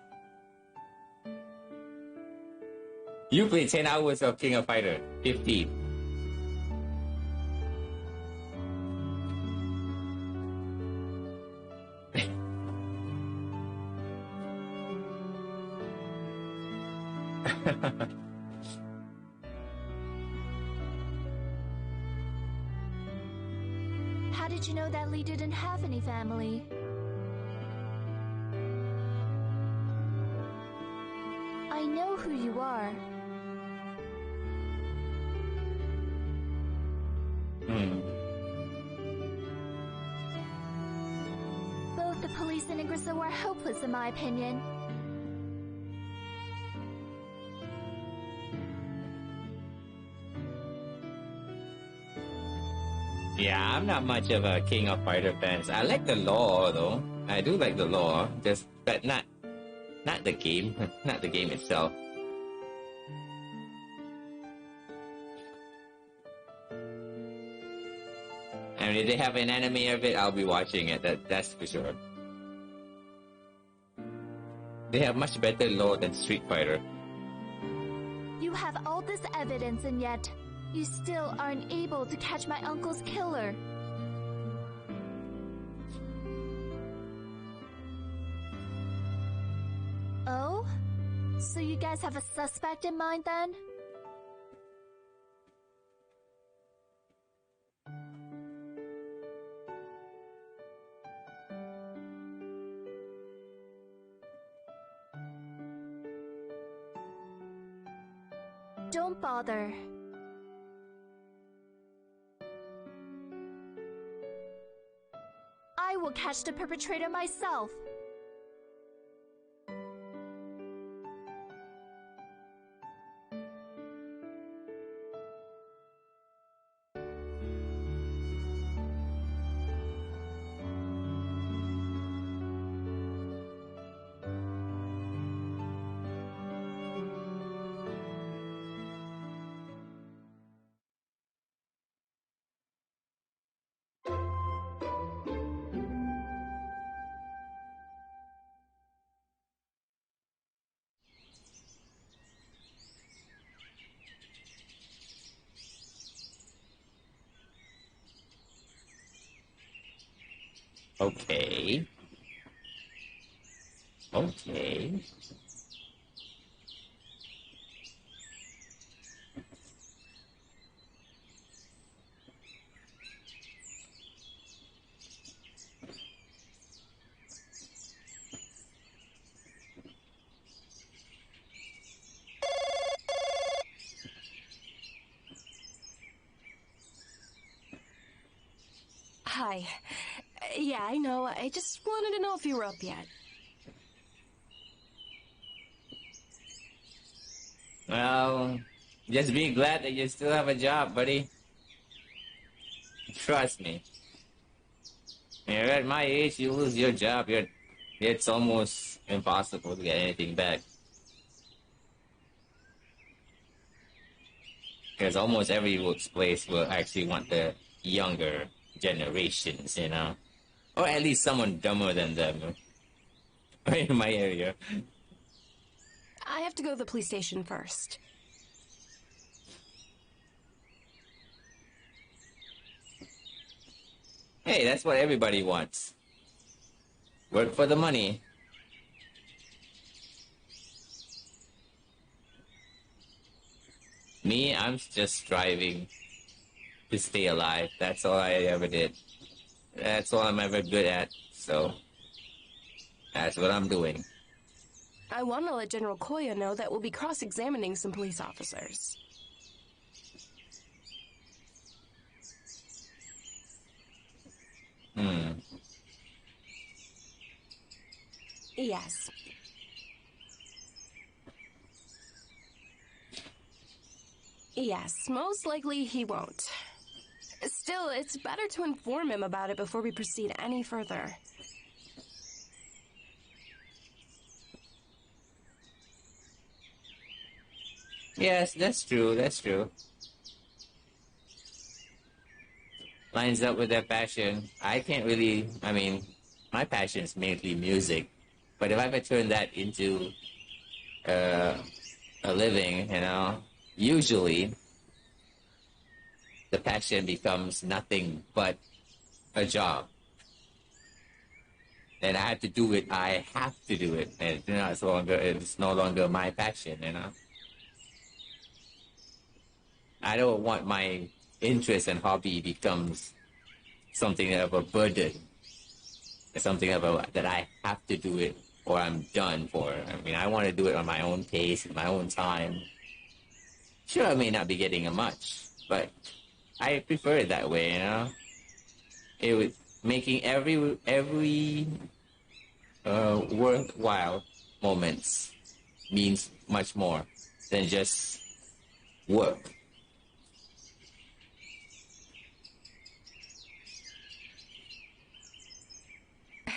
S1: You played 10 hours of King of Fighter. 15.
S2: How did you know that Lee didn't have any family? I know who you are. Both the police and Ingriso are hopeless in my opinion.
S1: Yeah, I'm not much of a King of Fighter fan. I like the lore though. I do like the lore, but not the game, not the game itself. I mean, if they have an anime of it, I'll be watching it. That's for sure. They have much better lore than Street Fighter.
S2: You have all this evidence and yet you still aren't able to catch my uncle's killer. Oh? So you guys have a suspect in mind then? Don't bother. I will catch the perpetrator myself.
S1: Okay. Okay.
S5: Hi. Yeah, I know. I just wanted to know if you were up yet.
S1: Well, just be glad that you still have a job, buddy. Trust me. You're at my age, you lose your job, it's almost impossible to get anything back. Because almost every workplace will actually want the younger generations, you know? Or at least someone dumber than them. In my area.
S5: I have to go to the police station first.
S1: Hey, that's what everybody wants. Work for the money. Me, I'm just striving to stay alive. That's all I ever did. That's all I'm ever good at. So, that's what I'm doing.
S5: I want to let General Koya know that we'll be cross-examining some police officers.
S1: Hmm.
S5: Yes. Yes, most likely he won't. Still, it's better to inform him about it before we proceed any further.
S1: Yes, that's true. That's true. Lines up with their passion. I can't really. I mean, my passion is mainly music, but if I could turn that into uh, a living, usually the passion becomes nothing but a job. And I have to do it. I have to do it, and it's no longer my passion. I don't want my interest and hobby becomes something of a burden, something that I have to do it or I'm done for. I mean, I want to do it on my own pace, in my own time. Sure, I may not be getting a much, but I prefer it that way. It would making every worthwhile moments means much more than just work.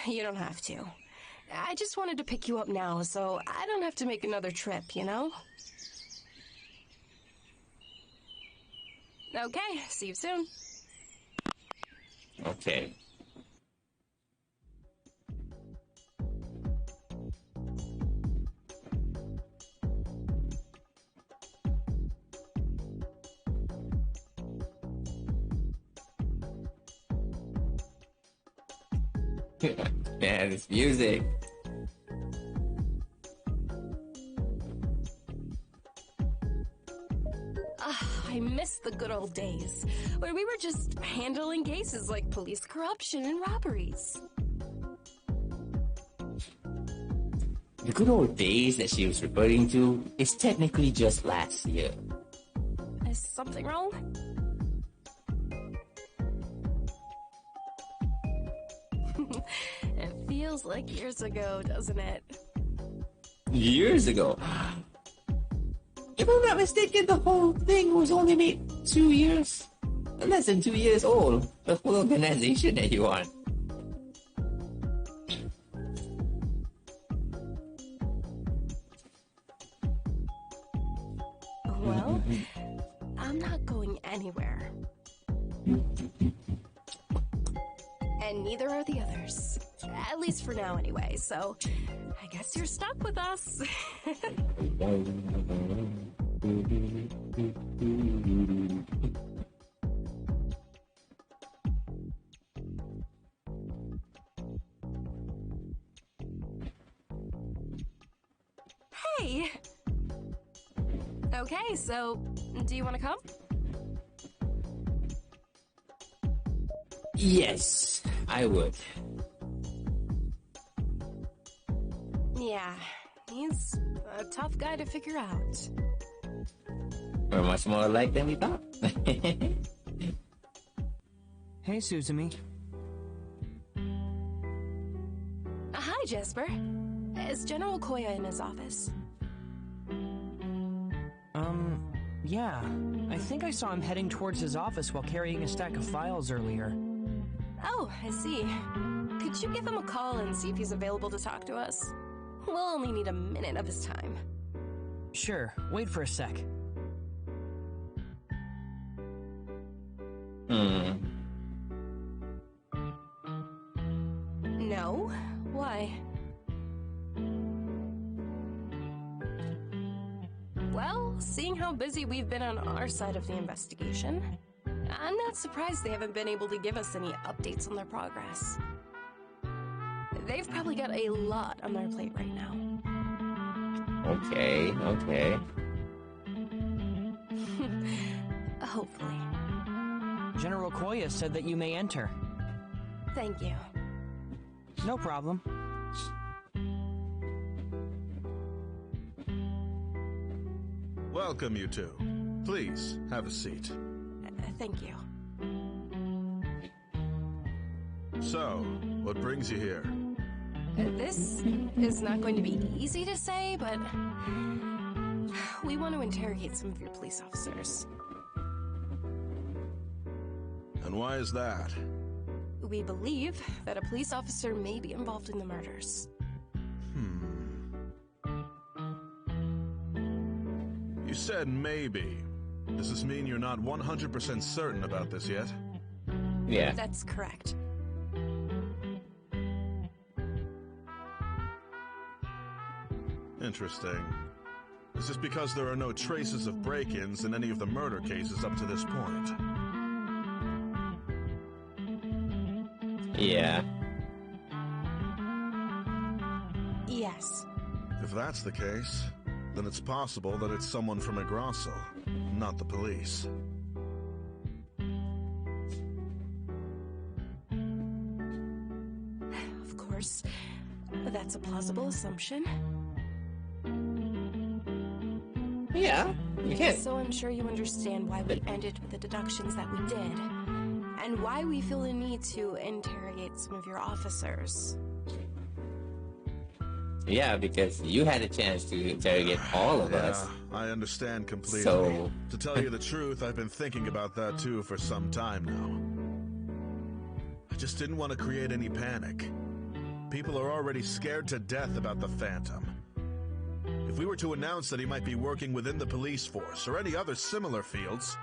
S5: You don't have to. I just wanted to pick you up now, so I don't have to make another trip, you know? Okay, see you soon.
S1: Okay. Man, it's music.
S5: I miss the good old days, where we were just handling cases like police corruption and robberies.
S1: The good old days that she was referring to is technically just last year.
S5: Is something wrong? It feels like years ago, doesn't it?
S1: Years ago. If I'm not mistaken, the whole thing was only made 2 years. Less than 2 years old. The whole organization that you want.
S5: Well, I'm not going anywhere. And neither are the others. At least for now, anyway, so I guess you're stuck with us. Hey! Okay, so do you want to come?
S1: Yes, I would.
S5: Yeah, he's a tough guy to figure out.
S1: We're much more alike than we thought.
S7: Hey, Suzumi.
S5: Hi, Jasper. Is General Koya in his office?
S7: Yeah. I think I saw him heading towards his office while carrying a stack of files earlier.
S5: Oh, I see. Could you give him a call and see if he's available to talk to us? We'll only need a minute of his time.
S7: Sure. Wait for a sec.
S5: No? Why? Well, seeing how busy we've been on our side of the investigation, I'm not surprised they haven't been able to give us any updates on their progress. They've probably got a lot on their plate right now.
S1: Okay.
S5: Hopefully.
S7: General Koya said that you may enter.
S5: Thank you.
S7: No problem.
S8: Welcome, you two. Please, have a seat.
S5: Thank you.
S8: So, what brings you here?
S5: This is not going to be easy to say, but we want to interrogate some of your police officers.
S8: And why is that?
S5: We believe that a police officer may be involved in the murders.
S8: You said maybe. Does this mean you're not 100% certain about this yet?
S1: Yeah.
S5: That's correct.
S8: Interesting. Is this because there are no traces of break-ins in any of the murder cases up to this point?
S1: Yeah.
S5: Yes.
S8: If that's the case, then it's possible that it's someone from Yggdrasil, not the police.
S5: Of course, that's a plausible assumption.
S1: Yeah. You can't.
S5: So I'm sure you understand why we ended with the deductions that we did, and why we feel the need to interrogate some of your officers.
S1: Yeah, because you had a chance to interrogate all of us.
S8: I understand completely.
S1: So...
S8: To tell you the truth, I've been thinking about that too for some time now. I just didn't want to create any panic. People are already scared to death about the Phantom. If we were to announce that he might be working within the police force or any other similar fields...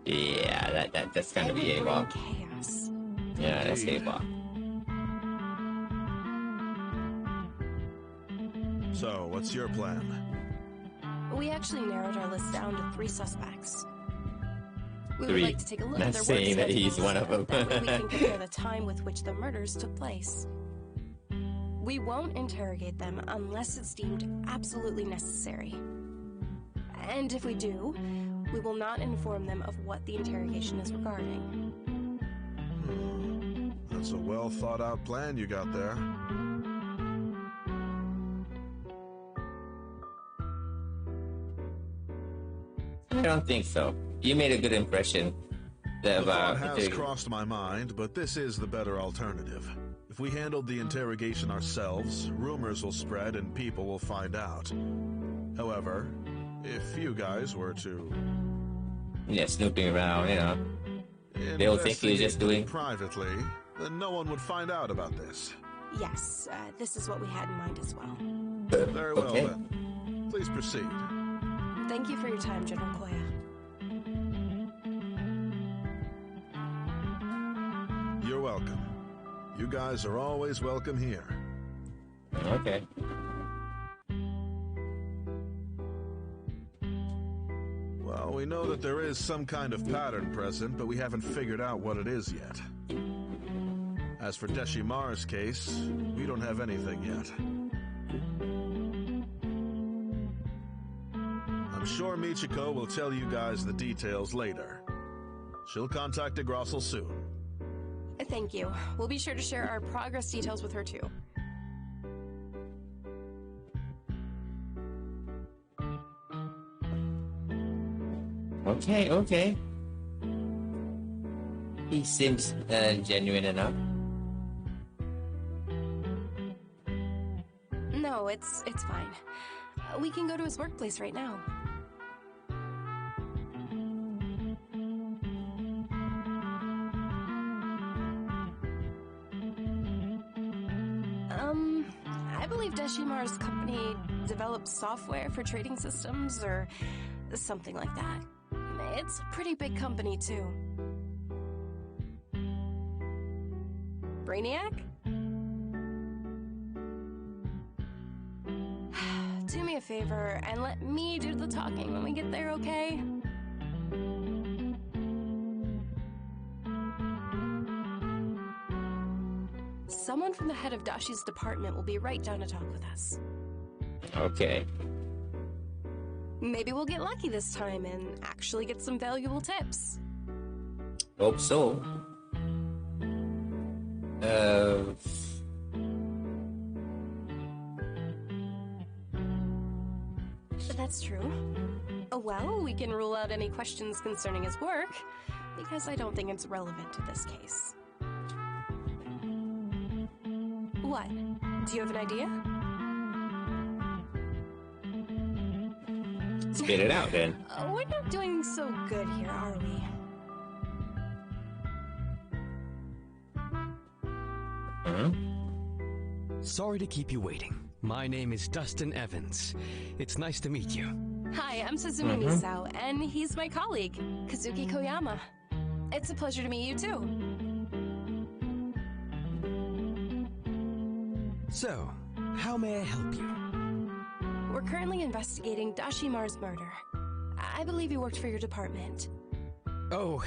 S1: Yeah, that's gonna be AWOL.
S5: Chaos.
S1: Yeah, that's AWOL.
S8: So, what's your plan?
S5: We actually narrowed our list down to 3 suspects. We would
S1: 3.
S5: like to take a look
S1: Not
S5: at their work
S1: saying that he's
S5: schedules.
S1: one of them.
S5: That way we can compare the time with which the murders took place. We won't interrogate them unless it's deemed absolutely necessary. And if we do, we will not inform them of what the interrogation is regarding.
S8: That's a well thought out plan you got there.
S1: I don't think so. You made a good impression.
S8: The thought has crossed my mind, but this is the better alternative. If we handled the interrogation ourselves, rumors will spread and people will find out. However, if you guys were to...
S1: Yeah, snooping around, you know. They'll think you're just doing...
S8: privately, then no one would find out about this.
S5: Yes, this is what we had in mind as well.
S8: Very well,
S1: Okay.
S8: then. Please proceed.
S5: Thank you for your time, General Koya.
S8: You're welcome. You guys are always welcome here.
S1: Okay.
S8: Well, we know that there is some kind of pattern present, but we haven't figured out what it is yet. As for Deshimar's case, we don't have anything yet. I'm sure Michiko will tell you guys the details later. She'll contact Yggdrasil soon.
S5: Thank you. We'll be sure to share our progress details with her too.
S1: Okay. He seems genuine enough.
S5: No, it's fine. We can go to his workplace right now. I believe Deshimar's company develops software for trading systems or something like that. It's a pretty big company, too. Brainiac? Do me a favor and let me do the talking when we get there, okay? Someone from the head of Dashi's department will be right down to talk with us.
S1: Okay.
S5: Maybe we'll get lucky this time and actually get some valuable tips.
S1: Hope so.
S5: That's true. Well, we can rule out any questions concerning his work, because I don't think it's relevant to this case. What? Do you have an idea?
S1: Spit it out then.
S5: We're not doing so good here, are we?
S1: Huh?
S9: Sorry to keep you waiting. My name is Dustin Evans. It's nice to meet you.
S5: Hi, I'm Suzumi Misao, and he's my colleague, Kazuki Koyama. It's a pleasure to meet you too.
S9: So, how may I help you?
S5: We're currently investigating Dashimar's murder. I believe he worked for your department.
S9: Oh,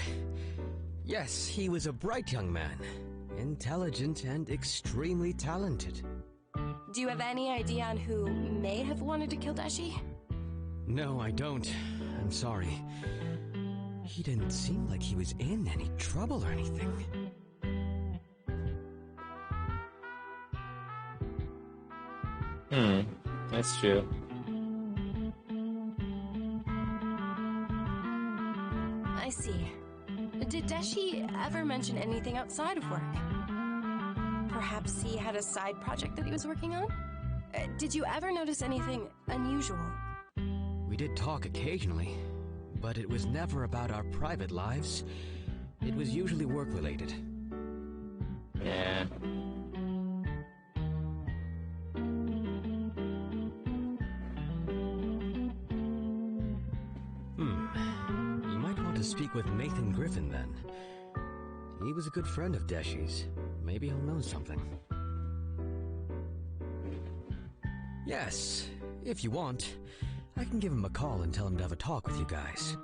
S9: yes, he was a bright young man. Intelligent and extremely talented.
S5: Do you have any idea on who may have wanted to kill Dashi?
S9: No, I don't. I'm sorry. He didn't seem like he was in any trouble or anything.
S1: That's true.
S5: I see. Did Dashi ever mention anything outside of work? Perhaps he had a side project that he was working on? Did you ever notice anything unusual?
S9: We did talk occasionally, but it was never about our private lives. It was usually work-related.
S1: Yeah.
S9: You might want to speak with Nathan Griffin then. He was a good friend of Deshi's. Maybe he'll know something. Yes, if you want, I can give him a call and tell him to have a talk with you guys.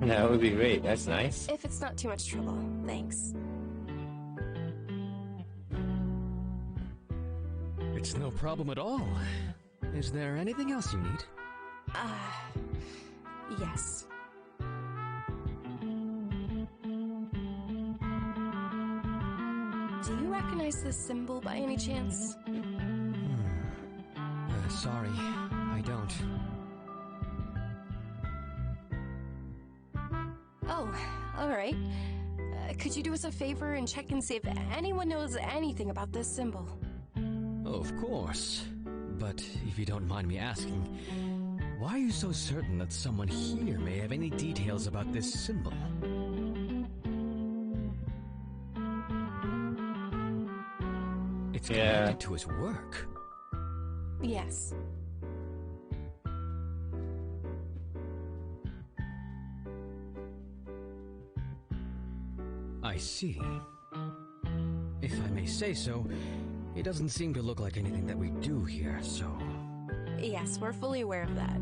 S1: That would be great. That's nice.
S5: If it's not too much trouble, thanks.
S9: It's no problem at all. Is there anything else you need?
S5: Yes. Do you recognize this symbol by any chance?
S9: Sorry, I don't.
S5: Oh, alright. Could you do us a favor and check and see if anyone knows anything about this symbol?
S9: Of course. But if you don't mind me asking, why are you so certain that someone here may have any details about this symbol? It's connected to his work.
S5: Yes.
S9: I see. If I may say so, it doesn't seem to look like anything that we do here, so...
S5: Yes, we're fully aware of that.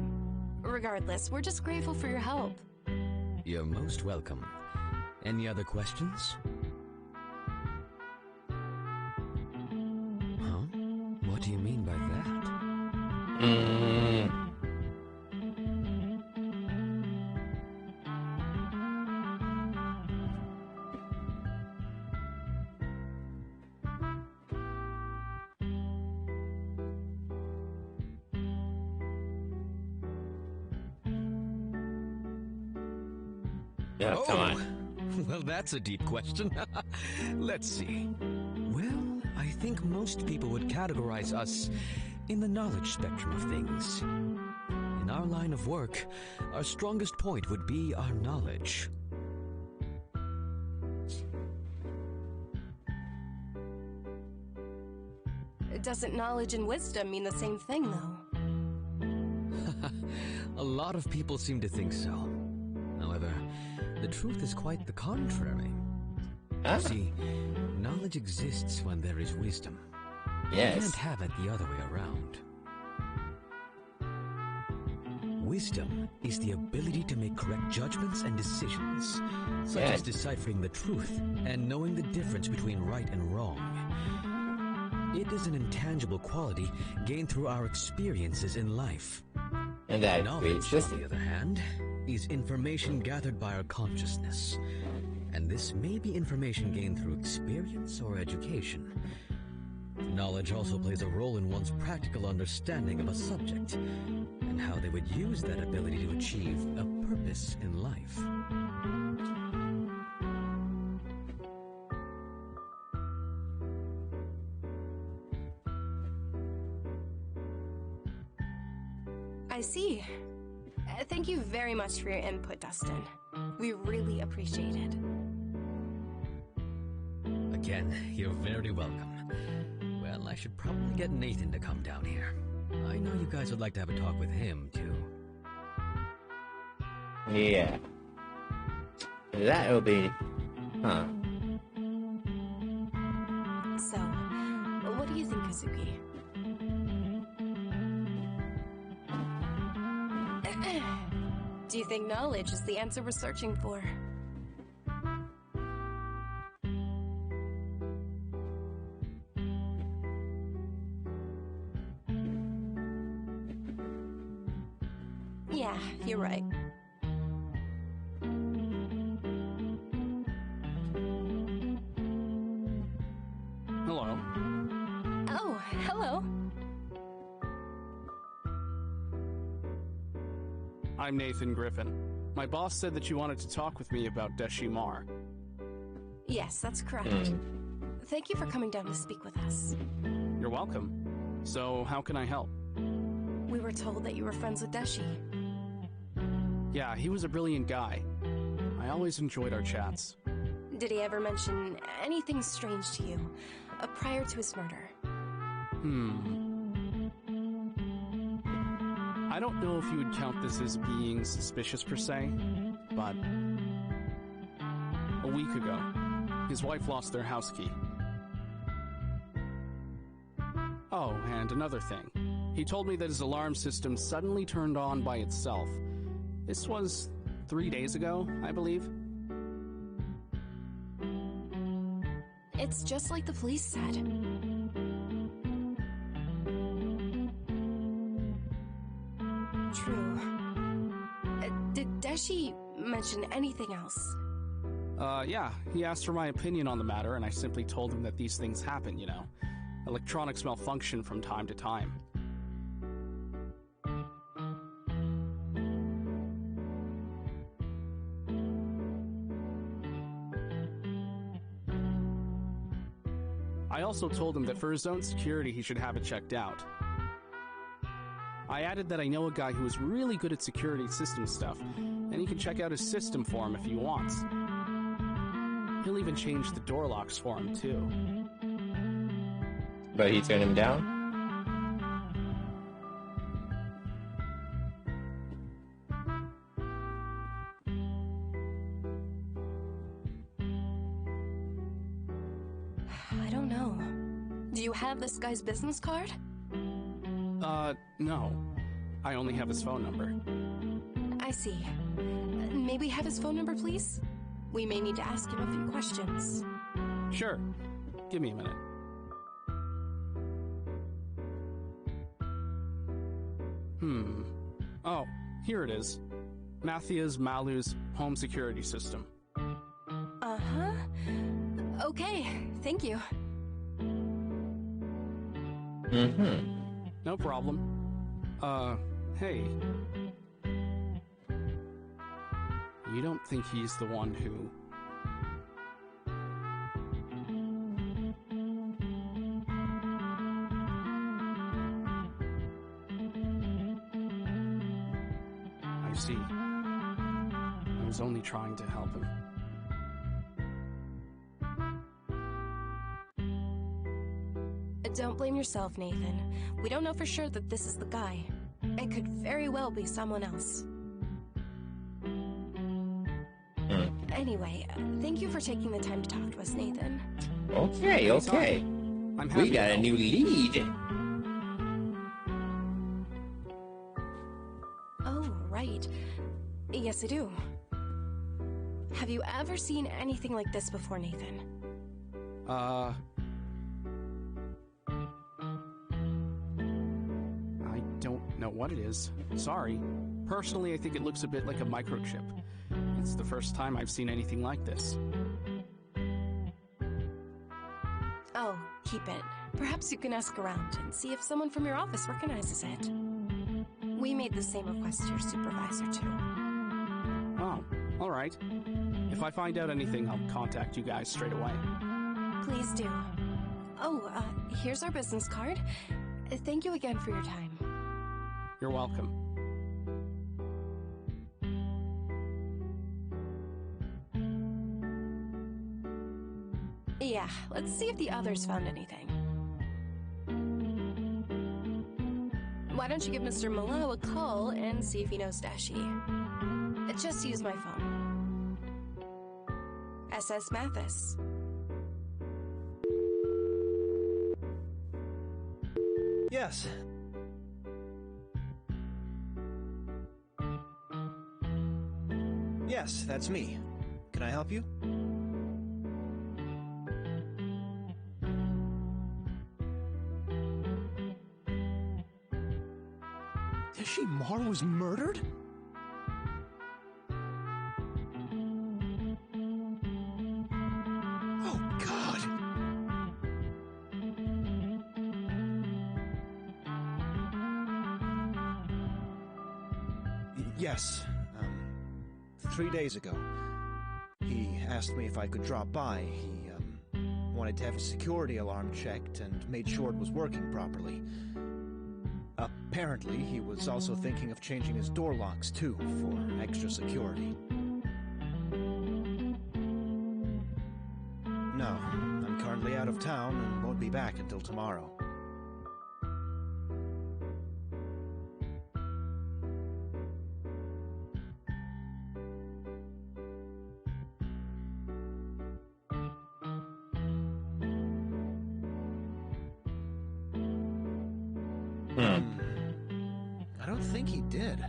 S5: Regardless, we're just grateful for your help.
S9: You're most welcome. Any other questions? Huh? What do you mean by that?
S1: Yeah, come on.
S9: Well, that's a deep question. Let's see. Well, I think most people would categorize us in the knowledge spectrum of things. In our line of work, our strongest point would be our knowledge.
S5: Doesn't knowledge and wisdom mean the same thing, though?
S9: A lot of people seem to think so. However, the truth is quite the contrary. You see, knowledge exists when there is wisdom.
S1: Yes.
S9: You can't have it the other way around. Wisdom is the ability to make correct judgments and decisions, such as deciphering the truth and knowing the difference between right and wrong. It is an intangible quality gained through our experiences in life.
S1: And that
S9: knowledge, on the other hand, is information gathered by our consciousness. And this may be information gained through experience or education. Knowledge also plays a role in one's practical understanding of a subject, and how they would use that ability to achieve a purpose in life.
S5: I see. Thank you very much for your input, Dustin. We really appreciate it.
S9: Again, you're very welcome. Well, I should probably get Nathan to come down here. I know you guys would like to have a talk with him, too.
S1: Yeah. That'll be... Huh.
S5: So, what do you think, Kazuki? Do you think knowledge is the answer we're searching for? Yeah, you're right.
S6: Hello.
S5: Oh, hello.
S6: I'm Nathan Griffin. My boss said that you wanted to talk with me about Deshimar.
S5: Yes, that's correct. Thank you for coming down to speak with us.
S6: You're welcome. So, how can I help?
S5: We were told that you were friends with Deshi.
S6: Yeah, he was a brilliant guy. I always enjoyed our chats.
S5: Did he ever mention anything strange to you, prior to his murder?
S6: I don't know if you would count this as being suspicious per se, but a week ago, his wife lost their house key. Oh, and another thing. He told me that his alarm system suddenly turned on by itself. This was 3 days ago, I believe.
S5: It's just like the police said. True. Did Deshi mention anything else?
S6: Yeah, he asked for my opinion on the matter, and I simply told him that these things happen, you know. Electronics malfunction from time to time. I also told him that for his own security he should have it checked out. I added that I know a guy who is really good at security system stuff, and he can check out his system for him if he wants. He'll even change the door locks for him, too.
S1: But he turned him down?
S5: I don't know. Do you have this guy's business card?
S6: No. I only have his phone number.
S5: I see. May we have his phone number, please? We may need to ask him a few questions.
S6: Sure. Give me a minute. Oh, here it is. Mathias Malu's home security system.
S5: Uh-huh. Okay, thank you.
S6: No problem. Hey. You don't think he's the one who... I see. I was only trying to help him.
S5: Don't blame yourself, Nathan. We don't know for sure that this is the guy. It could very well be someone else. Anyway, thank you for taking the time to talk to us, Nathan.
S1: Okay.
S6: I'm happy
S1: We got
S6: to
S1: a
S6: help.
S1: new lead.
S5: Oh, right. Yes, I do. Have you ever seen anything like this before, Nathan?
S6: I don't know what it is. Sorry. Personally, I think it looks a bit like a microchip. It's the first time I've seen anything like this.
S5: Oh, keep it. Perhaps you can ask around and see if someone from your office recognizes it. We made the same request to your supervisor, too.
S6: Oh, alright. If I find out anything, I'll contact you guys straight away.
S5: Please do. Oh, here's our business card. Thank you again for your time.
S6: You're welcome.
S5: Yeah, let's see if the others found anything. Why don't you give Mr. Mallow a call and see if he knows Dashi? Just use my phone. SS Mathis.
S7: Yes. Yes, that's me. Can I help you? Mar was murdered? Oh, God. Yes. 3 days ago. He asked me if I could drop by. He, wanted to have a security alarm checked and made sure it was working properly. Apparently, he was also thinking of changing his door locks, too, for extra security. No, I'm currently out of town and won't be back until tomorrow. I don't think he did.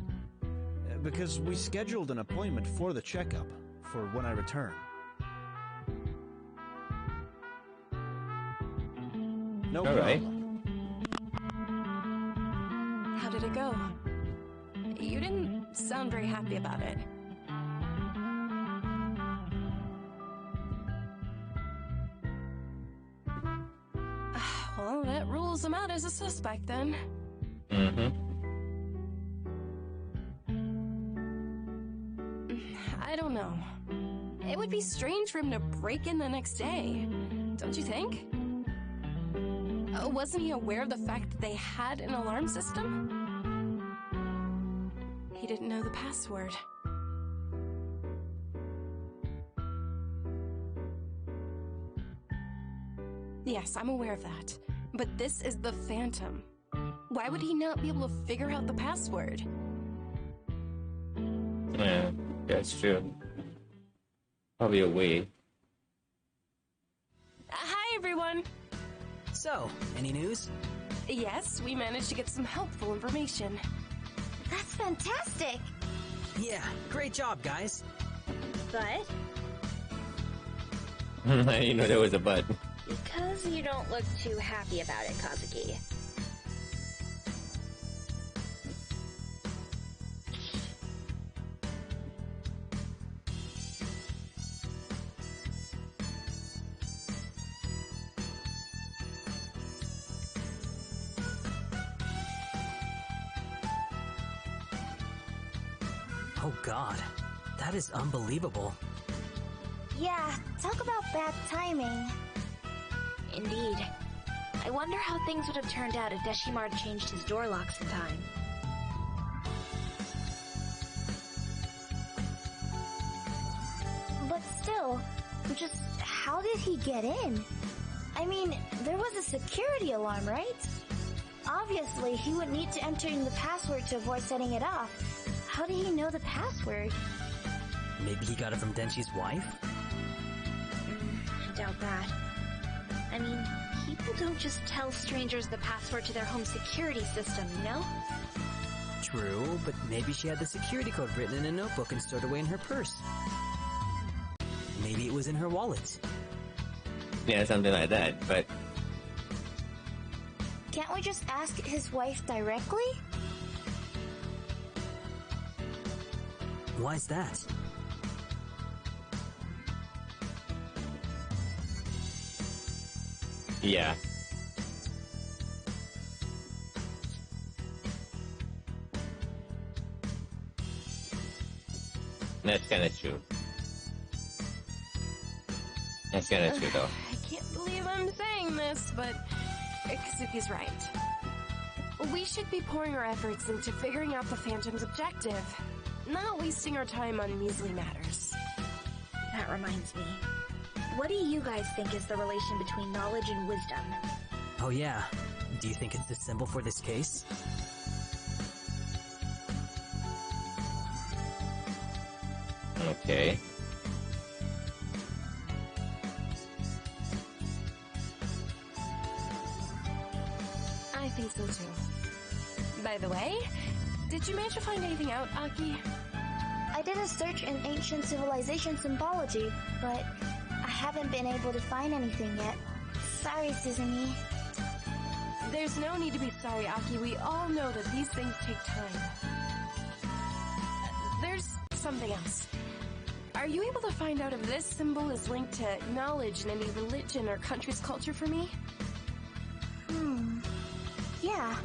S7: Because we scheduled an appointment for the checkup, for when I return. No problem.
S1: Right.
S5: How did it go? You didn't sound very happy about it. Well, that rules him out as a suspect then. I don't know. It would be strange for him to break in the next day, don't you think? Wasn't he aware of the fact that they had an alarm system? He didn't know the password. Yes, I'm aware of that. But this is the Phantom. Why would he not be able to figure out the password?
S1: Yeah, that's true. Probably a way.
S5: Hi, everyone!
S4: So, any news?
S5: Yes, we managed to get some helpful information.
S2: That's fantastic!
S4: Yeah, great job, guys.
S3: But
S1: I didn't know there was a but.
S3: because you don't look too happy about it, Kazuki.
S4: Oh god, that is unbelievable.
S2: Yeah, talk about bad timing.
S3: Indeed. I wonder how things would have turned out if Deshimar changed his door locks in time.
S2: But still, just how did he get in? I mean, there was a security alarm, right? Obviously, he would need to enter in the password to avoid setting it off. How did he know the password?
S4: Maybe he got it from Denshi's wife?
S3: I doubt that. I mean, people don't just tell strangers the password to their home security system, you know?
S4: True, but maybe she had the security code written in a notebook and stored away in her purse. Maybe it was in her wallet.
S1: Yeah, something like that, but...
S2: Can't we just ask his wife directly?
S4: Why's that?
S1: Yeah. That's kinda true. That's kinda true, though.
S5: I can't believe I'm saying this, but Kazuki's right. We should be pouring our efforts into figuring out the Phantom's objective, not wasting our time on measly matters.
S3: That reminds me. What do you guys think is the relation between knowledge and wisdom?
S4: Oh yeah, do you think it's the symbol for this case?
S1: Okay.
S5: I think so too. By the way, did you manage to find anything out, Aki?
S2: I did a search in ancient civilization symbology, but I haven't been able to find anything yet. Sorry, Suzumi.
S5: There's no need to be sorry, Aki. We all know that these things take time. There's something else. Are you able to find out if this symbol is linked to knowledge in any religion or country's culture for me?
S2: Yeah,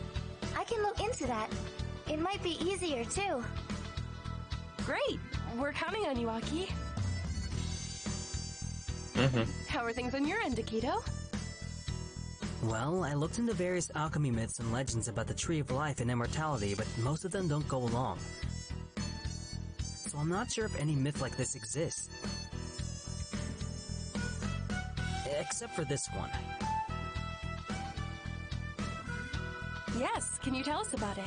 S2: I can look into that. It might be easier too.
S5: Great! We're counting on you, Aki. How are things on your end, Akito?
S4: Well, I looked into various alchemy myths and legends about the Tree of Life and immortality, but most of them don't go along. So I'm not sure if any myth like this exists. Except for this one.
S5: Yes, can you tell us about it?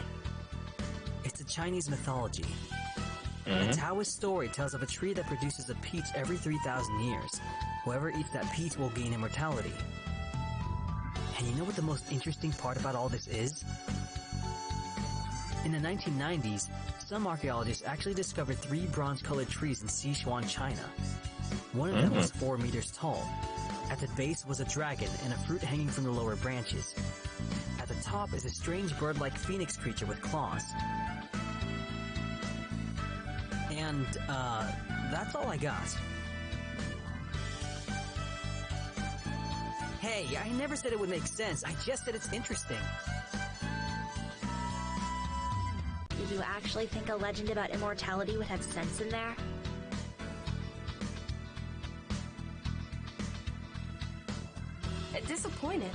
S4: It's a Chinese mythology. A Taoist story tells of a tree that produces a peach every 3,000 years. Whoever eats that peach will gain immortality. And you know what the most interesting part about all this is? In the 1990s, some archaeologists actually discovered 3 bronze-colored trees in Sichuan, China. One of them was 4 meters tall. At the base was a dragon and a fruit hanging from the lower branches. At the top is a strange bird-like phoenix creature with claws. And, that's all I got. Hey, I never said it would make sense. I just said it's interesting.
S3: Do you actually think a legend about immortality would have sense in there?
S5: Disappointed.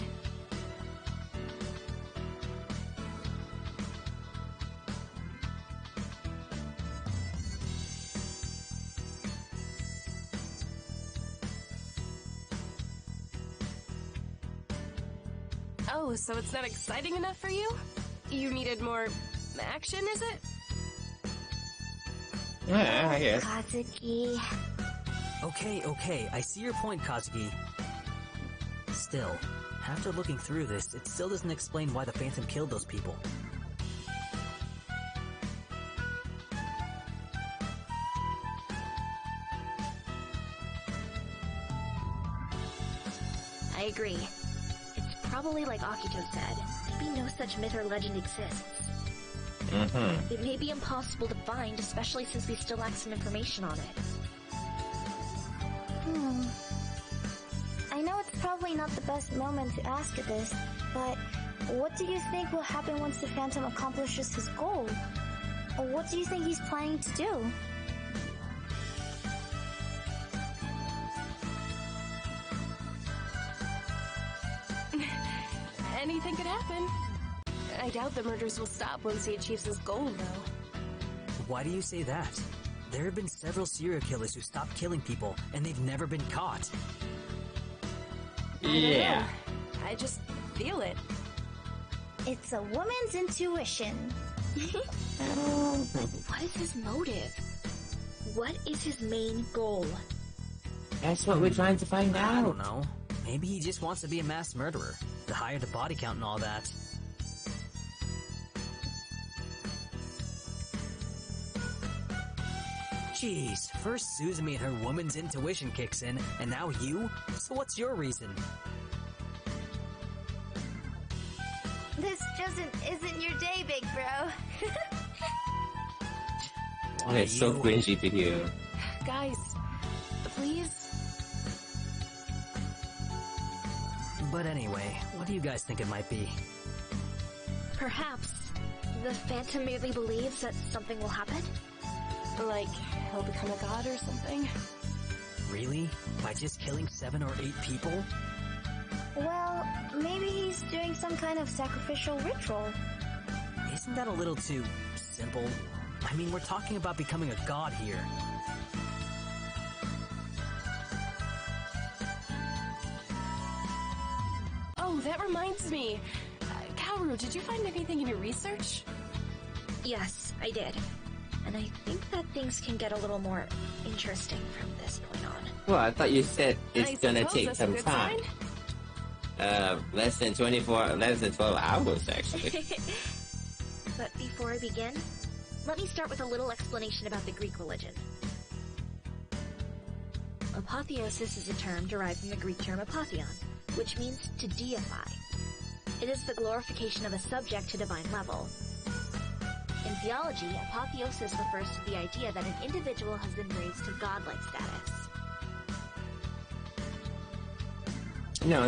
S5: Oh, so it's not exciting enough for you? You needed more action, is it?
S1: Yeah, I guess.
S2: Kazuki.
S4: Okay, I see your point, Kazuki. Still, after looking through this, it still doesn't explain why the Phantom killed those people.
S3: I agree. It's probably like Akito said. Maybe no such myth or legend exists. It may be impossible to find, especially since we still lack some information on it.
S2: I know it's probably not the best moment to ask this, but what do you think will happen once the Phantom accomplishes his goal? Or what do you think he's planning to do?
S5: Anything could happen. I doubt the murders will stop once he achieves his goal, though.
S4: Why do you say that? There have been several serial killers who stopped killing people, and they've never been caught.
S1: Yeah.
S5: I just feel it.
S2: It's a woman's intuition.
S3: What is his motive? What is his main goal?
S1: That's what we're trying to find out.
S4: I don't know. Maybe he just wants to be a mass murderer. The higher the body count and all that. Jeez, first Suzumi and her woman's intuition kicks in, and now you? So what's your reason?
S2: This just isn't your day, big bro.
S1: Oh, it's so cringy to hear.
S5: Guys, please.
S4: But anyway, what do you guys think it might be?
S3: Perhaps the Phantom merely believes that something will happen?
S5: Like, he'll become a god or something?
S4: Really? By just killing 7 or 8 people?
S2: Well, maybe he's doing some kind of sacrificial ritual.
S4: Isn't that a little too simple? I mean, we're talking about becoming a god here.
S5: me. Kaoru, did you find anything in your research?
S3: Yes, I did. And I think that things can get a little more interesting from this point on.
S1: Well, I thought you said it's
S5: I
S1: gonna
S5: suppose
S1: take
S5: that's a
S1: some
S5: good
S1: time. Less than 12 hours, actually.
S3: But before I begin, let me start with a little explanation about the Greek religion. Apotheosis is a term derived from the Greek term apotheon, which means to deify. It is the glorification of a subject to divine level. In theology, apotheosis refers to the idea that an individual has been raised to godlike status.
S1: No.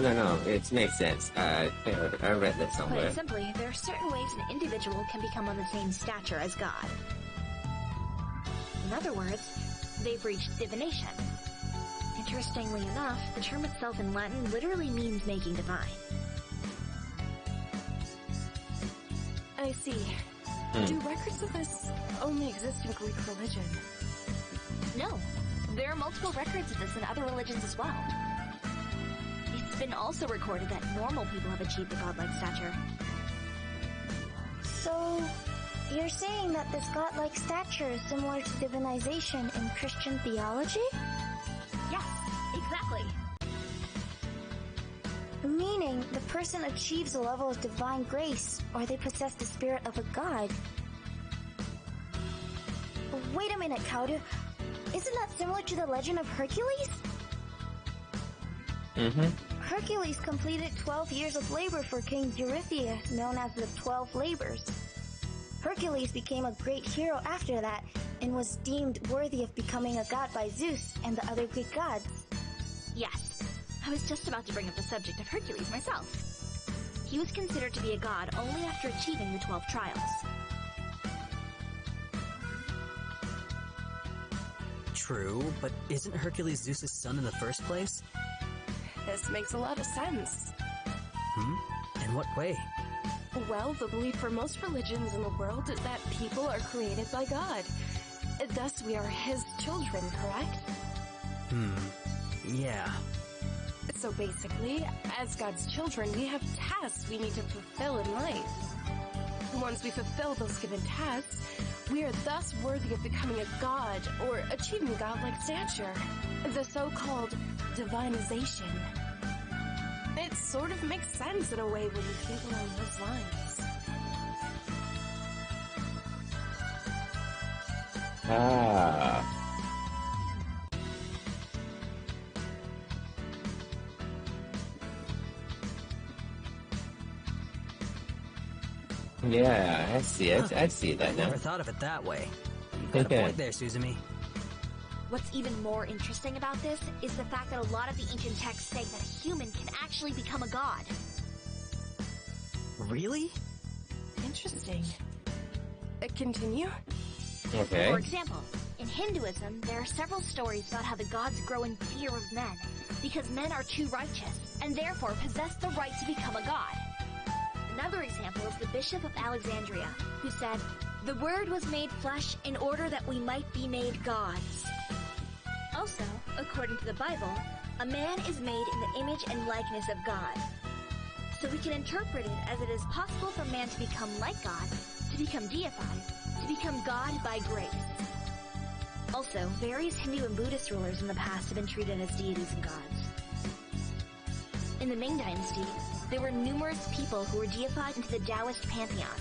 S1: It makes sense. I read that somewhere.
S3: Put simply, there are certain ways an individual can become of the same stature as God. In other words, they've reached divination. Interestingly enough, the term itself in Latin literally means making divine.
S5: I see. Do records of this only exist in Greek religion?
S3: No, there are multiple records of this in other religions as well. It's been also recorded that normal people have achieved a godlike stature.
S2: So, you're saying that this godlike stature is similar to divinization in Christian theology?
S3: Yes, exactly.
S2: Meaning, the person achieves a level of divine grace, or they possess the spirit of a god. Wait a minute, Kaoru. Isn't that similar to the legend of Hercules? Hercules completed 12 years of labor for King Eurystheus, known as the 12 Labors. Hercules became a great hero after that, and was deemed worthy of becoming a god by Zeus and the other Greek gods.
S3: Yes, I was just about to bring up the subject of Hercules myself. He was considered to be a god only after achieving the 12 trials.
S4: True, but isn't Hercules Zeus' son in the first place?
S5: This makes a lot of sense.
S4: In what way?
S5: Well, the belief for most religions in the world is that people are created by God. Thus, we are His children, correct?
S4: Yeah.
S5: So basically, as God's children, we have tasks we need to fulfill in life. Once we fulfill those given tasks, we are thus worthy of becoming a god or achieving godlike stature. The so-called divinization. It sort of makes sense in a way when you think along those lines.
S1: Yeah, I see it. I see that now.
S4: Never thought of it that way. You got a point there, Suzumi.
S3: What's even more interesting about this is the fact that a lot of the ancient texts say that a human can actually become a god.
S4: Really?
S5: Interesting. Continue?
S1: Okay.
S3: For example, in Hinduism, there are several stories about how the gods grow in fear of men, because men are too righteous, and therefore possess the right to become a god. Another example is the Bishop of Alexandria, who said, "The Word was made flesh in order that we might be made gods." Also, according to the Bible, a man is made in the image and likeness of God. So we can interpret it as it is possible for man to become like God, to become deified, to become God by grace. Also, various Hindu and Buddhist rulers in the past have been treated as deities and gods. In the Ming Dynasty, there were numerous people who were deified into the Taoist pantheon,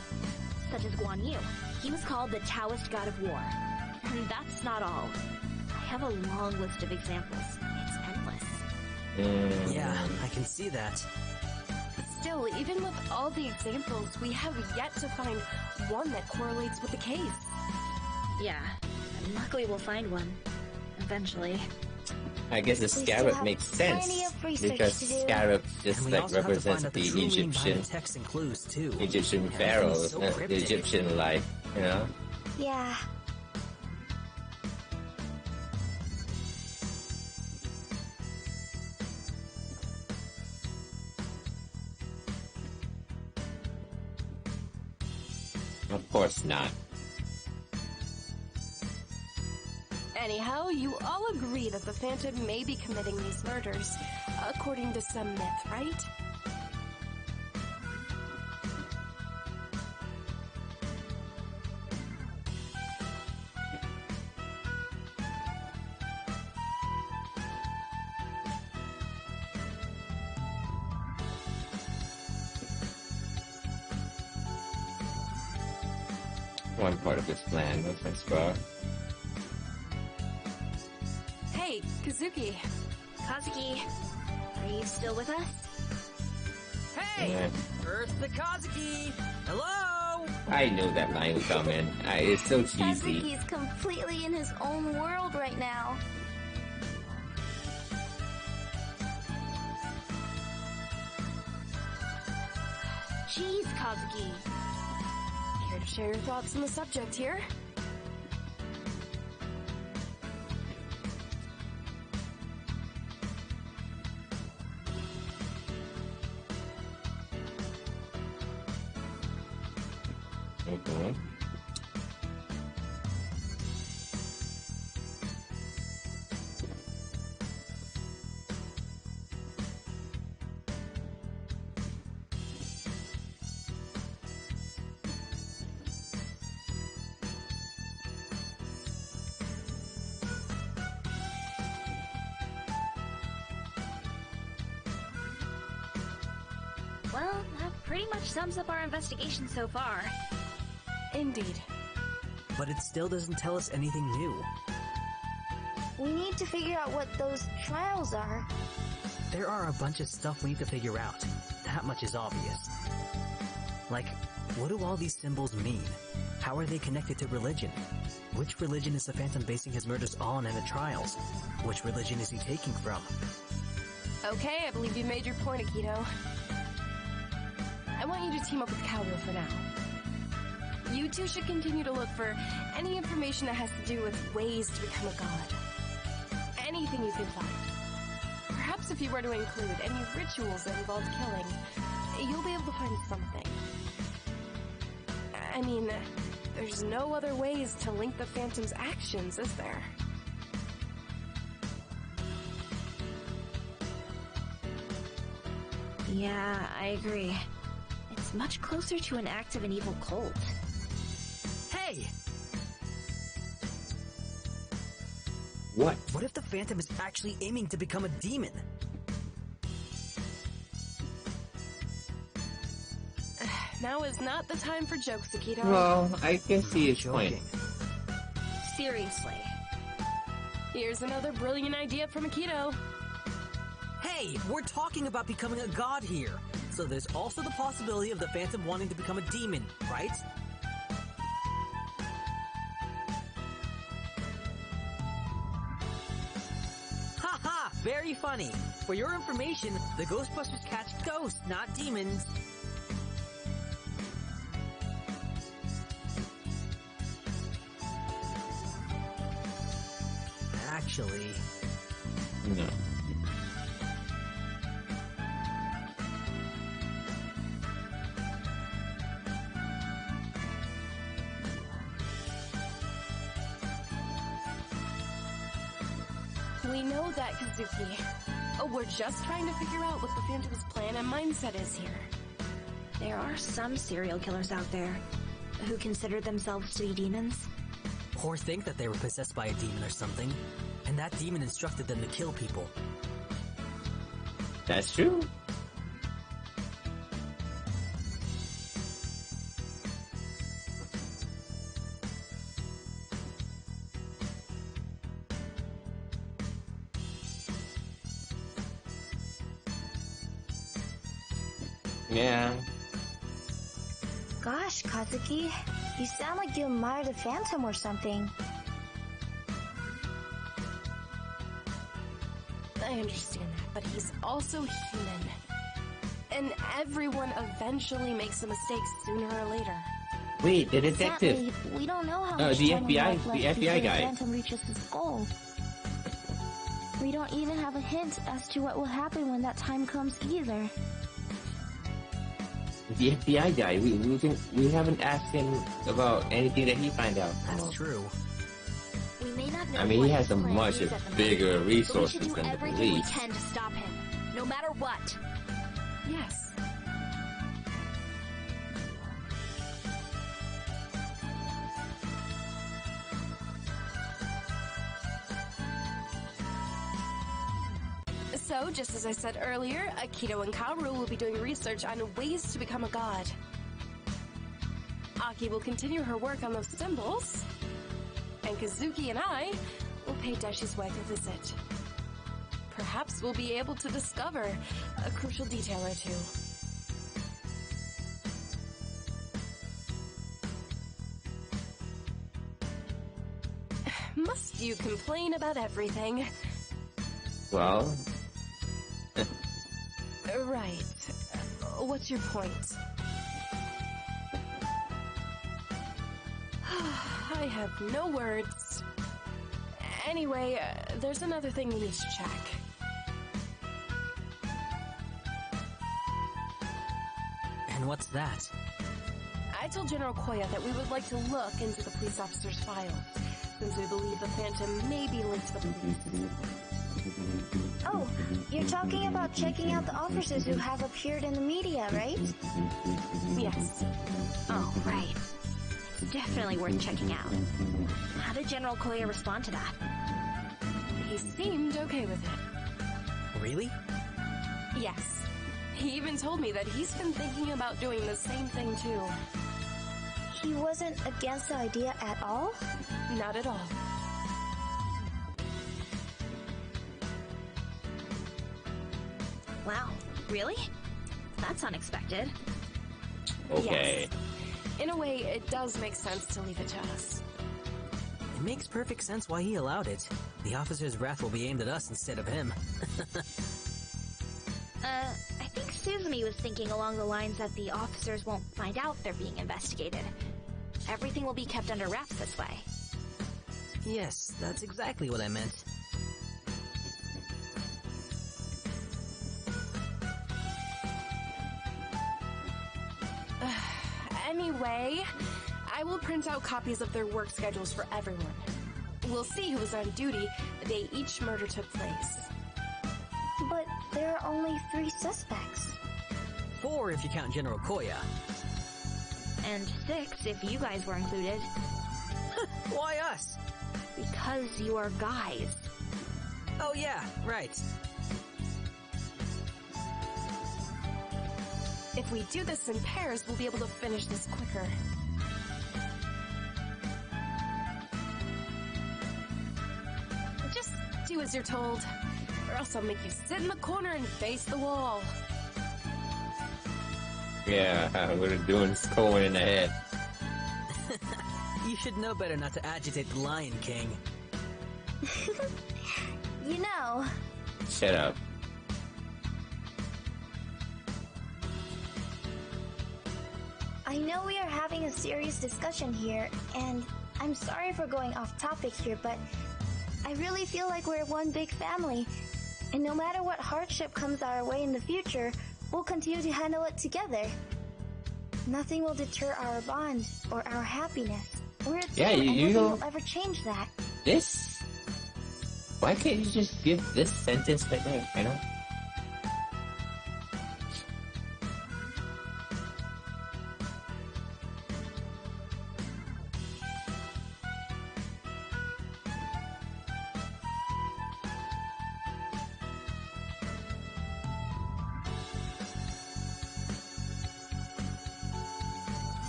S3: such as Guan Yu. He was called the Taoist god of war. And that's not all. I have a long list of examples. It's endless.
S4: Yeah, I can see that.
S5: Still, even with all the examples, we have yet to find one that correlates with the case.
S3: Yeah, and luckily we'll find one. Eventually.
S1: I guess the scarab makes sense because scarab just like represents the Egyptian
S4: texts and clues too.
S1: Egyptian pharaohs,
S4: so
S1: the Egyptian life, you know.
S2: Yeah.
S1: Of course not.
S5: Anyhow, you all agree that the Phantom may be committing these murders, according to some myth, right?
S1: one part of his plan. What's my scar?
S5: Hey, Kazuki.
S3: Kazuki, are you still with us?
S4: Hey!
S1: Yeah.
S4: Earth the Kazuki! Hello!
S1: I knew that line would come in. It's so cheesy.
S2: Kazuki's completely in his own world right now.
S3: Jeez, Kazuki.
S5: Care to share your thoughts on the subject here?
S1: Okay.
S3: Well, that pretty much sums up our investigation so far.
S5: Indeed.
S4: But it still doesn't tell us anything new.
S2: We need to figure out what those trials are.
S4: There are a bunch of stuff we need to figure out. That much is obvious. Like, what do all these symbols mean? How are they connected to religion? Which religion is the Phantom basing his murders on and the trials? Which religion is he taking from?
S5: Okay, I believe you made your point, Akito. I want you to team up with Kaoru for now. You two should continue to look for any information that has to do with ways to become a god. Anything you can find. Perhaps if you were to include any rituals that involve killing, you'll be able to find something. I mean, there's no other ways to link the Phantom's actions, is there?
S3: Yeah, I agree. It's much closer to an active and evil cult.
S4: Hey!
S1: What?
S4: What if the Phantom is actually aiming to become a demon?
S5: Now is not the time for jokes, Akito.
S1: Well, I can see his point.
S3: Seriously.
S5: Here's another brilliant idea from Akito.
S4: Hey, we're talking about becoming a god here. So there's also the possibility of the Phantom wanting to become a demon, right? Haha, very funny. For your information, the Ghostbusters catch ghosts, not demons. Actually...
S1: No.
S5: We know that, Kazuki. Oh, we're just trying to figure out what the Phantom's plan and mindset is here.
S3: There are some serial killers out there who consider themselves to be demons.
S4: Or think that they were possessed by a demon or something, and that demon instructed them to kill people.
S1: That's true. Yeah.
S2: Gosh, Kazuki, you sound like you admire the Phantom or something.
S5: I understand that, but he's also human. And everyone eventually makes a mistake sooner or later.
S1: Wait, the detective.
S2: Exactly. We don't know how
S1: Oh,
S2: much
S1: the
S2: time we
S1: FBI
S2: have left
S1: the FBI
S2: before
S1: guy.
S2: the Phantom reaches his goal. We don't even have a hint as to what will happen when that time comes either.
S1: The FBI guy. We haven't asked him about anything that he find out.
S4: That's true.
S3: We may not know
S1: I mean,
S3: what
S1: he has
S3: his
S1: a
S3: plan
S1: much
S3: is at the
S1: bigger
S3: moment, but we
S1: resources
S3: should do
S1: than the
S3: everything we
S1: police.
S3: can to stop him, no matter what.
S5: Yes. So, just as I said earlier, Akito and Kaoru will be doing research on ways to become a god. Aki will continue her work on those symbols, and Kazuki and I will pay Deshi's wife a visit. Perhaps we'll be able to discover a crucial detail or two. Must you complain about everything?
S1: Well...
S5: Right. What's your point? I have no words. Anyway, there's another thing we need to check.
S4: And what's that?
S5: I told General Koya that we would like to look into the police officer's files, since we believe the Phantom may be linked to the police.
S2: Oh, you're talking about checking out the officers who have appeared in the media, right?
S5: Yes.
S3: Oh, right. It's definitely worth checking out. How did General Koya respond to that?
S5: He seemed okay with it.
S4: Really?
S5: Yes. He even told me that he's been thinking about doing the same thing too.
S2: He wasn't against the idea at all?
S5: Not at all.
S3: Wow, really? That's unexpected.
S1: Okay.
S5: Yes. In a way, it does make sense to leave it to us.
S4: It makes perfect sense why he allowed it. The officer's wrath will be aimed at us instead of him.
S3: I think Suzumi was thinking along the lines that the officers won't find out they're being investigated. Everything will be kept under wraps this way.
S4: Yes, that's exactly what I meant.
S5: Anyway, I will print out copies of their work schedules for everyone. We'll see who was on duty the day each murder took place.
S2: But there are only 3 suspects.
S4: 4 if you count General Koya.
S3: And 6 if you guys were included.
S4: Why us?
S3: Because you are guys.
S4: Oh yeah, right.
S5: If we do this in pairs, we'll be able to finish this quicker. Just do as you're told, or else I'll make you sit in the corner and face the wall.
S1: Yeah, we're doing Cohen in the head.
S4: You should know better not to agitate the Lion King.
S2: You know...
S1: Shut up.
S2: I know we are having a serious discussion here, and I'm sorry for going off topic here, but I really feel like we're one big family, and no matter what hardship comes our way in the future, we'll continue to handle it together. Nothing will deter our bond or our happiness. We're a team,
S1: Yeah,
S2: and
S1: you
S2: nothing
S1: don't...
S2: will ever change that.
S1: This... Why can't you just give this sentence right there, you know?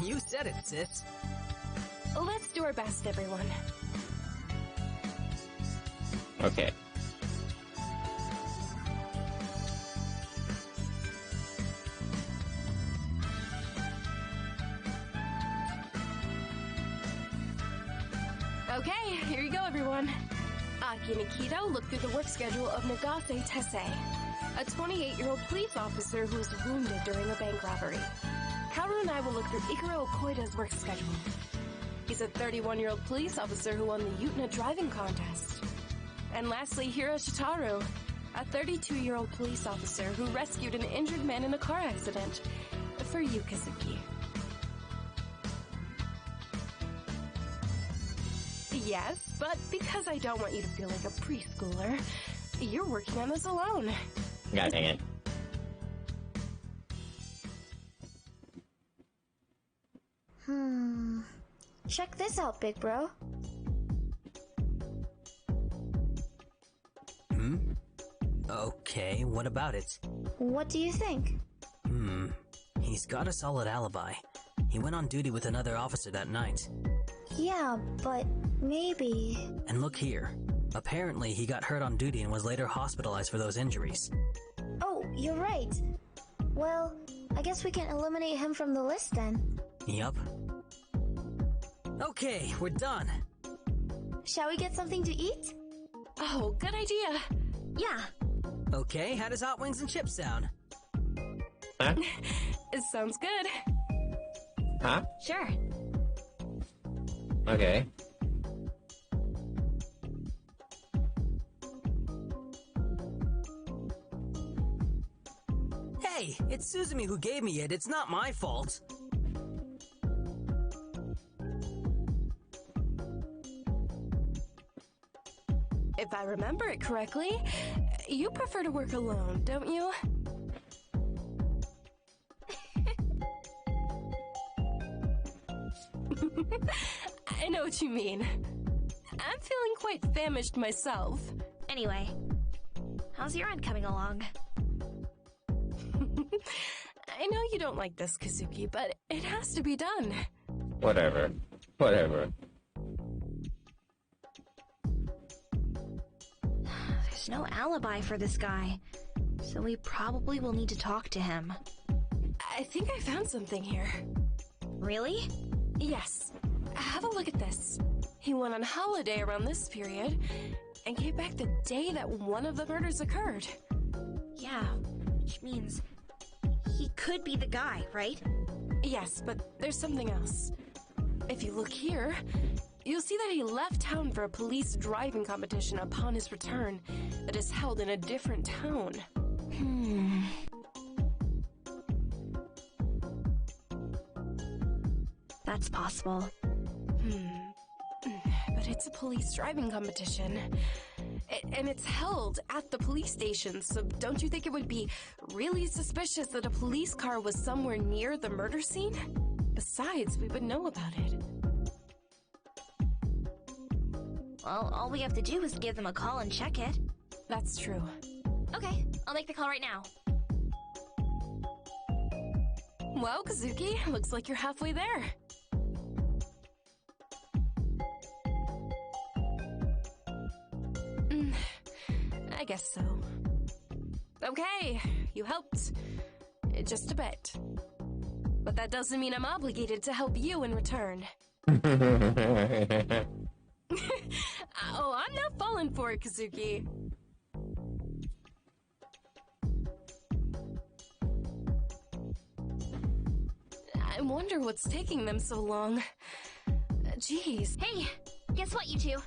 S4: You said it, sis.
S5: Let's do our best, everyone.
S1: Okay.
S5: Okay, here you go, everyone. Aki and Akito look through the work schedule of Nagase Tesei, a 28-year-old police officer who was wounded during a bank robbery. Kaoru and I will look through Ikaro Koida's work schedule. He's a 31-year-old police officer who won the Utna driving contest. And lastly, Hiroshitaro, a 32-year-old police officer who rescued an injured man in a car accident. For you, Kazuki. Yes, but because I don't want you to feel like a preschooler, you're working on this alone.
S1: God dang it.
S2: Check this out, big bro.
S4: Okay, what about it?
S2: What do you think?
S4: He's got a solid alibi. He went on duty with another officer that night.
S2: Yeah, but maybe...
S4: And look here. Apparently, he got hurt on duty and was later hospitalized for those injuries.
S2: Oh, you're right. Well, I guess we can eliminate him from the list then.
S4: Yup. Okay, we're done.
S2: Shall we get something to eat?
S5: Oh, good idea.
S3: Yeah.
S4: Okay, how does hot wings and chips sound?
S1: Huh?
S5: It sounds good.
S1: Huh?
S3: Sure.
S1: Okay.
S4: Hey, it's Suzumi who gave me it. It's not my fault.
S5: If I remember it correctly, you prefer to work alone, don't you? I know what you mean. I'm feeling quite famished myself.
S3: Anyway, how's your end coming along?
S5: I know you don't like this, Kazuki, but it has to be done.
S1: Whatever. Whatever.
S3: There's no alibi for this guy, so we probably will need to talk to him.
S5: I think I found something here.
S3: Really?
S5: Yes. Have a look at this. He went on holiday around this period and came back the day that one of the murders occurred.
S3: Yeah, which means he could be the guy, right?
S5: Yes, but there's something else. If you look here, you'll see that he left town for a police driving competition upon his return that is held in a different town.
S3: That's possible.
S5: But it's a police driving competition. And it's held at the police station, so don't you think it would be really suspicious that a police car was somewhere near the murder scene? Besides, we would know about it.
S3: Well, all we have to do is give them a call and check it.
S5: That's true.
S3: Okay, I'll make the call right now.
S5: Well, Kazuki, looks like you're halfway there. I guess so. Okay, you helped. Just a bit. But that doesn't mean I'm obligated to help you in return. Oh, I'm not falling for it, Kazuki. I wonder what's taking them so long. Jeez.
S3: Hey, guess what, you two?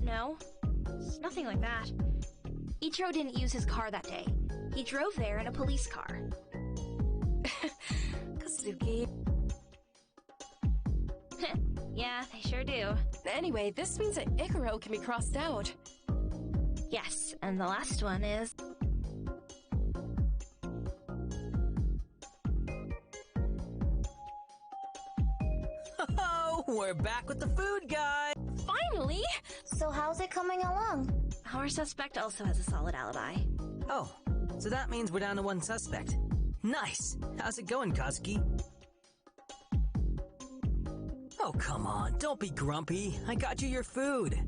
S3: No. It's nothing like that. Ichiro didn't use his car that day. He drove there in a police car.
S5: Kazuki.
S3: Yeah, they sure do.
S5: Anyway, this means that Ikaro can be crossed out.
S3: Yes, and the last one is...
S4: Oh, we're back with the food guy!
S5: Finally!
S2: So how's it coming along?
S3: Our suspect also has a solid alibi.
S4: Oh, so that means we're down to one suspect. Nice! How's it going, Kazuki? Oh, come on, don't be grumpy. I got you your food.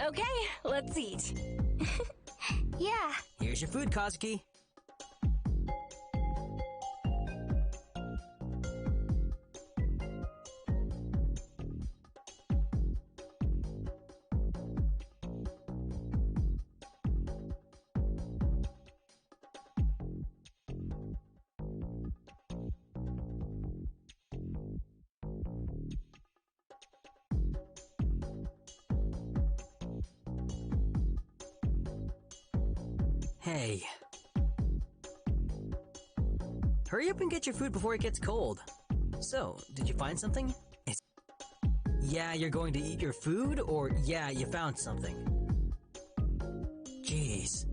S5: Okay, let's eat.
S2: Yeah.
S4: Here's your food, Kazuki. Hey. Hurry up and get your food before it gets cold. So, did you find something? Yeah, you're going to eat your food, or yeah, you found something? Jeez.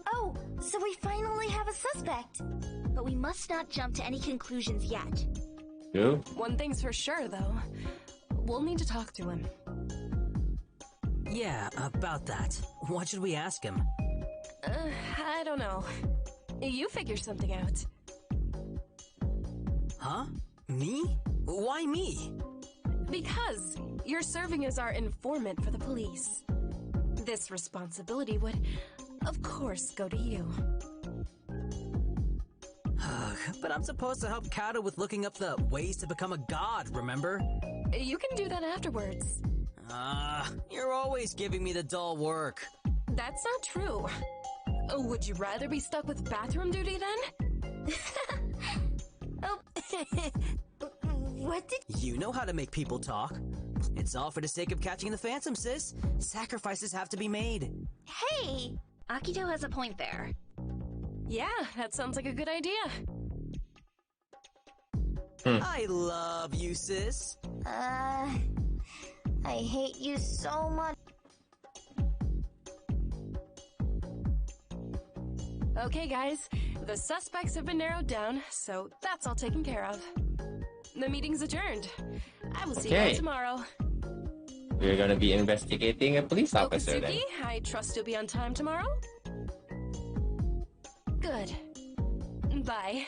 S2: Oh, So we finally have a suspect.
S3: But we must not jump to any conclusions yet.
S1: True.
S5: One thing's for sure, though. We'll need to talk to him.
S4: Yeah, about that. What should we ask him?
S5: I don't know. You figure something out.
S4: Huh? Me? Why me?
S5: Because you're serving as our informant for the police. This responsibility would, of course, go to you.
S4: But I'm supposed to help Kato with looking up the ways to become a god, remember?
S5: You can do that afterwards.
S4: You're always giving me the dull work.
S5: That's not true. Would you rather be stuck with bathroom duty then?
S2: Oh, what did...
S4: You know how to make people talk. It's all for the sake of catching the Phantom, sis. Sacrifices have to be made.
S2: Hey!
S3: Akito has a point there.
S5: Yeah, that sounds like a good idea.
S4: I love you, sis.
S2: I hate you so much.
S5: Okay, guys. The suspects have been narrowed down, so that's all taken care of. The meeting's adjourned. I will see you
S1: Okay.
S5: all tomorrow.
S1: We're gonna be investigating a police officer then.
S5: Okatsuki, I trust you'll be on time tomorrow? Good. Bye.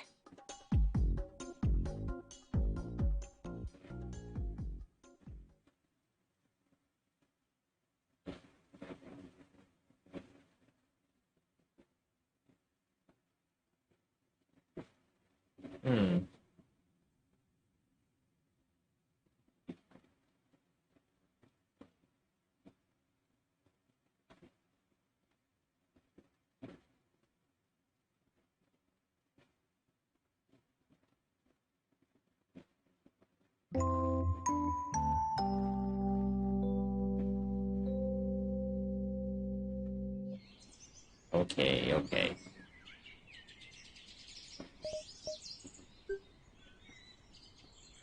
S1: Okay, okay.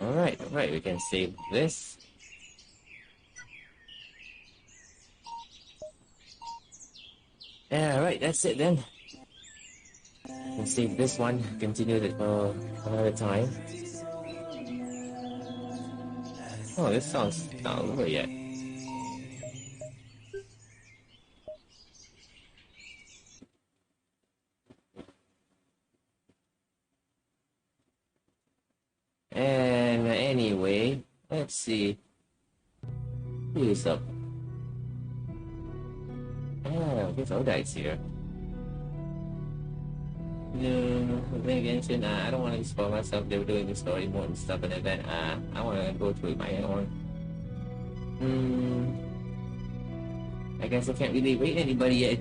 S1: Alright, we can save this. Yeah, right, that's it then. We'll save this one, continue it for another time. Oh, this song's not over yet. And anyway, let's see. Who's up? Oh, I guess Odai's here. No, maybe mention, I don't want to spoil myself. They were doing the story mode and stuff, and then I want to go through it my own. I guess I can't really wait anybody yet.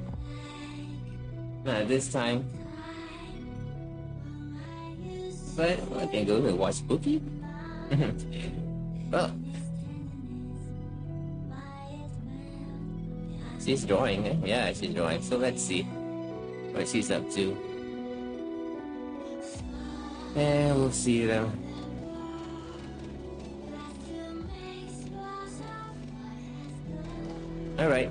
S1: Not this time. But I can go and watch Spooky. Well, she's drawing, eh? Yeah, she's drawing. So let's see what she's up to. And we'll see them. Alright.